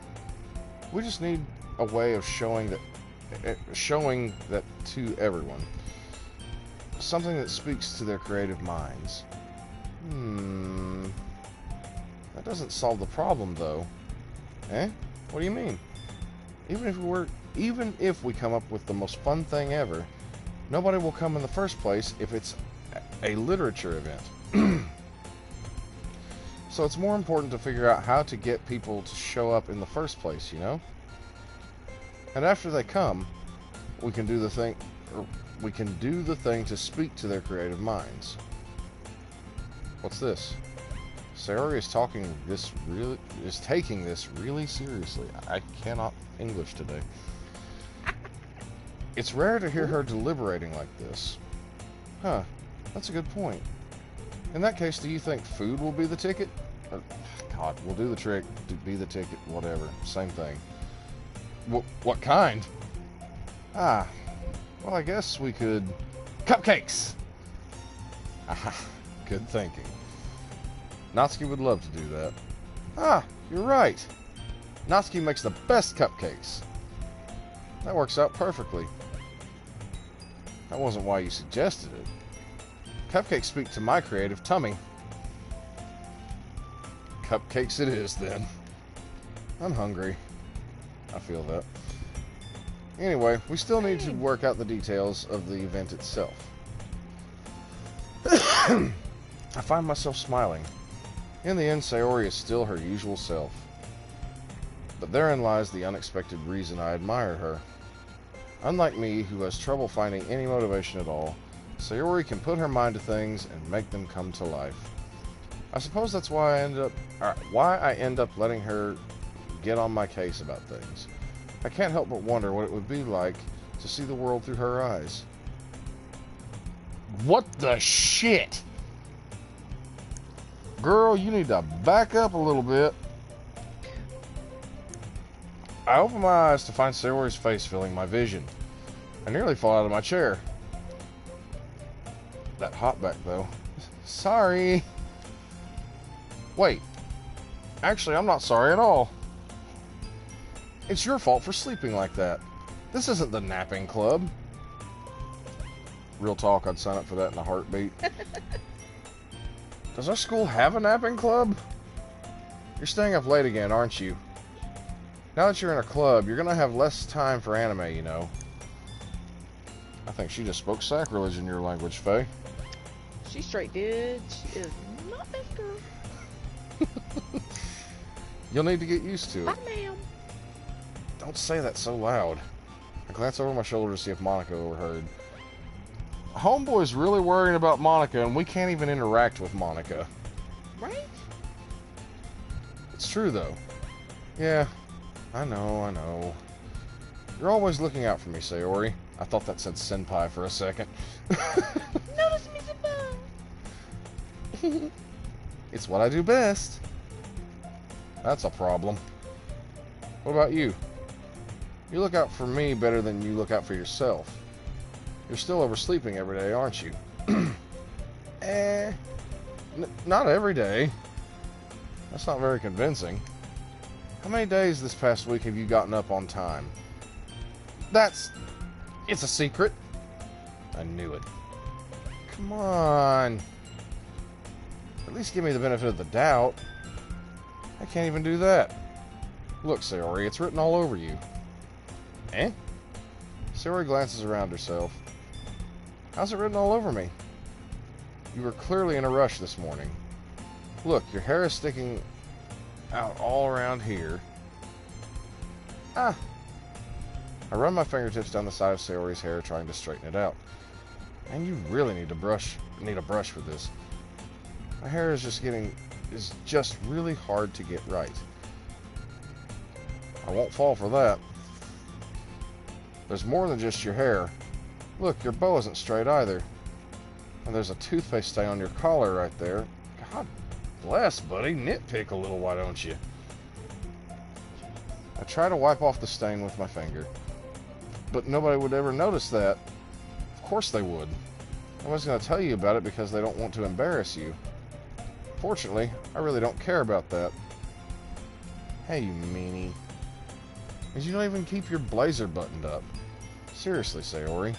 We just need a way of showing that to everyone. Something that speaks to their creative minds. That doesn't solve the problem, though. Eh? What do you mean? Even if we come up with the most fun thing ever, nobody will come in the first place if it's a literature event. So it's more important to figure out how to get people to show up in the first place, you know? And after they come, we can do the thing to speak to their creative minds. What's this? Sayori is taking this really seriously. I cannot English today. It's rare to hear her deliberating like this. Huh, that's a good point. In that case, do you think food will be the ticket? Or, God, we'll do the trick, be the ticket, whatever, same thing. What kind? Well, I guess we could... Cupcakes! Good thinking. Natsuki would love to do that. You're right. Natsuki makes the best cupcakes. That works out perfectly. That wasn't why you suggested it. Cupcakes speak to my creative tummy. Cupcakes it is, then. I'm hungry. I feel that. Anyway, we still need to work out the details of the event itself. I find myself smiling. In the end, Sayori is still her usual self. But therein lies the unexpected reason I admire her. Unlike me, who has trouble finding any motivation at all, Sayori can put her mind to things and make them come to life. I suppose that's why I end up letting her get on my case about things. I can't help but wonder what it would be like to see the world through her eyes. What the shit? Girl, you need to back up a little bit. I open my eyes to find Sayori's face filling my vision. I nearly fall out of my chair. That hop back, though. Sorry. Wait. Actually, I'm not sorry at all. It's your fault for sleeping like that. This isn't the napping club. Real talk, I'd sign up for that in a heartbeat. Does our school have a napping club? You're staying up late again, aren't you? Now that you're in a club, you're going to have less time for anime, you know. I think she just spoke sacrilege in your language, Faye. She straight did. She is not this girl. You'll need to get used to it. Bye, ma'am. Don't say that so loud. I glance over my shoulder to see if Monica overheard. Homeboy's really worrying about Monica, and we can't even interact with Monica. Right? It's true, though. Yeah, I know. You're always looking out for me, Sayori. I thought that said senpai for a second. Notice me, senpai. It's what I do best. That's a problem. What about you? You look out for me better than you look out for yourself. You're still oversleeping every day, aren't you? Not every day. That's not very convincing. How many days this past week have you gotten up on time? It's a secret. I knew it. Come on. At least give me the benefit of the doubt. I can't even do that. Look, Sayori, it's written all over you. Eh? Sayori glances around herself. How's it written all over me? You were clearly in a rush this morning. Look, your hair is sticking out all around here. Ah! I run my fingertips down the side of Sayori's hair, trying to straighten it out. And you really need a brush for this. My hair is just really hard to get right. I won't fall for that. There's more than just your hair. Look, your bow isn't straight either. And there's a toothpaste stain on your collar right there. God bless, buddy. Nitpick a little, why don't you? I try to wipe off the stain with my finger. But nobody would ever notice that. Of course they would. Nobody's going to tell you about it because they don't want to embarrass you. Fortunately, I really don't care about that. Hey, you meanie. Because you don't even keep your blazer buttoned up. Seriously, Sayori.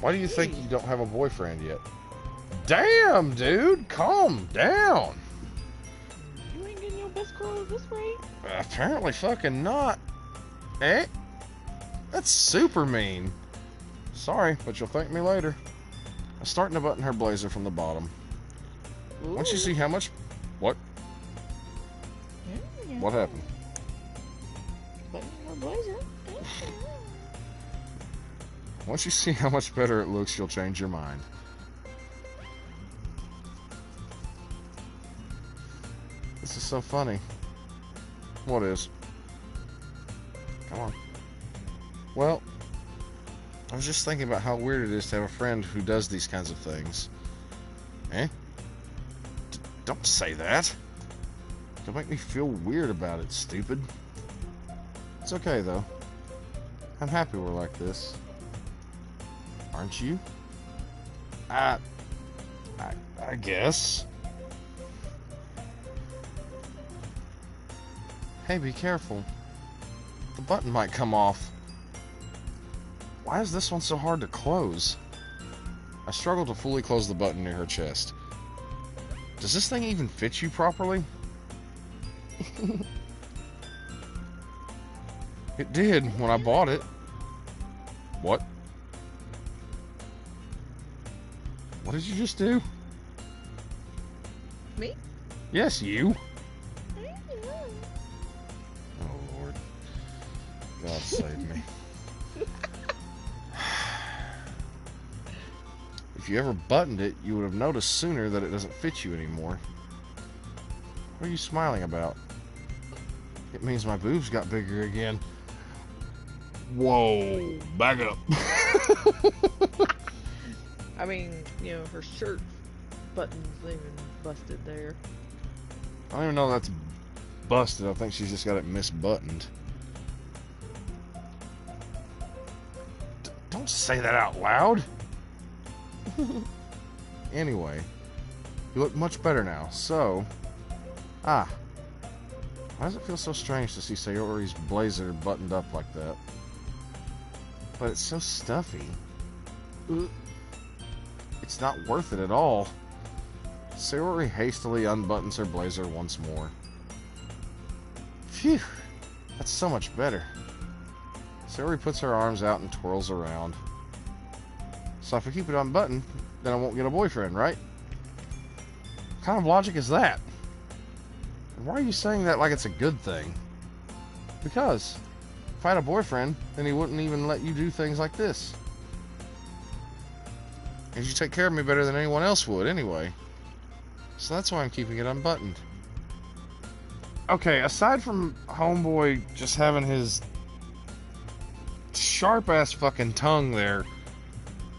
Why do you think you don't have a boyfriend yet? Damn, dude! Calm down! You ain't getting your best girl at this rate. Apparently fucking not. Eh? That's super mean. Sorry, but you'll thank me later. I'm starting to button her blazer from the bottom. Ooh. Once you see how much... What? Yeah. What happened? Button her blazer. Once you see how much better it looks, you'll change your mind. This is so funny. What is? Come on. Well, I was just thinking about how weird it is to have a friend who does these kinds of things. Eh? Don't say that. Don't make me feel weird about it, stupid. It's okay, though. I'm happy we're like this. Aren't you? I guess. Hey, be careful. The button might come off. Why is this one so hard to close? I struggle to fully close the button near her chest. Does this thing even fit you properly? It did when I bought it. What? What did you just do? Me? Yes, you. Oh, Lord. God save me. If you ever buttoned it, you would have noticed sooner that it doesn't fit you anymore. What are you smiling about? It means my boobs got bigger again. Whoa, back up. I mean, you know, her shirt buttons even busted there. I don't even know that's busted. I think she's just got it misbuttoned. Don't say that out loud. Anyway, you look much better now. So, why does it feel so strange to see Sayori's blazer buttoned up like that? But it's so stuffy. It's not worth it at all. Sayori hastily unbuttons her blazer once more. Phew, that's so much better. Sayori puts her arms out and twirls around. So if I keep it unbuttoned, then I won't get a boyfriend, right? What kind of logic is that? And why are you saying that like it's a good thing? Because if I had a boyfriend, then he wouldn't even let you do things like this. And you take care of me better than anyone else would, anyway. So that's why I'm keeping it unbuttoned. Okay, aside from Homeboy just having his sharp-ass fucking tongue there,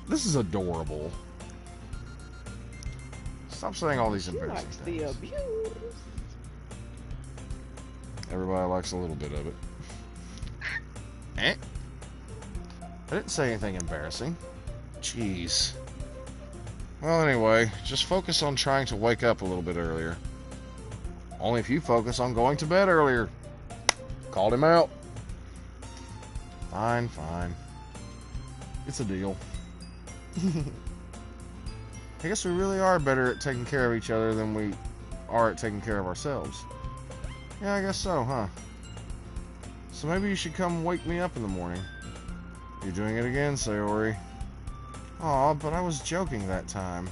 this is adorable. Stop saying all these embarrassing things. The abuse. Everybody likes a little bit of it. I didn't say anything embarrassing. Jeez. Well, anyway, just focus on trying to wake up a little bit earlier. Only if you focus on going to bed earlier. Called him out. Fine, fine. It's a deal. I guess we really are better at taking care of each other than we are at taking care of ourselves. Yeah, I guess so, huh? So maybe you should come wake me up in the morning. You're doing it again, Sayori. Aw, but I was joking that time.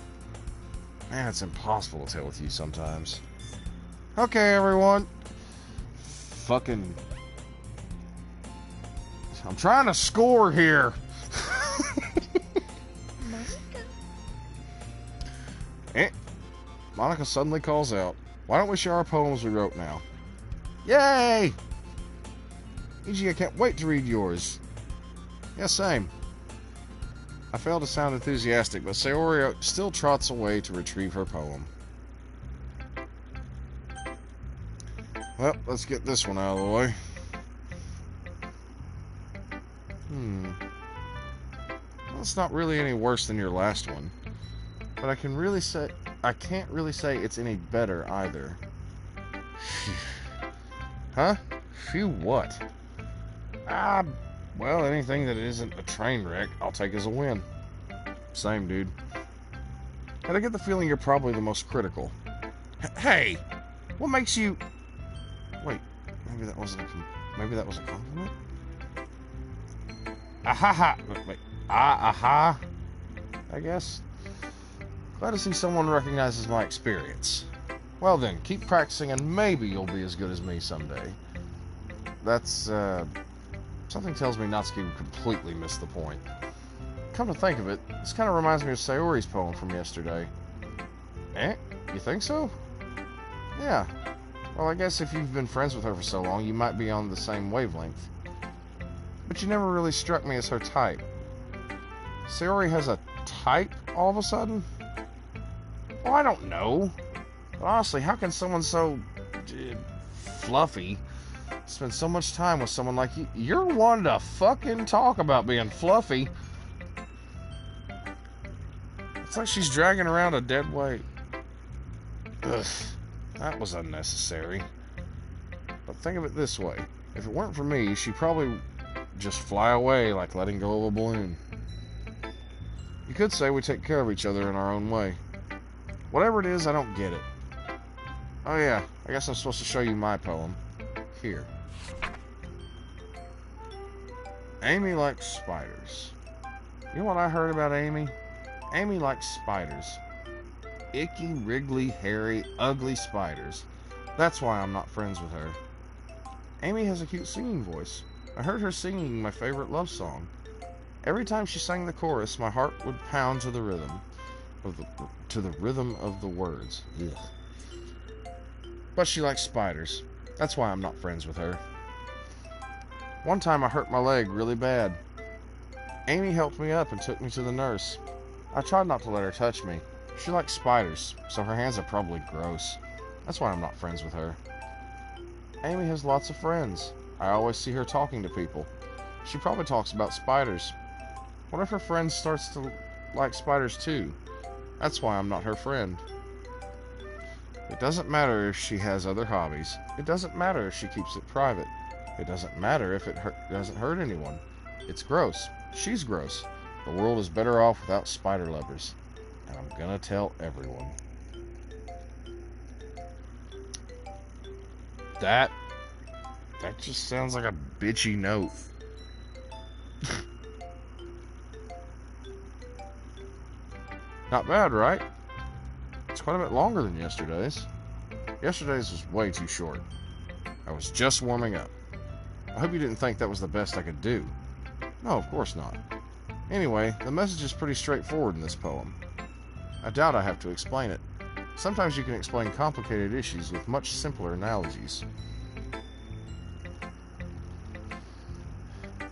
Man, it's impossible to tell with you sometimes. Okay, everyone. Fucking... I'm trying to score here. Monica suddenly calls out, "Why don't we share our poems we wrote now?" Yay! E.G., I can't wait to read yours. Yeah, same. I fail to sound enthusiastic, but Sayori still trots away to retrieve her poem. Well, let's get this one out of the way. Well, it's not really any worse than your last one, but I can't really say it's any better either. Huh? Phew, what? Well, anything that isn't a train wreck, I'll take as a win. Same, dude. And I get the feeling you're probably the most critical. Hey! What makes you... Wait, maybe that was a compliment? Ahaha! Wait, aha! I guess. Glad to see someone recognizes my experience. Well then, keep practicing and maybe you'll be as good as me someday. That's, something tells me Natsuki completely missed the point. Come to think of it, this kind of reminds me of Sayori's poem from yesterday. You think so? Yeah. Well, I guess if you've been friends with her for so long, you might be on the same wavelength. But you never really struck me as her type. Sayori has a type all of a sudden? Well, I don't know. But honestly, how can someone so... fluffy spend so much time with someone like you? You're one to fucking talk about being fluffy. It's like she's dragging around a dead weight. Ugh, that was unnecessary. But think of it this way. If it weren't for me, she'd probably just fly away like letting go of a balloon. You could say we take care of each other in our own way. Whatever it is, I don't get it. Oh yeah, I guess I'm supposed to show you my poem. Here. Amy likes spiders. You know what I heard about Amy? Amy likes spiders. Icky, wriggly, hairy, ugly spiders. That's why I'm not friends with her. Amy has a cute singing voice. I heard her singing my favorite love song. Every time she sang the chorus, my heart would pound to the rhythm of the words. Ugh. But she likes spiders. That's why I'm not friends with her. One time I hurt my leg really bad. Amy helped me up and took me to the nurse. I tried not to let her touch me. She likes spiders, so her hands are probably gross. That's why I'm not friends with her. Amy has lots of friends. I always see her talking to people. She probably talks about spiders. What if her friend starts to like spiders too? That's why I'm not her friend. It doesn't matter if she has other hobbies. It doesn't matter if she keeps it private. It doesn't matter if it doesn't hurt anyone. It's gross. She's gross. The world is better off without spider lovers. And I'm gonna tell everyone. That just sounds like a bitchy note. Not bad, right? It's quite a bit longer than yesterday's. Yesterday's was way too short. I was just warming up. I hope you didn't think that was the best I could do. No, of course not. Anyway, the message is pretty straightforward in this poem. I doubt I have to explain it. Sometimes you can explain complicated issues with much simpler analogies.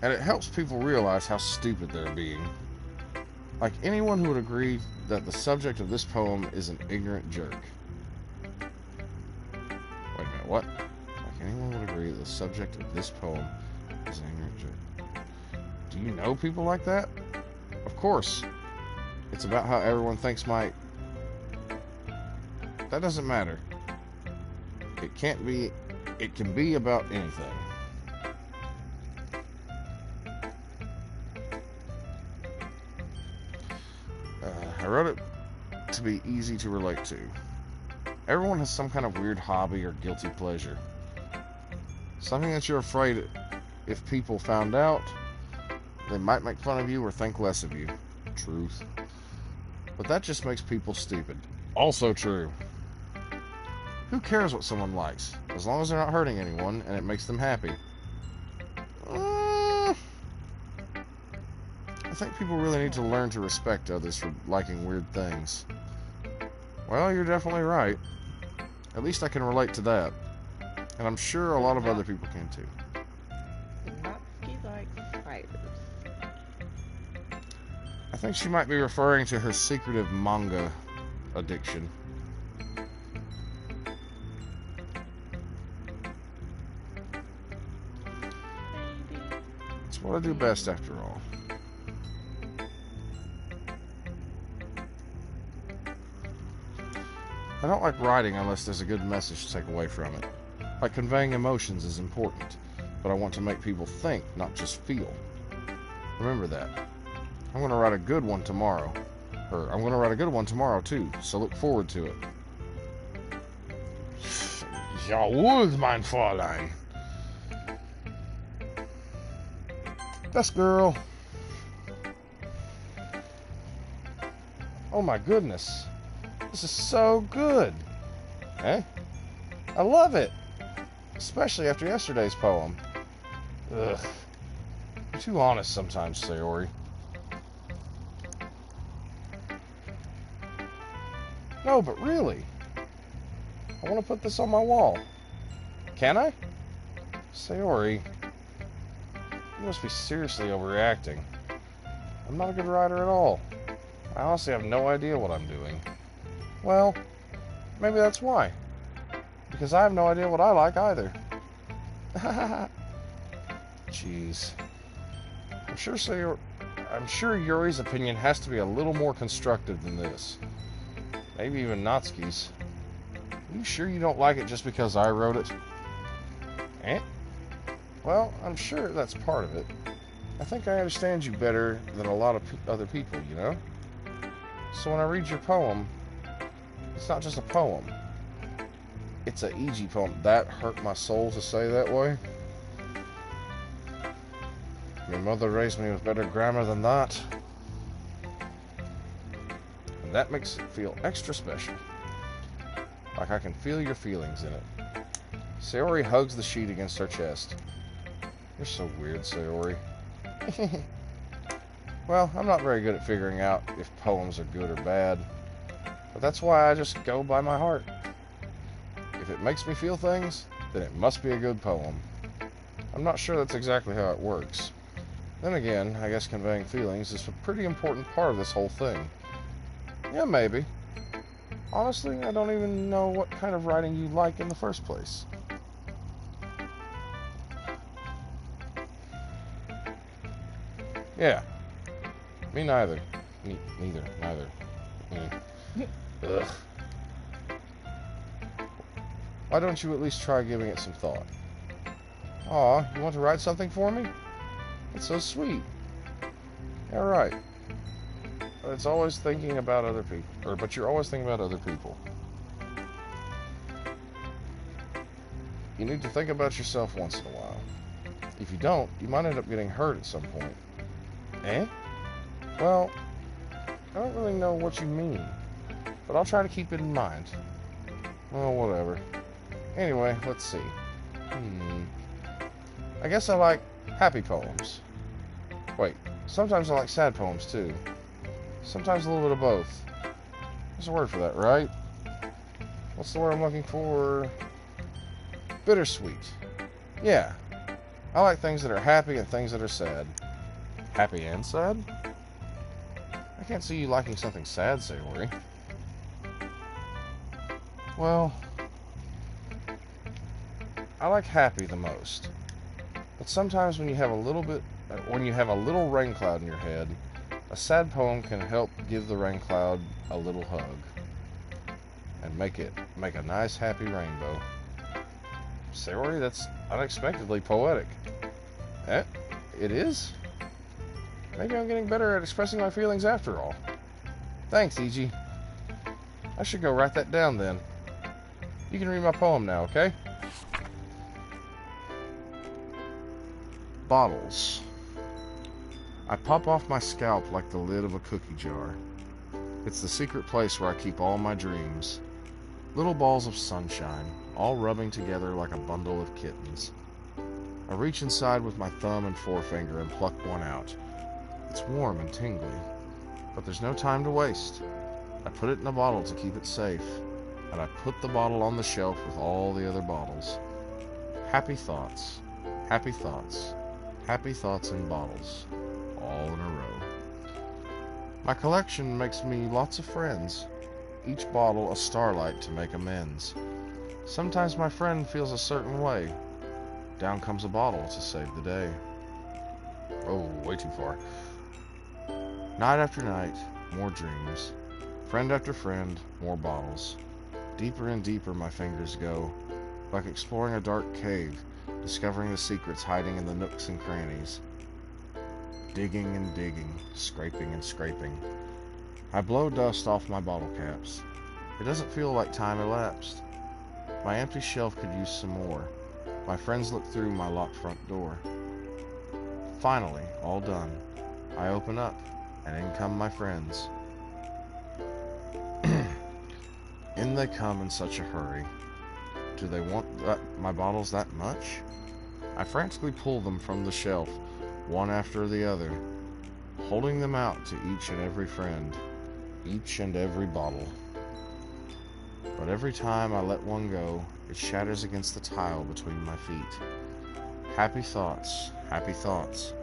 And it helps people realize how stupid they're being. Like anyone who would agree that the subject of this poem is an ignorant jerk. Wait a minute, what? Like anyone would agree that the subject of this poem is an ignorant jerk. Do you know people like that? Of course. It's about how everyone thinks my... That doesn't matter. It can be about anything. I wrote it to be easy to relate to. Everyone has some kind of weird hobby or guilty pleasure. Something that you're afraid if people found out, they might make fun of you or think less of you. Truth. But that just makes people stupid. Also true. Who cares what someone likes, as long as they're not hurting anyone and it makes them happy? I think people really need to learn to respect others for liking weird things. Well, you're definitely right. At least I can relate to that. And I'm sure a lot of other people can too. Natsuki likes spiders. I think she might be referring to her secretive manga addiction. Maybe. It's what I do best after all. I don't like writing unless there's a good message to take away from it. Like conveying emotions is important, but I want to make people think, not just feel. Remember that. I'm going to write a good one tomorrow. I'm going to write a good one tomorrow too, so look forward to it. Jawohl, mein Fräulein. Best girl. Oh my goodness. This is so good. Eh? I love it. Especially after yesterday's poem. Ugh. You're too honest sometimes, Sayori. No, but really. I want to put this on my wall. Can I? Sayori, you must be seriously overreacting. I'm not a good writer at all. I honestly have no idea what I'm doing. Well, maybe that's why. Because I have no idea what I like either. Jeez. I'm sure Yuri's opinion has to be a little more constructive than this. Maybe even Natsuki's. Are you sure you don't like it just because I wrote it? Eh? Well, I'm sure that's part of it. I think I understand you better than a lot of other people, you know? So when I read your poem, it's not just a poem. It's a EG poem. That hurt my soul to say that way. my mother raised me with better grammar than that. And that makes it feel extra special. Like I can feel your feelings in it. Sayori hugs the sheet against her chest. You're so weird, Sayori. Well, I'm not very good at figuring out if poems are good or bad. But that's why I just go by my heart. If it makes me feel things, then it must be a good poem. I'm not sure that's exactly how it works. Then again, I guess conveying feelings is a pretty important part of this whole thing. Yeah, maybe. Honestly, I don't even know what kind of writing you like in the first place. Yeah. Me neither. Neither. Ugh. Why don't you at least try giving it some thought? Aw, you want to write something for me? That's so sweet. Yeah, right. It's always thinking about other people. But you're always thinking about other people. You need to think about yourself once in a while. If you don't, you might end up getting hurt at some point. Eh? Well, I don't really know what you mean, but I'll try to keep it in mind. Well, whatever. Anyway, let's see. I guess I like happy poems. Wait, sometimes I like sad poems too. Sometimes a little bit of both. There's a word for that, right? What's the word I'm looking for? Bittersweet. Yeah. I like things that are happy and things that are sad. Happy and sad? I can't see you liking something sad, Sayori. Well, I like happy the most. But sometimes when you have a little rain cloud in your head, a sad poem can help give the rain cloud a little hug and make a nice happy rainbow. Sayori, that's unexpectedly poetic. It is? Maybe I'm getting better at expressing my feelings after all. Thanks, Iji. I should go write that down then. You can read my poem now, okay? Bottles. I pop off my scalp like the lid of a cookie jar. It's the secret place where I keep all my dreams. Little balls of sunshine, all rubbing together like a bundle of kittens. I reach inside with my thumb and forefinger and pluck one out. It's warm and tingly, but there's no time to waste. I put it in a bottle to keep it safe, and I put the bottle on the shelf with all the other bottles. Happy thoughts, happy thoughts, happy thoughts in bottles, all in a row. My collection makes me lots of friends, each bottle a starlight to make amends. Sometimes my friend feels a certain way. Down comes a bottle to save the day. Oh, way too far. Night after night, more dreams. Friend after friend, more bottles. Deeper and deeper my fingers go, like exploring a dark cave, discovering the secrets hiding in the nooks and crannies. Digging and digging, scraping and scraping. I blow dust off my bottle caps. It doesn't feel like time elapsed. My empty shelf could use some more. My friends look through my locked front door. Finally, all done. I open up, and in come my friends. In they come in such a hurry. Do they want my bottles that much? I frantically pull them from the shelf, one after the other, holding them out to each and every friend, each and every bottle. But every time I let one go, it shatters against the tile between my feet. Happy thoughts, happy thoughts,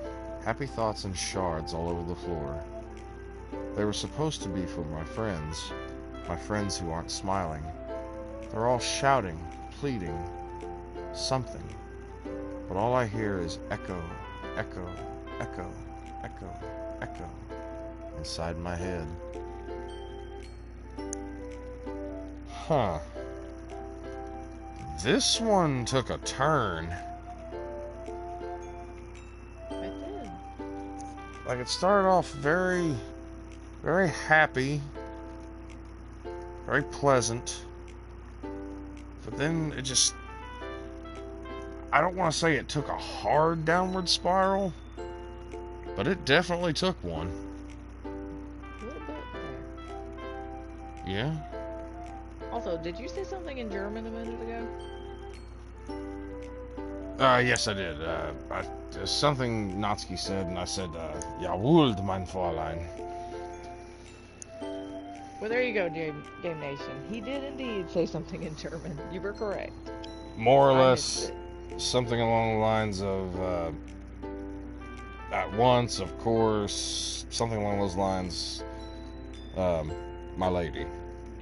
happy thoughts in shards all over the floor. They were supposed to be for my friends who aren't smiling. They're all shouting, pleading, something. But all I hear is echo, echo, echo, echo, echo inside my head. Huh. This one took a turn. It did. Like it started off very, very happy, very pleasant, but then it just, I don't want to say it took a hard downward spiral, But it definitely took one. A little bit there. Yeah? Also, did you say something in German a minute ago? Yes, I did. Something Natsuki said, and I said, Jawohl, mein Fräulein. Well, there you go, Game Nation. He did indeed say something in German. You were correct. More or I missed less, it. something along the lines of, at once, of course, something along those lines. My lady.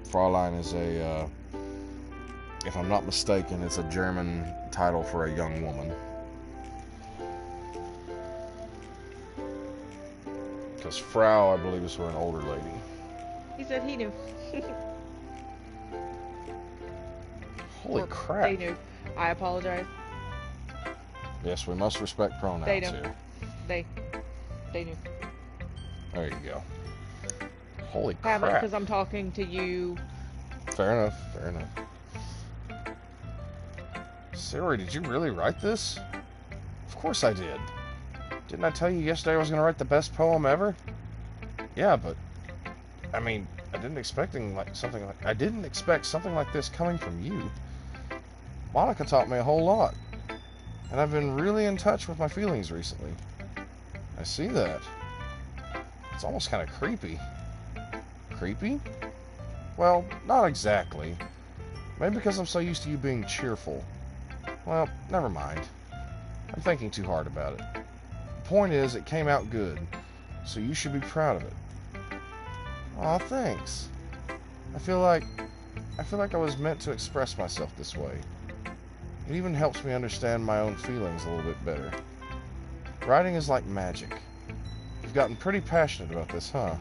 Fräulein is a, if I'm not mistaken, it's a German title for a young woman. Because Frau, I believe, is for an older lady. He said he knew. Holy Or crap. They knew. I apologize. Yes, we must respect pronouns They know. here. They knew. There you go. Holy Haven't, crap. because I'm talking to you. Fair enough, fair enough. Siri, did you really write this? Of course I did. Didn't I tell you yesterday I was going to write the best poem ever? Yeah, but I mean, I didn't expect something like this coming from you. Monica taught me a whole lot, and I've been really in touch with my feelings recently. I see that. It's almost kind of creepy. Creepy? Well, not exactly. Maybe because I'm so used to you being cheerful. Well, never mind. I'm thinking too hard about it. The point is, it came out good, so you should be proud of it. Aw, thanks. I feel like I was meant to express myself this way. It even helps me understand my own feelings a little bit better. Writing is like magic. You've gotten pretty passionate about this, huh?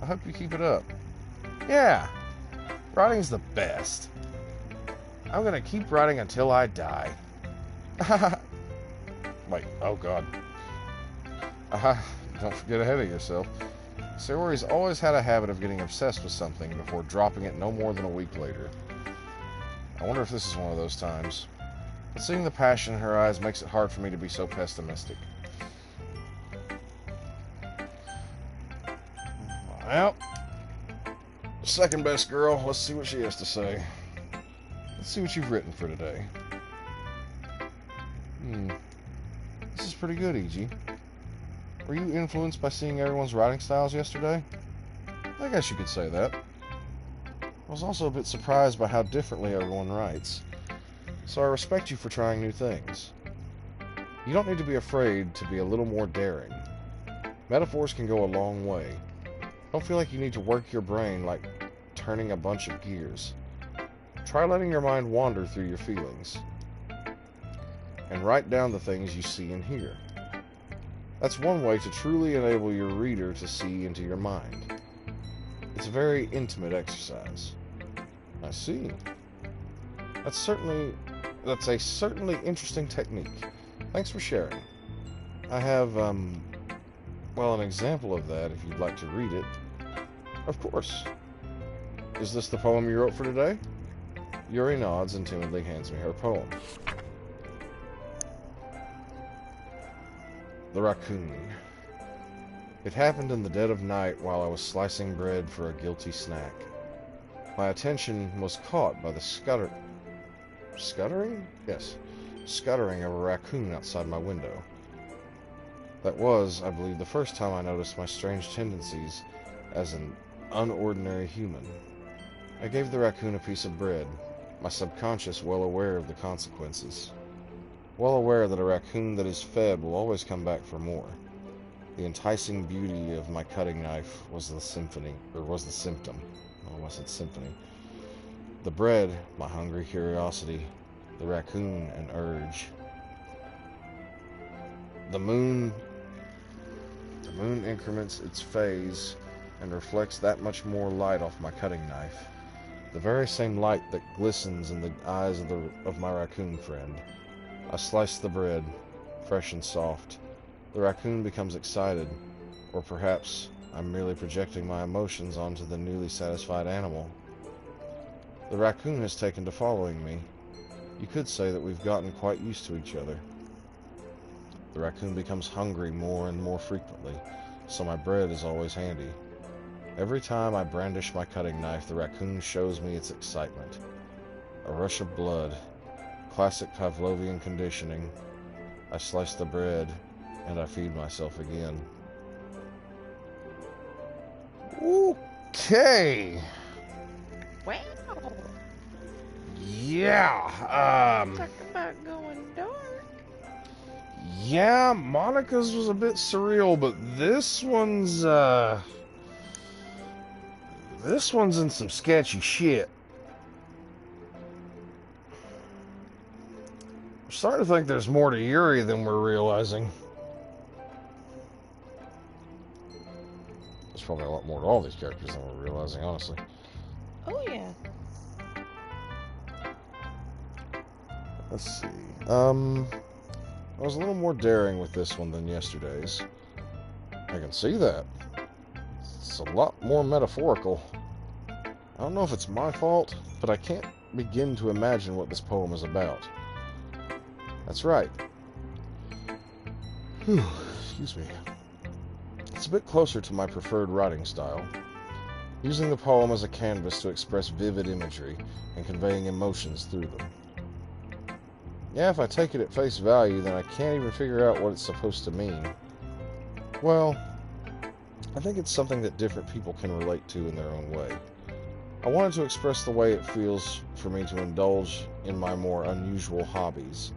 I hope you keep it up. Yeah, writing's the best. I'm gonna keep writing until I die. Wait, oh god. Don't forget ahead of yourself. Sayori's always had a habit of getting obsessed with something before dropping it no more than a week later. I wonder if this is one of those times. But seeing the passion in her eyes makes it hard for me to be so pessimistic. Well, second best girl, let's see what she has to say. Let's see what you've written for today. This is pretty good, E.G. Were you influenced by seeing everyone's writing styles yesterday? I guess you could say that. I was also a bit surprised by how differently everyone writes. So I respect you for trying new things. You don't need to be afraid to be a little more daring. Metaphors can go a long way. Don't feel like you need to work your brain like turning a bunch of gears. Try letting your mind wander through your feelings. And write down the things you see and hear. That's one way to truly enable your reader to see into your mind. It's a very intimate exercise. I see. That's a certainly interesting technique. Thanks for sharing. I have, well, an example of that if you'd like to read it. Of course. Is this the poem you wrote for today? Yuri nods and timidly hands me her poem. The Raccoon. It happened in the dead of night while I was slicing bread for a guilty snack. My attention was caught by the scuttering? Yes, scuttering of a raccoon outside my window. That was, I believe, the first time I noticed my strange tendencies as an unordinary human. I gave the raccoon a piece of bread, my subconscious well aware of the consequences. Well aware that a raccoon that is fed will always come back for more. The enticing beauty of my cutting knife was the symptom. Oh, I said symphony. The bread, my hungry curiosity. The raccoon, an urge. The moon increments its phase and reflects that much more light off my cutting knife. The very same light that glistens in the eyes of my raccoon friend. I slice the bread, fresh and soft. The raccoon becomes excited, or perhaps I'm merely projecting my emotions onto the newly satisfied animal. The raccoon has taken to following me. You could say that we've gotten quite used to each other. The raccoon becomes hungry more and more frequently, so my bread is always handy. Every time I brandish my cutting knife, the raccoon shows me its excitement. A rush of blood. Classic Pavlovian conditioning. I slice the bread, and I feed myself again. Okay. Wow. Yeah. Talk about going dark. Yeah, Monica's was a bit surreal, but this one's in some sketchy shit. I'm starting to think there's more to Yuri than we're realizing. There's probably a lot more to all these characters than we're realizing, honestly. Oh yeah. Let's see. I was a little more daring with this one than yesterday's. I can see that. It's a lot more metaphorical. I don't know if it's my fault, but I can't begin to imagine what this poem is about. That's right. Whew, excuse me. It's a bit closer to my preferred writing style, using the poem as a canvas to express vivid imagery and conveying emotions through them. Yeah, if I take it at face value, then I can't even figure out what it's supposed to mean. Well, I think it's something that different people can relate to in their own way. I wanted to express the way it feels for me to indulge in my more unusual hobbies.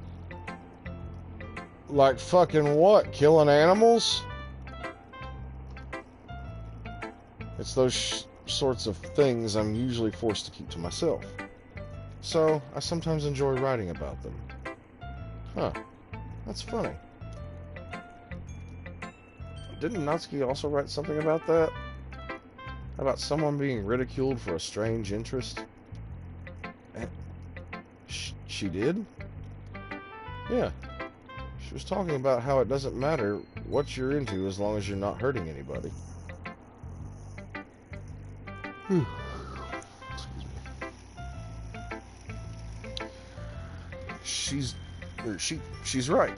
Like fucking what? Killing animals? It's those sorts of things I'm usually forced to keep to myself. So, I sometimes enjoy writing about them. Huh. That's funny. Didn't Natsuki also write something about that? About someone being ridiculed for a strange interest? She did? Yeah. She was talking about how it doesn't matter what you're into as long as you're not hurting anybody. Excuse me. She's right.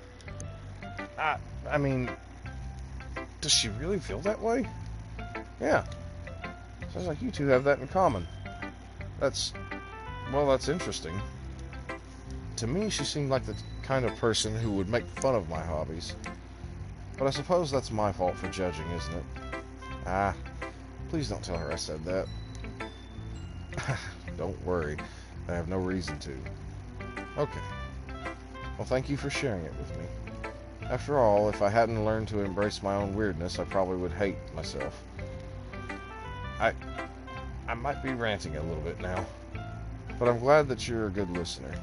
I mean, does she really feel that way? Yeah. Sounds like you two have that in common. That's interesting. To me, she seemed like the kind of person who would make fun of my hobbies. But I suppose that's my fault for judging, isn't it? Please don't tell her I said that. Don't worry. I have no reason to. Okay. Well, thank you for sharing it with me. After all, if I hadn't learned to embrace my own weirdness, I probably would hate myself. I might be ranting a little bit now, but I'm glad that you're a good listener.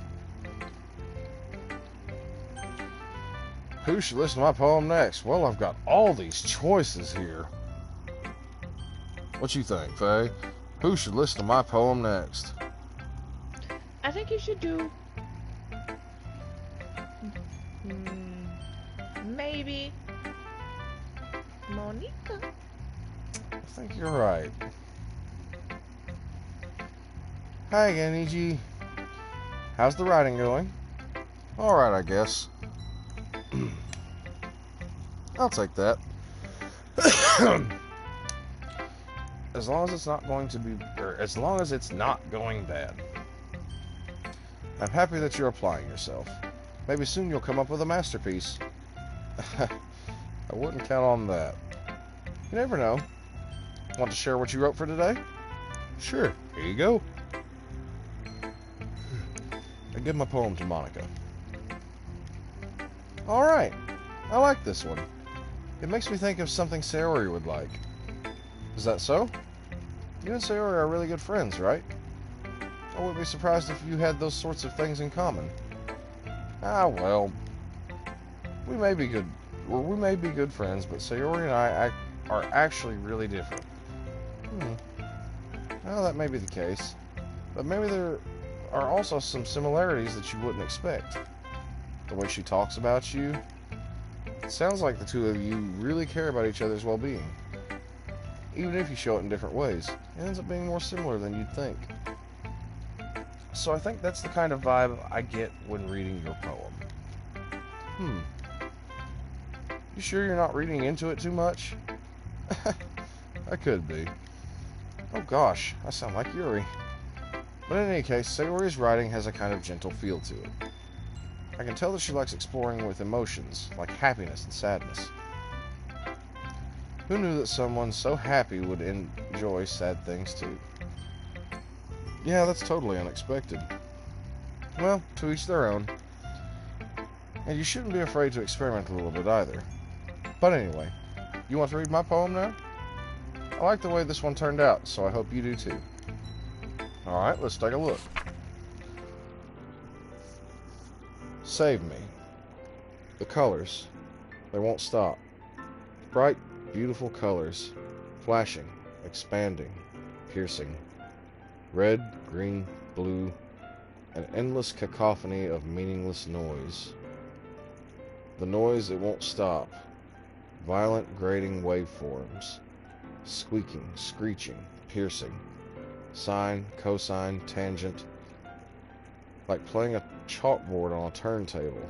Who should listen to my poem next? Well, I've got all these choices here. What you think, Faye? Who should listen to my poem next? I think you should do maybe Monica. I think you're right. Hi again, E.G. How's the writing going? Alright, I guess. I'll take that. As long as it's not going bad. I'm happy that you're applying yourself. Maybe soon you'll come up with a masterpiece. I wouldn't count on that. You never know. Want to share what you wrote for today? Sure, here you go. I give my poem to Monica. Alright, I like this one. It makes me think of something Sayori would like. Is that so? You and Sayori are really good friends, right? I wouldn't be surprised if you had those sorts of things in common. Well, we may be good friends, but Sayori and I are actually really different. Well, that may be the case, but maybe there are also some similarities that you wouldn't expect. The way she talks about you, it sounds like the two of you really care about each other's well-being. Even if you show it in different ways, it ends up being more similar than you'd think. So I think that's the kind of vibe I get when reading your poem. You sure you're not reading into it too much? I could be. Oh gosh, I sound like Yuri. But in any case, Sayori's writing has a kind of gentle feel to it. I can tell that she likes exploring with emotions, like happiness and sadness. Who knew that someone so happy would enjoy sad things too? Yeah, that's totally unexpected. Well, to each their own. And you shouldn't be afraid to experiment a little bit either. But anyway, you want to read my poem now? I like the way this one turned out, so I hope you do too. Alright, let's take a look. Save me. The colors, they won't stop. Bright, beautiful colors, flashing, expanding, piercing. Red, green, blue, an endless cacophony of meaningless noise. The noise, it won't stop. Violent, grating waveforms. Squeaking, screeching, piercing. Sine, cosine, tangent. Like playing a chalkboard on a turntable.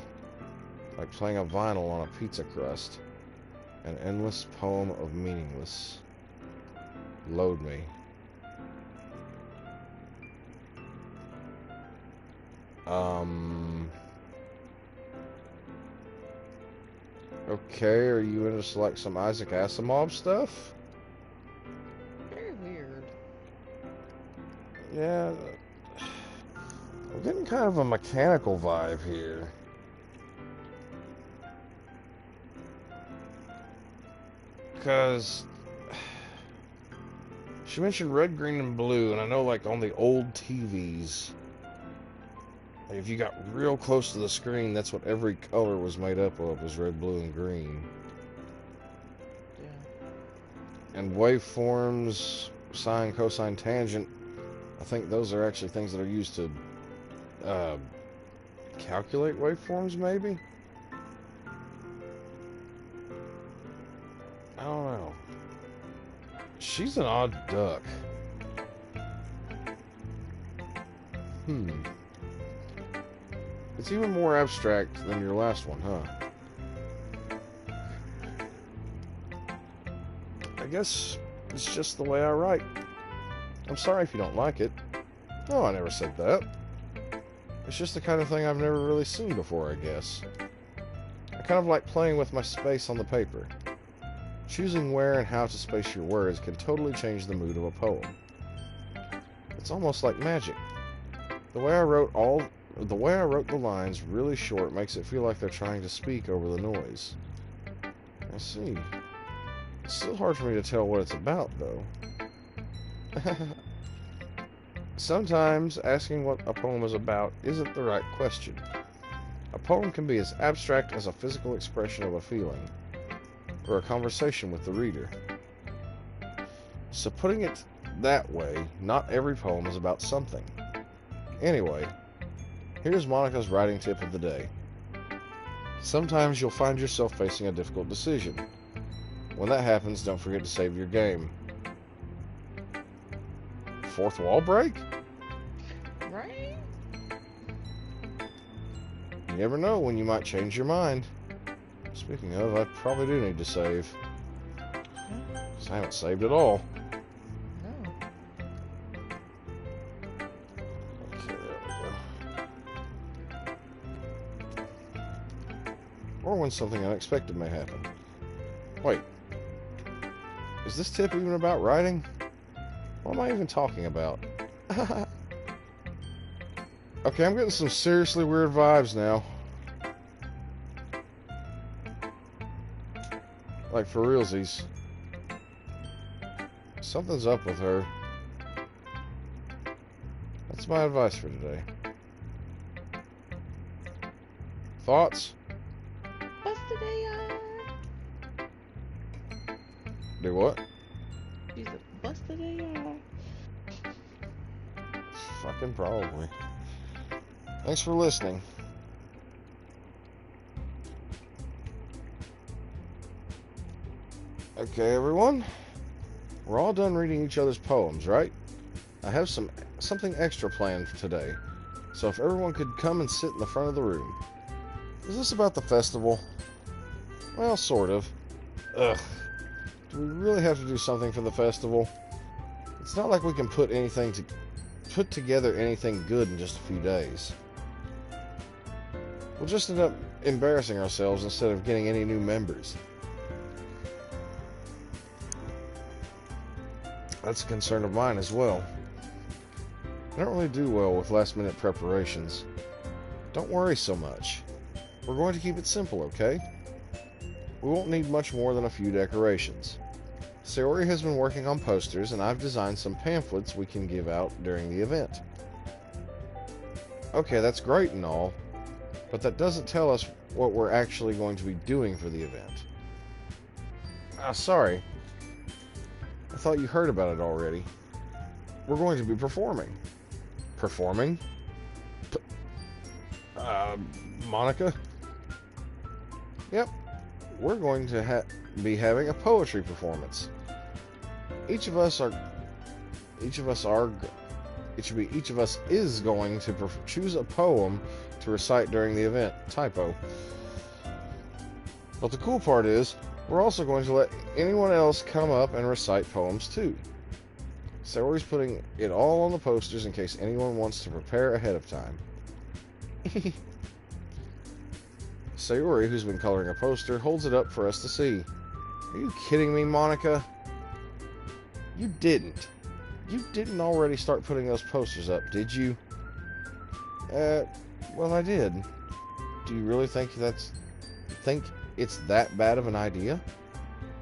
Like playing a vinyl on a pizza crust. An endless poem of meaningless. Load me. Okay, are you into like some Isaac Asimov stuff? Very weird. Yeah, I'm getting kind of a mechanical vibe here. Because she mentioned red, green, and blue, and I know like on the old TVs, like if you got real close to the screen, that's what every color was made up of, was red, blue, and green. Yeah. And waveforms, sine, cosine, tangent, I think those are actually things that are used to calculate waveforms, maybe? I don't know. She's an odd duck. It's even more abstract than your last one, huh? I guess it's just the way I write. I'm sorry if you don't like it. No, I never said that. It's just the kind of thing I've never really seen before, I guess. I kind of like playing with my space on the paper. Choosing where and how to space your words can totally change the mood of a poem. It's almost like magic. The way I wrote the lines really short makes it feel like they're trying to speak over the noise. I see. It's still hard for me to tell what it's about, though. Sometimes asking what a poem is about isn't the right question. A poem can be as abstract as a physical expression of a feeling, or a conversation with the reader. So putting it that way, not every poem is about something. Anyway, here's Monica's writing tip of the day. Sometimes you'll find yourself facing a difficult decision. When that happens, don't forget to save your game. Fourth wall break? Right? You never know when you might change your mind. Speaking of, I probably do need to save. Because I haven't saved at all. No. Okay, there we go. Or when something unexpected may happen. Wait. Is this tip even about writing? What am I even talking about? Okay, I'm getting some seriously weird vibes now. Like for realsies. Something's up with her. That's my advice for today. Thoughts? Busted AI. Do what? She's a busted AI. Fucking probably. Thanks for listening. Okay, everyone. We're all done reading each other's poems, right? I have something extra planned for today. So if everyone could come and sit in the front of the room. Is this about the festival? Well, sort of. Ugh. Do we really have to do something for the festival? It's not like we can put together anything good in just a few days. We'll just end up embarrassing ourselves instead of getting any new members. That's a concern of mine as well. I don't really do well with last-minute preparations. Don't worry so much. We're going to keep it simple, okay? We won't need much more than a few decorations. Sayori has been working on posters, and I've designed some pamphlets we can give out during the event. Okay, that's great and all, but that doesn't tell us what we're actually going to be doing for the event. Sorry. I thought you heard about it already. We're going to be performing. Performing? Monica? Yep. We're going to be having a poetry performance. Each of us is going to choose a poem to recite during the event. Typo. But the cool part is, we're also going to let anyone else come up and recite poems too. Sayori's putting it all on the posters in case anyone wants to prepare ahead of time. Sayori, who's been coloring a poster, holds it up for us to see. Are you kidding me, Monica? You didn't. You didn't already start putting those posters up, did you? Well, I did. Do you really think it's that bad of an idea?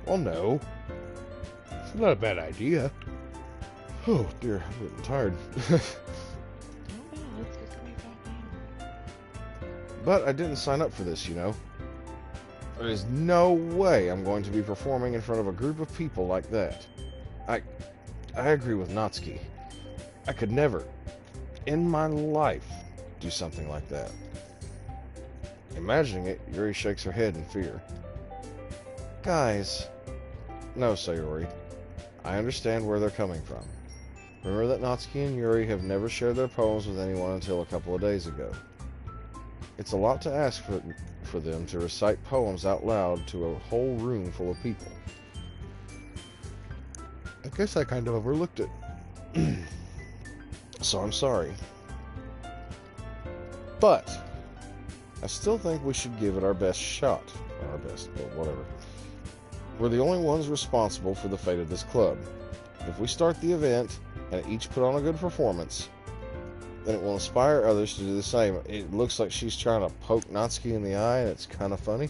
Well, no. It's not a bad idea. Oh, dear, I'm getting tired. But I didn't sign up for this, you know. There is no way I'm going to be performing in front of a group of people like that. I agree with Natsuki. I could never, in my life, do something like that. Imagining it, Yuri shakes her head in fear. Guys. No, Sayori. I understand where they're coming from. Remember that Natsuki and Yuri have never shared their poems with anyone until a couple of days ago. It's a lot to ask for them to recite poems out loud to a whole room full of people. I guess I kind of overlooked it. So I'm sorry. But I still think we should give it our best shot. Or our best, but whatever. We're the only ones responsible for the fate of this club. If we start the event and each put on a good performance, then it will inspire others to do the same. It looks like she's trying to poke Natsuki in the eye, and it's kind of funny.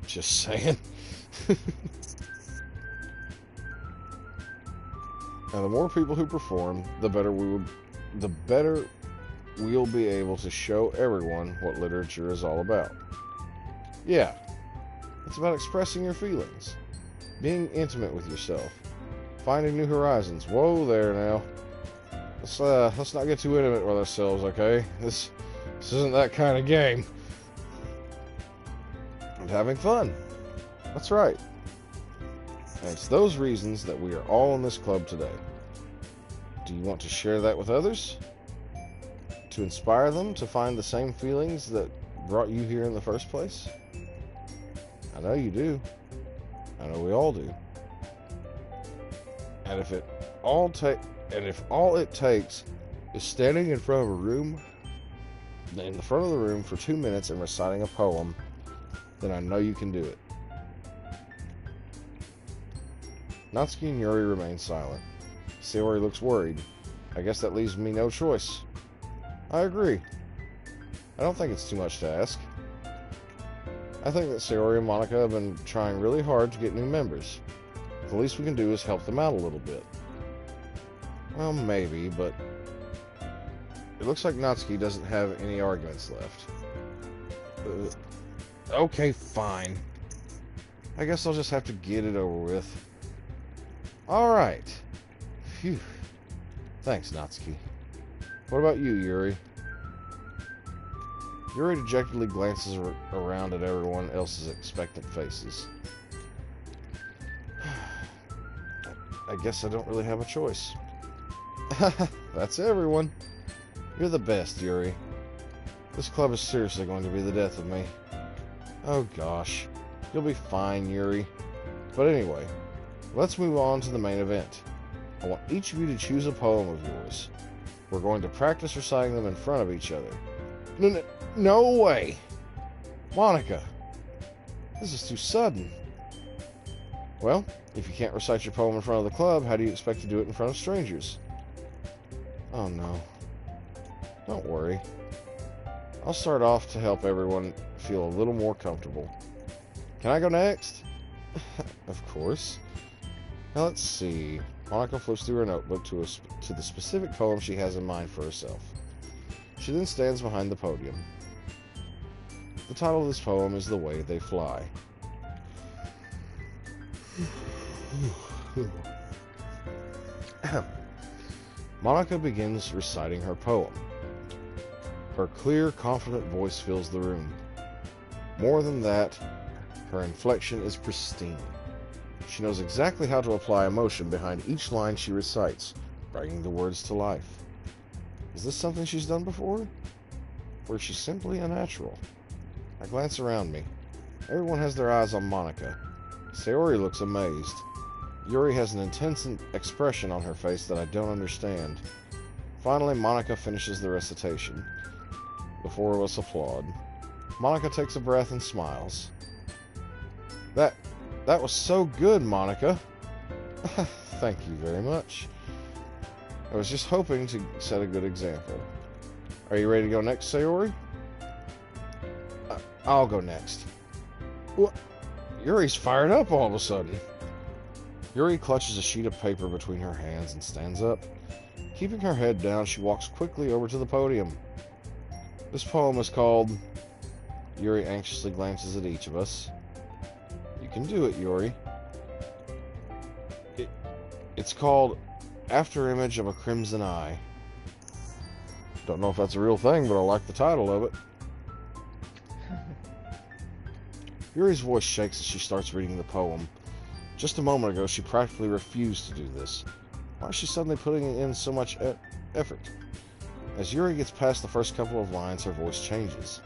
Just saying. Now, the more people who perform, the better we'll be able to show everyone what literature is all about. Yeah, it's about expressing your feelings, being intimate with yourself, finding new horizons. Whoa there now. Let's not get too intimate with ourselves, okay? This isn't that kind of game. And having fun. That's right. And it's those reasons that we are all in this club today. Do you want to share that with others? To inspire them to find the same feelings that brought you here in the first place? I know you do. I know we all do. And if all it takes is standing in front of a room, in the front of the room for 2 minutes and reciting a poem, then I know you can do it. Natsuki and Yuri remain silent. Sayori looks worried. I guess that leaves me no choice. I agree. I don't think it's too much to ask. I think that Sayori and Monica have been trying really hard to get new members. The least we can do is help them out a little bit. Well, maybe, but it looks like Natsuki doesn't have any arguments left. Okay, fine. I guess I'll just have to get it over with. Alright. Phew. Thanks, Natsuki. What about you, Yuri? Yuri dejectedly glances around at everyone else's expectant faces. I guess I don't really have a choice. That's everyone. You're the best, Yuri. This club is seriously going to be the death of me. Oh gosh. You'll be fine, Yuri. But anyway, let's move on to the main event. I want each of you to choose a poem of yours. We're going to practice reciting them in front of each other. No way! Monica, this is too sudden. Well, if you can't recite your poem in front of the club, how do you expect to do it in front of strangers? Oh no. Don't worry. I'll start off to help everyone feel a little more comfortable. Can I go next? Of course. Now let's see. Monica flips through her notebook to the specific poem she has in mind for herself. She then stands behind the podium. The title of this poem is The Way They Fly. Monica begins reciting her poem. Her clear, confident voice fills the room. More than that, her inflection is pristine. She knows exactly how to apply emotion behind each line she recites, bringing the words to life. Is this something she's done before? Or is she simply a natural? I glance around me. Everyone has their eyes on Monica. Sayori looks amazed. Yuri has an intense expression on her face that I don't understand. Finally, Monica finishes the recitation. The four of us applaud. Monica takes a breath and smiles. That was so good, Monica. Thank you very much. I was just hoping to set a good example. Are you ready to go next, Sayori? I'll go next. What? Yuri's fired up all of a sudden. Yuri clutches a sheet of paper between her hands and stands up. Keeping her head down, she walks quickly over to the podium. This poem is called... Yuri anxiously glances at each of us. You can do it, Yuri. It's called After Image of a Crimson Eye. Don't know if that's a real thing, but I like the title of it. Yuri's voice shakes as she starts reading the poem. Just a moment ago, she practically refused to do this. Why is she suddenly putting in so much effort? As Yuri gets past the first couple of lines, her voice changes.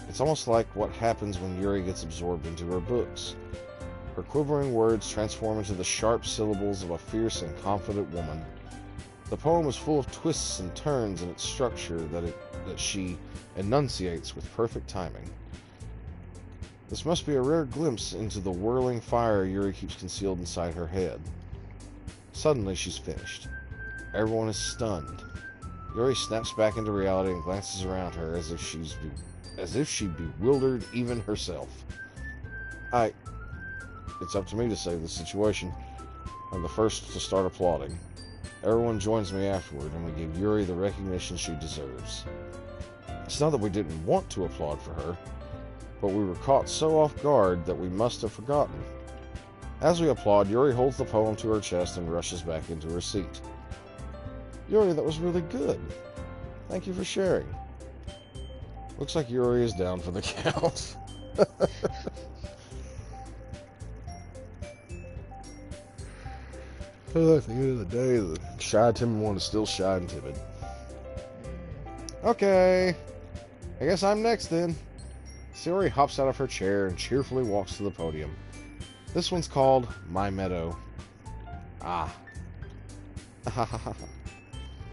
It's almost like what happens when Yuri gets absorbed into her books. Her quivering words transform into the sharp syllables of a fierce and confident woman. The poem is full of twists and turns in its structure that she enunciates with perfect timing. This must be a rare glimpse into the whirling fire Yuri keeps concealed inside her head. Suddenly, she's finished. Everyone is stunned. Yuri snaps back into reality and glances around her as if she'd bewildered even herself. It's up to me to save the situation. I'm the first to start applauding. Everyone joins me afterward, and we give Yuri the recognition she deserves. It's not that we didn't want to applaud for her, but we were caught so off guard that we must have forgotten. As we applaud, Yuri holds the poem to her chest and rushes back into her seat. Yuri, that was really good. Thank you for sharing. Looks like Yuri is down for the count. At the end of the day, the shy, timid one is still shy and timid. Okay, I guess I'm next then. Sayori hops out of her chair and cheerfully walks to the podium. This one's called My Meadow.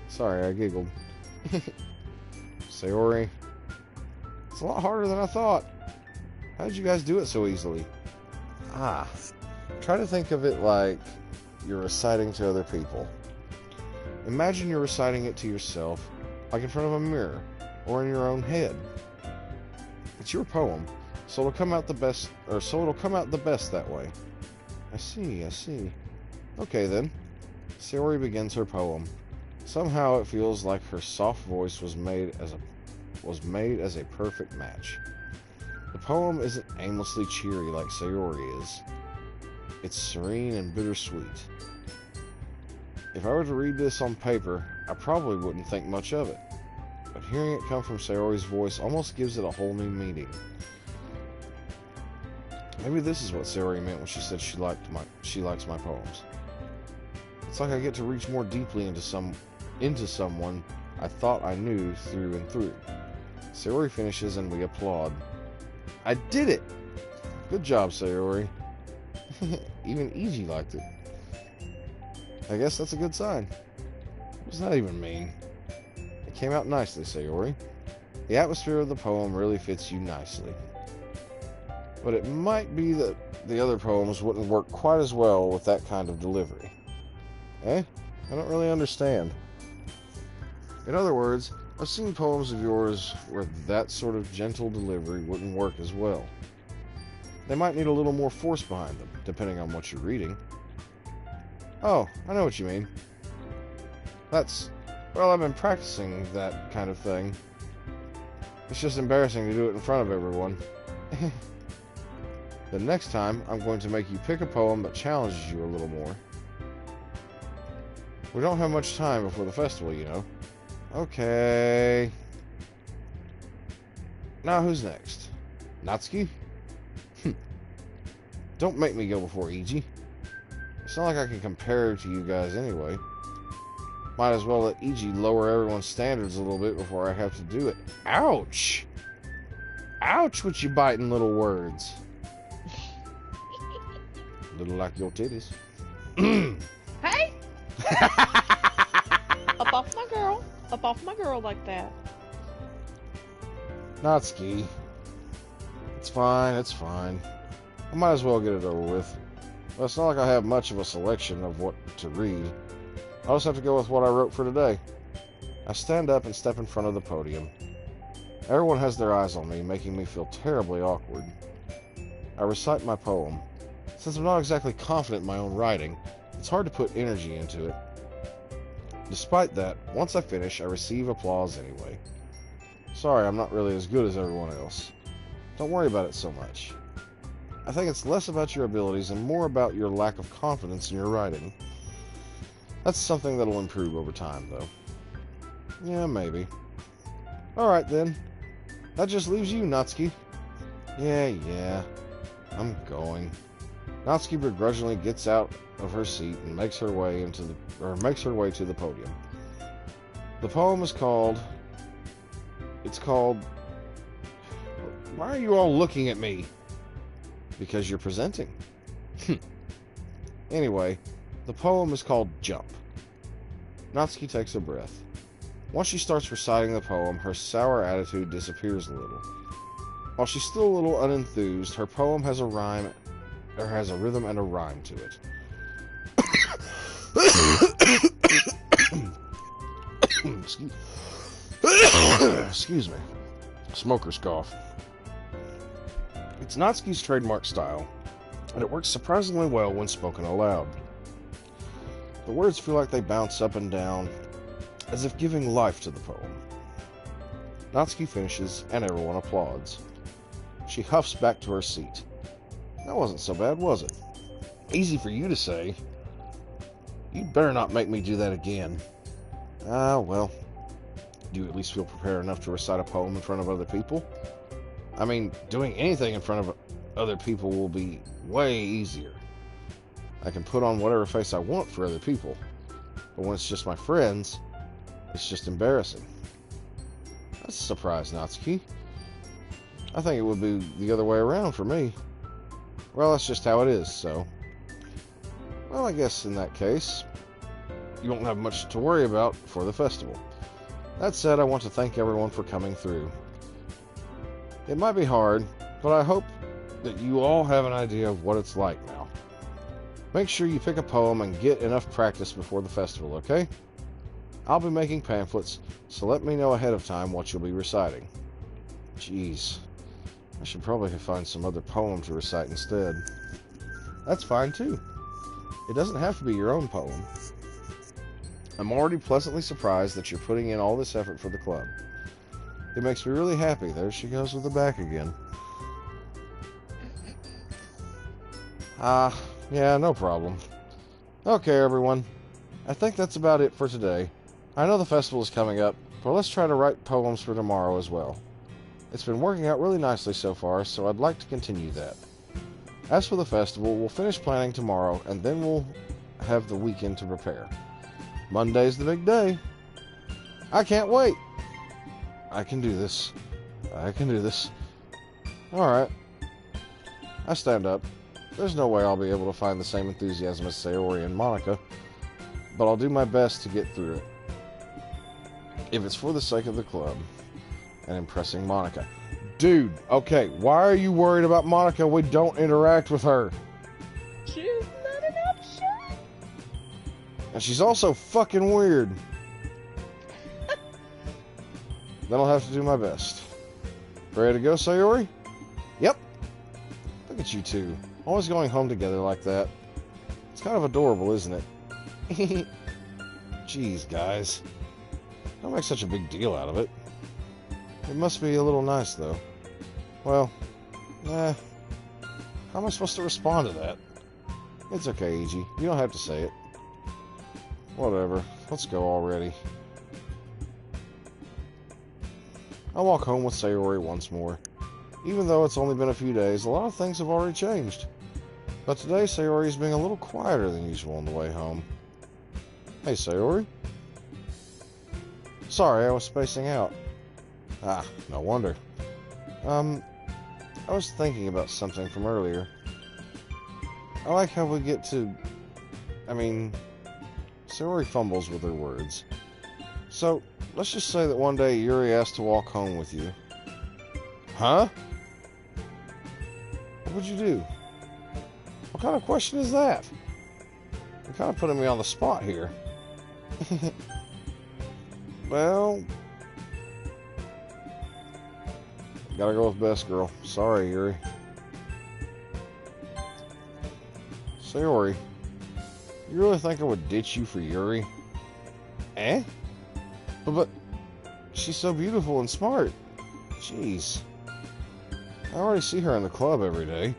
Sorry, I giggled. Sayori, it's a lot harder than I thought. How did you guys do it so easily? Try to think of it like you're reciting to other people. Imagine you're reciting it to yourself, like in front of a mirror, or in your own head. It's your poem, so it'll come out the best that way. I see. Okay then. Sayori begins her poem. Somehow it feels like her soft voice was made as a perfect match. The poem isn't aimlessly cheery like Sayori is. It's serene and bittersweet. If I were to read this on paper, I probably wouldn't think much of it. But hearing it come from Sayori's voice almost gives it a whole new meaning. Maybe this is what Sayori meant when she said she likes my poems. It's like I get to reach more deeply into someone I thought I knew through and through. Sayori finishes and we applaud. I did it! Good job, Sayori. Even Iji liked it. I guess that's a good sign. What does that even mean? It came out nicely, Sayori. The atmosphere of the poem really fits you nicely. But it might be that the other poems wouldn't work quite as well with that kind of delivery. Eh? I don't really understand. In other words, I've seen poems of yours where that sort of gentle delivery wouldn't work as well. They might need a little more force behind them, depending on what you're reading. Oh, I know what you mean. Well, I've been practicing that kind of thing. It's just embarrassing to do it in front of everyone. The next time, I'm going to make you pick a poem that challenges you a little more. We don't have much time before the festival, you know. Okay. Now who's next? Natsuki? Don't make me go before Iji. It's not like I can compare to you guys anyway. Might as well let Iji lower everyone's standards a little bit before I have to do it. Ouch! Ouch with you biting little words. Little like your titties. Hey! Up off my girl. Up off my girl like that. Natsuki. It's fine, it's fine. I might as well get it over with. But it's not like I have much of a selection of what to read. I'll just have to go with what I wrote for today. I stand up and step in front of the podium. Everyone has their eyes on me, making me feel terribly awkward. I recite my poem. Since I'm not exactly confident in my own writing, it's hard to put energy into it. Despite that, once I finish, I receive applause anyway. Sorry, I'm not really as good as everyone else. Don't worry about it so much. I think it's less about your abilities and more about your lack of confidence in your writing. That's something that'll improve over time, though. Yeah, maybe. Alright, then. That just leaves you, Natsuki. Yeah. I'm going. Natsuki begrudgingly gets out of her seat and makes her way to the podium. The poem is called... It's called... Why are you all looking at me? Because you're presenting. Anyway, the poem is called Jump. Natsuki takes a breath. Once she starts reciting the poem, her sour attitude disappears a little. While she's still a little unenthused, her poem has a rhythm and a rhyme to it. Excuse me. Smoker's cough. It's Natsuki's trademark style, and it works surprisingly well when spoken aloud. The words feel like they bounce up and down, as if giving life to the poem. Natsuki finishes, and everyone applauds. She huffs back to her seat. That wasn't so bad, was it? Easy for you to say. You'd better not make me do that again. Well. Do you at least feel prepared enough to recite a poem in front of other people? I mean, doing anything in front of other people will be way easier. I can put on whatever face I want for other people. But when it's just my friends, it's just embarrassing. That's a surprise, Natsuki. I think it would be the other way around for me. Well, that's just how it is, so... Well, I guess in that case, you won't have much to worry about for the festival. That said, I want to thank everyone for coming through. It might be hard, but I hope that you all have an idea of what it's like now. Make sure you pick a poem and get enough practice before the festival, okay? I'll be making pamphlets, so let me know ahead of time what you'll be reciting. Jeez, I should probably find some other poem to recite instead. That's fine too. It doesn't have to be your own poem. I'm already pleasantly surprised that you're putting in all this effort for the club. It makes me really happy. There she goes with the back again. Yeah, no problem. Okay, everyone. I think that's about it for today. I know the festival is coming up, but let's try to write poems for tomorrow as well. It's been working out really nicely so far, so I'd like to continue that. As for the festival, we'll finish planning tomorrow, and then we'll have the weekend to prepare. Monday's the big day. I can't wait. I can do this. I can do this. Alright. I stand up. There's no way I'll be able to find the same enthusiasm as Sayori and Monica, but I'll do my best to get through it. If it's for the sake of the club and impressing Monica. Dude, okay, why are you worried about Monica? We don't interact with her. She's not an option. And she's also fucking weird. Then I'll have to do my best. Ready to go, Sayori? Yep. Look at you two. Always going home together like that. It's kind of adorable, isn't it? Jeez, guys. Don't make such a big deal out of it. It must be a little nice, though. Well, how am I supposed to respond to that? It's okay, Eiji. You don't have to say it. Whatever. Let's go already. I walk home with Sayori once more. Even though it's only been a few days, a lot of things have already changed. But today, Sayori is being a little quieter than usual on the way home. Hey, Sayori. Sorry, I was spacing out. Ah, no wonder. I was thinking about something from earlier. I like how we get to... Sayori fumbles with her words. So, let's just say that one day Yuri asked to walk home with you. Huh? What would you do? What kind of question is that? You're kind of putting me on the spot here. Well... Gotta go with best girl. Sorry, Yuri. Sayori, you really think I would ditch you for Yuri? Eh? But she's so beautiful and smart. Jeez. I already see her in the club every day.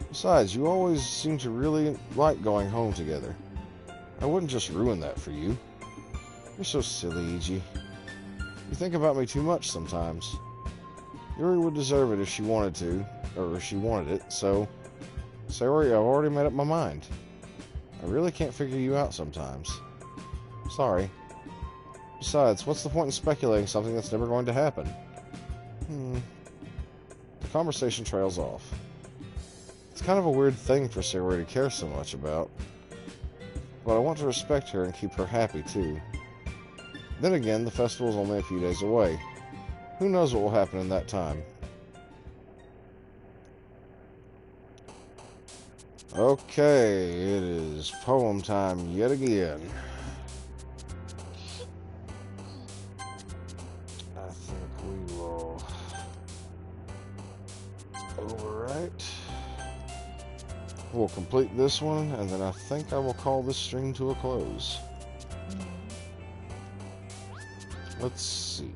Besides, you always seem to really like going home together. I wouldn't just ruin that for you. You're so silly, Eiji. You think about me too much sometimes. Yuri would deserve it if she wanted to, or if she wanted it, so... Sayori, I've already made up my mind. I really can't figure you out sometimes. Sorry. Besides, what's the point in speculating something that's never going to happen? The conversation trails off. It's kind of a weird thing for Sayori to care so much about. But I want to respect her and keep her happy, too. Then again, the festival's only a few days away. Who knows what will happen in that time? Okay, it is poem time yet again. I think we will overwrite. We'll complete this one, and then I think I will call this stream to a close. Let's see.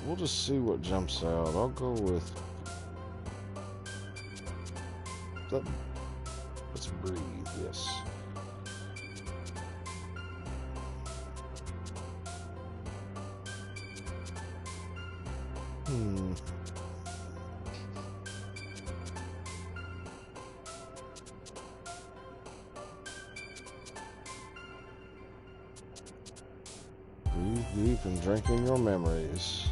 We'll just see what jumps out. I'll go with... Let's breathe, yes. Breathe deep and drink in your memories.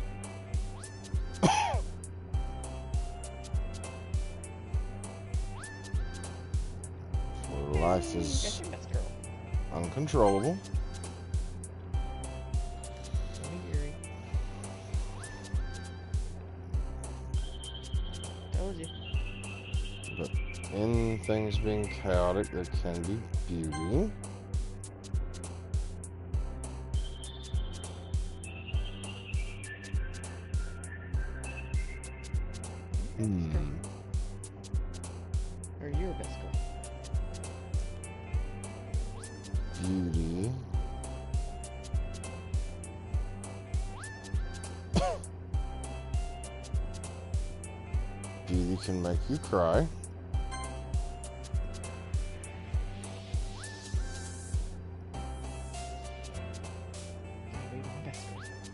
Life is uncontrollable. Told you. But in things being chaotic, there can be beauty. Or your best girl. Beauty. Beauty can make you cry.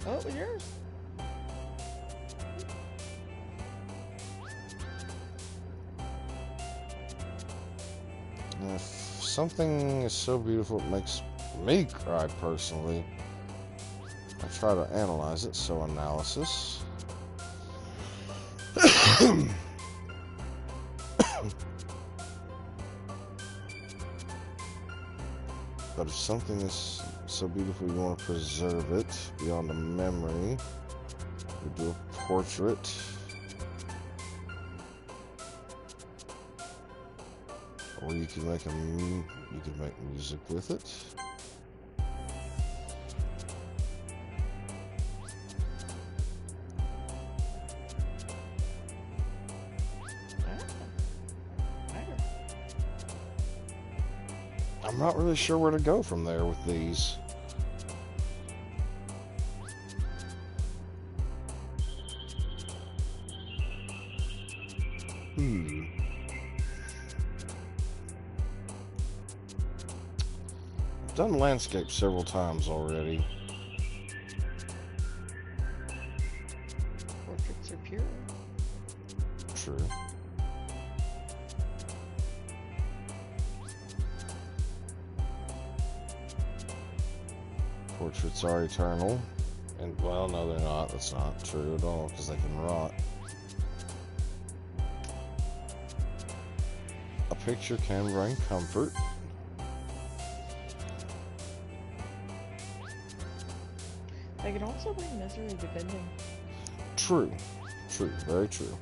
Oh, it was yours. something is so beautiful it makes me cry personally, I try to analyze it. So analysis. But if something is so beautiful you want to preserve it beyond a memory, you do a portrait. Or you can make music with it. I'm not really sure where to go from there with these. I've done landscape several times already. Portraits are pure. True. Portraits are eternal. And, well, no, they're not. That's not true at all, because they can rot. A picture can bring comfort. They can also bring misery, depending. True. True. Very true.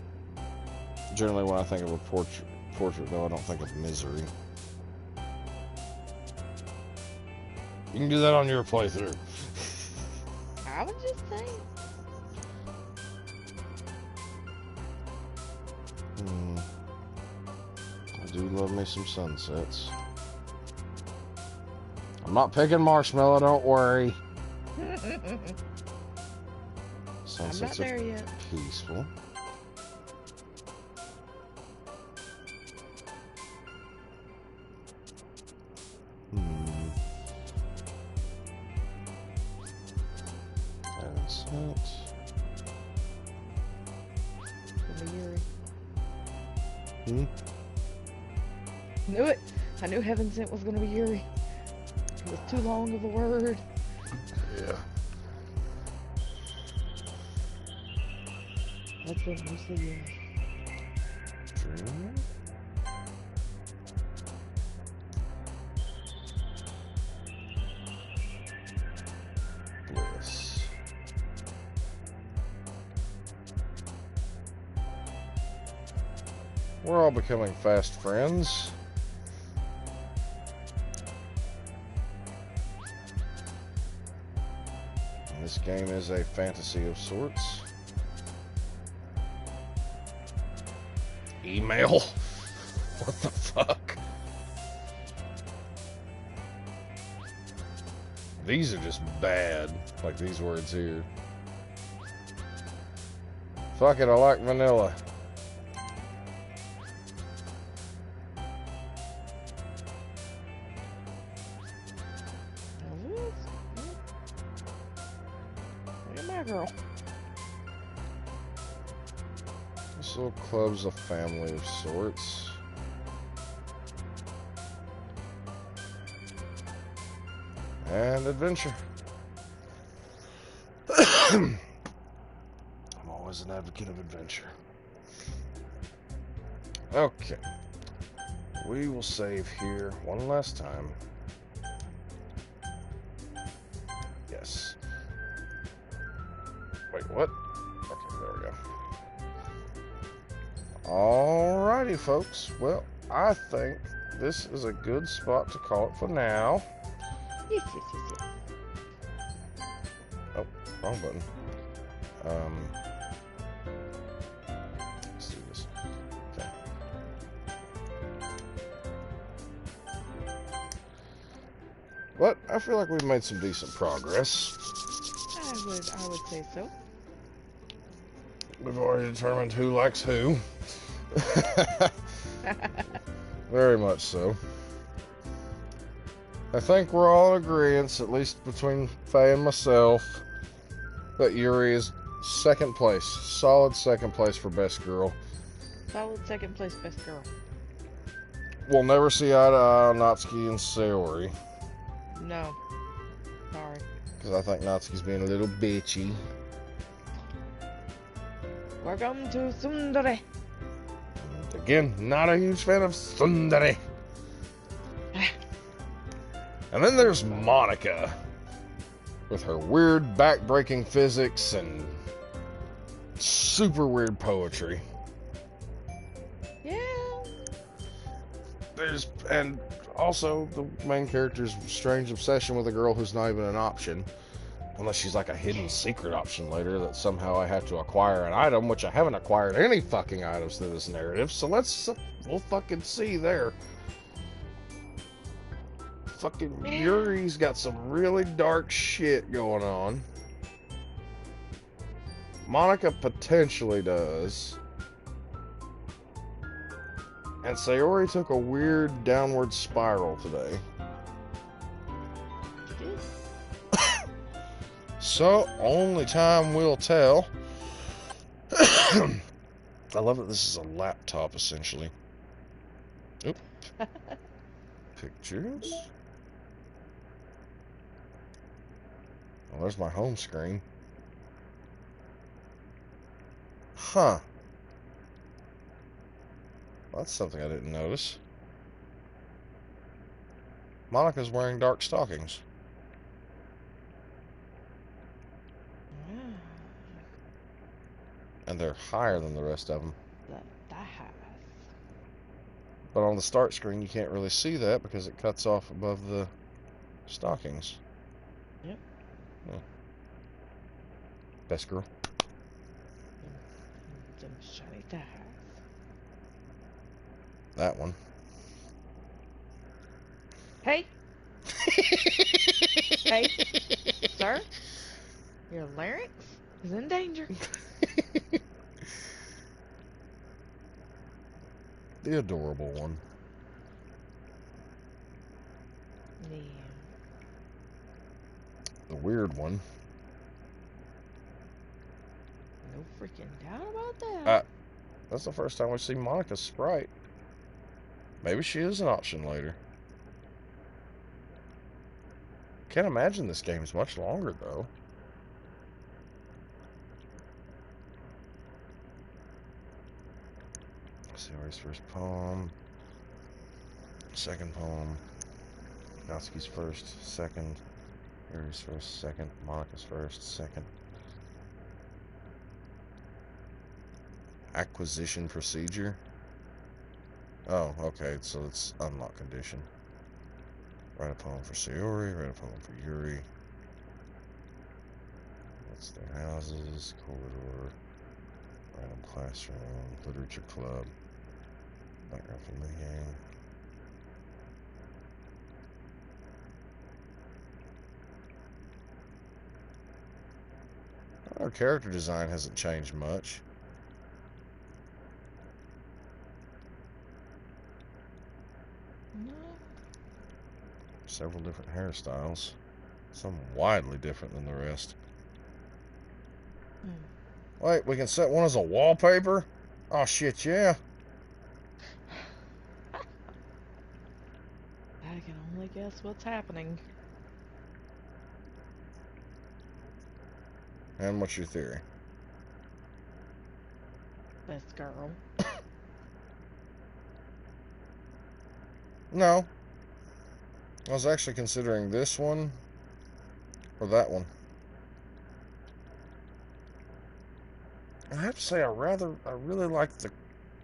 Generally, when I think of a portrait, though, I don't think of misery. You can do that on your playthrough. I was just saying. I do love me some sunsets. I'm not picking marshmallow, don't worry. Sunsets I'm not there yet. Peaceful. Knew it. I knew Heaven Sent was going to be Yuri. It was too long of a word. Yeah. That's been mostly Yuri. Dream? Bliss. We're all becoming fast friends. This game is a fantasy of sorts. Email? What the fuck? These are just bad. Like these words here. Fuck it, I like vanilla. Girl. This little club's a family of sorts. And adventure. I'm always an advocate of adventure. Okay. We will save here one last time. Yes. Wait, what? Okay, there we go. Alrighty, folks. Well, I think this is a good spot to call it for now. Yes. Oh, wrong button. Let's do this. Okay. But I feel like we've made some decent progress. I would say so. We've already determined who likes who. Very much so. I think we're all in agreement, at least between Faye and myself, that Yuri is second place. Solid second place for best girl. Solid second place best girl. we'll never see eye to eye on Natsuki and Sayori. No. Sorry. Because I think Natsuki's being a little bitchy. Welcome to Tsundere. Again, not a huge fan of Tsundere. And then there's Monica. With her weird back-breaking physics and super weird poetry. Yeah. And also the main character's strange obsession with a girl who's not even an option. Unless she's like a hidden secret option later that somehow I have to acquire an item, which I haven't acquired any fucking items through this narrative. So we'll fucking see there. Fucking Yuri's got some really dark shit going on. Monica potentially does. And Sayori took a weird downward spiral today. So, only time will tell. I love that this is a laptop, essentially. Oop. Pictures. Oh, there's my home screen. Huh. That's something I didn't notice. Monica's wearing dark stockings. And they're higher than the rest of them. That has. But on the start screen, you can't really see that because it cuts off above the stockings. Yep. Yeah. Best girl. Them shiny that has. That one. Hey. Hey, sir. Your larynx is in danger. The adorable one. Yeah. The weird one. No freaking doubt about that. That's the first time we see Monica's sprite. Maybe she is an option later. Can't imagine this game's much longer, though. Sayori's first poem. Second poem. Natsuki's first, second. Yuri's first, second. Monica's first, second. Acquisition procedure. Oh, okay, so it's unlock condition. Write a poem for Sayori, write a poem for Yuri. What's their houses, corridor, random classroom, literature club, background from the game. Our character design hasn't changed much. No. Several different hairstyles. Some widely different than the rest. Wait, we can set one as a wallpaper? Oh shit, yeah. I can only guess what's happening. And what's your theory? Best girl. No. I was actually considering this one or that one. I have to say I really like the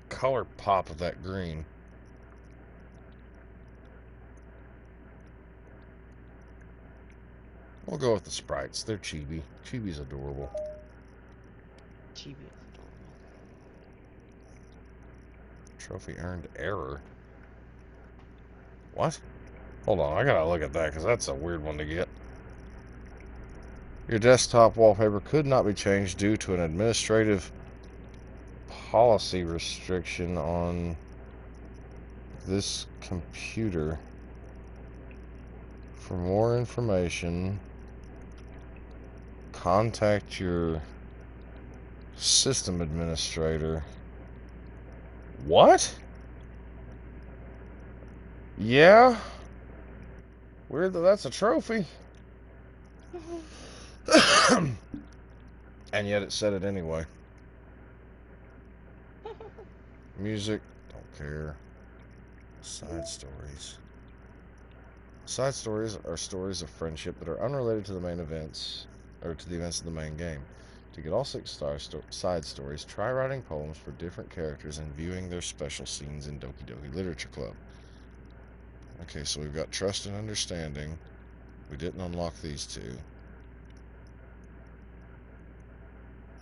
color pop of that green. We'll go with the sprites. They're chibi. Chibi's adorable. Chibi is adorable. Trophy earned error. What? Hold on, I gotta look at that because that's a weird one to get. Your desktop wallpaper could not be changed due to an administrative policy restriction on this computer. For more information, contact your system administrator. What? Yeah. Weird that that's a trophy. And yet it said it anyway. Music, don't care. Side stories. Side stories are stories of friendship that are unrelated to the main events, or to the events of the main game. To get all 6 side stories, try writing poems for different characters and viewing their special scenes in Doki Doki Literature Club. Okay, so we've got trust and understanding. We didn't unlock these 2.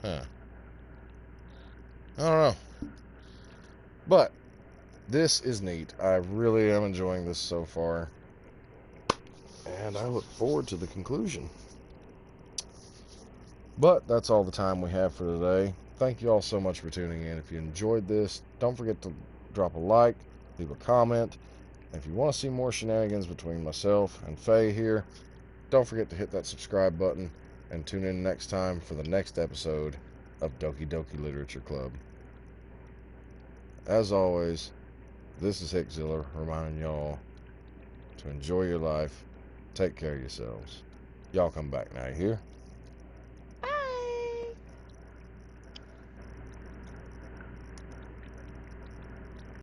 Huh. I don't know. But this is neat. I really am enjoying this so far. And I look forward to the conclusion. But that's all the time we have for today. Thank you all so much for tuning in. If you enjoyed this, don't forget to drop a like, leave a comment. And if you want to see more shenanigans between myself and Faye here, don't forget to hit that subscribe button and tune in next time for the next episode of Doki Doki Literature Club. As always, this is Hickzilla reminding y'all to enjoy your life, take care of yourselves. Y'all come back now, you hear?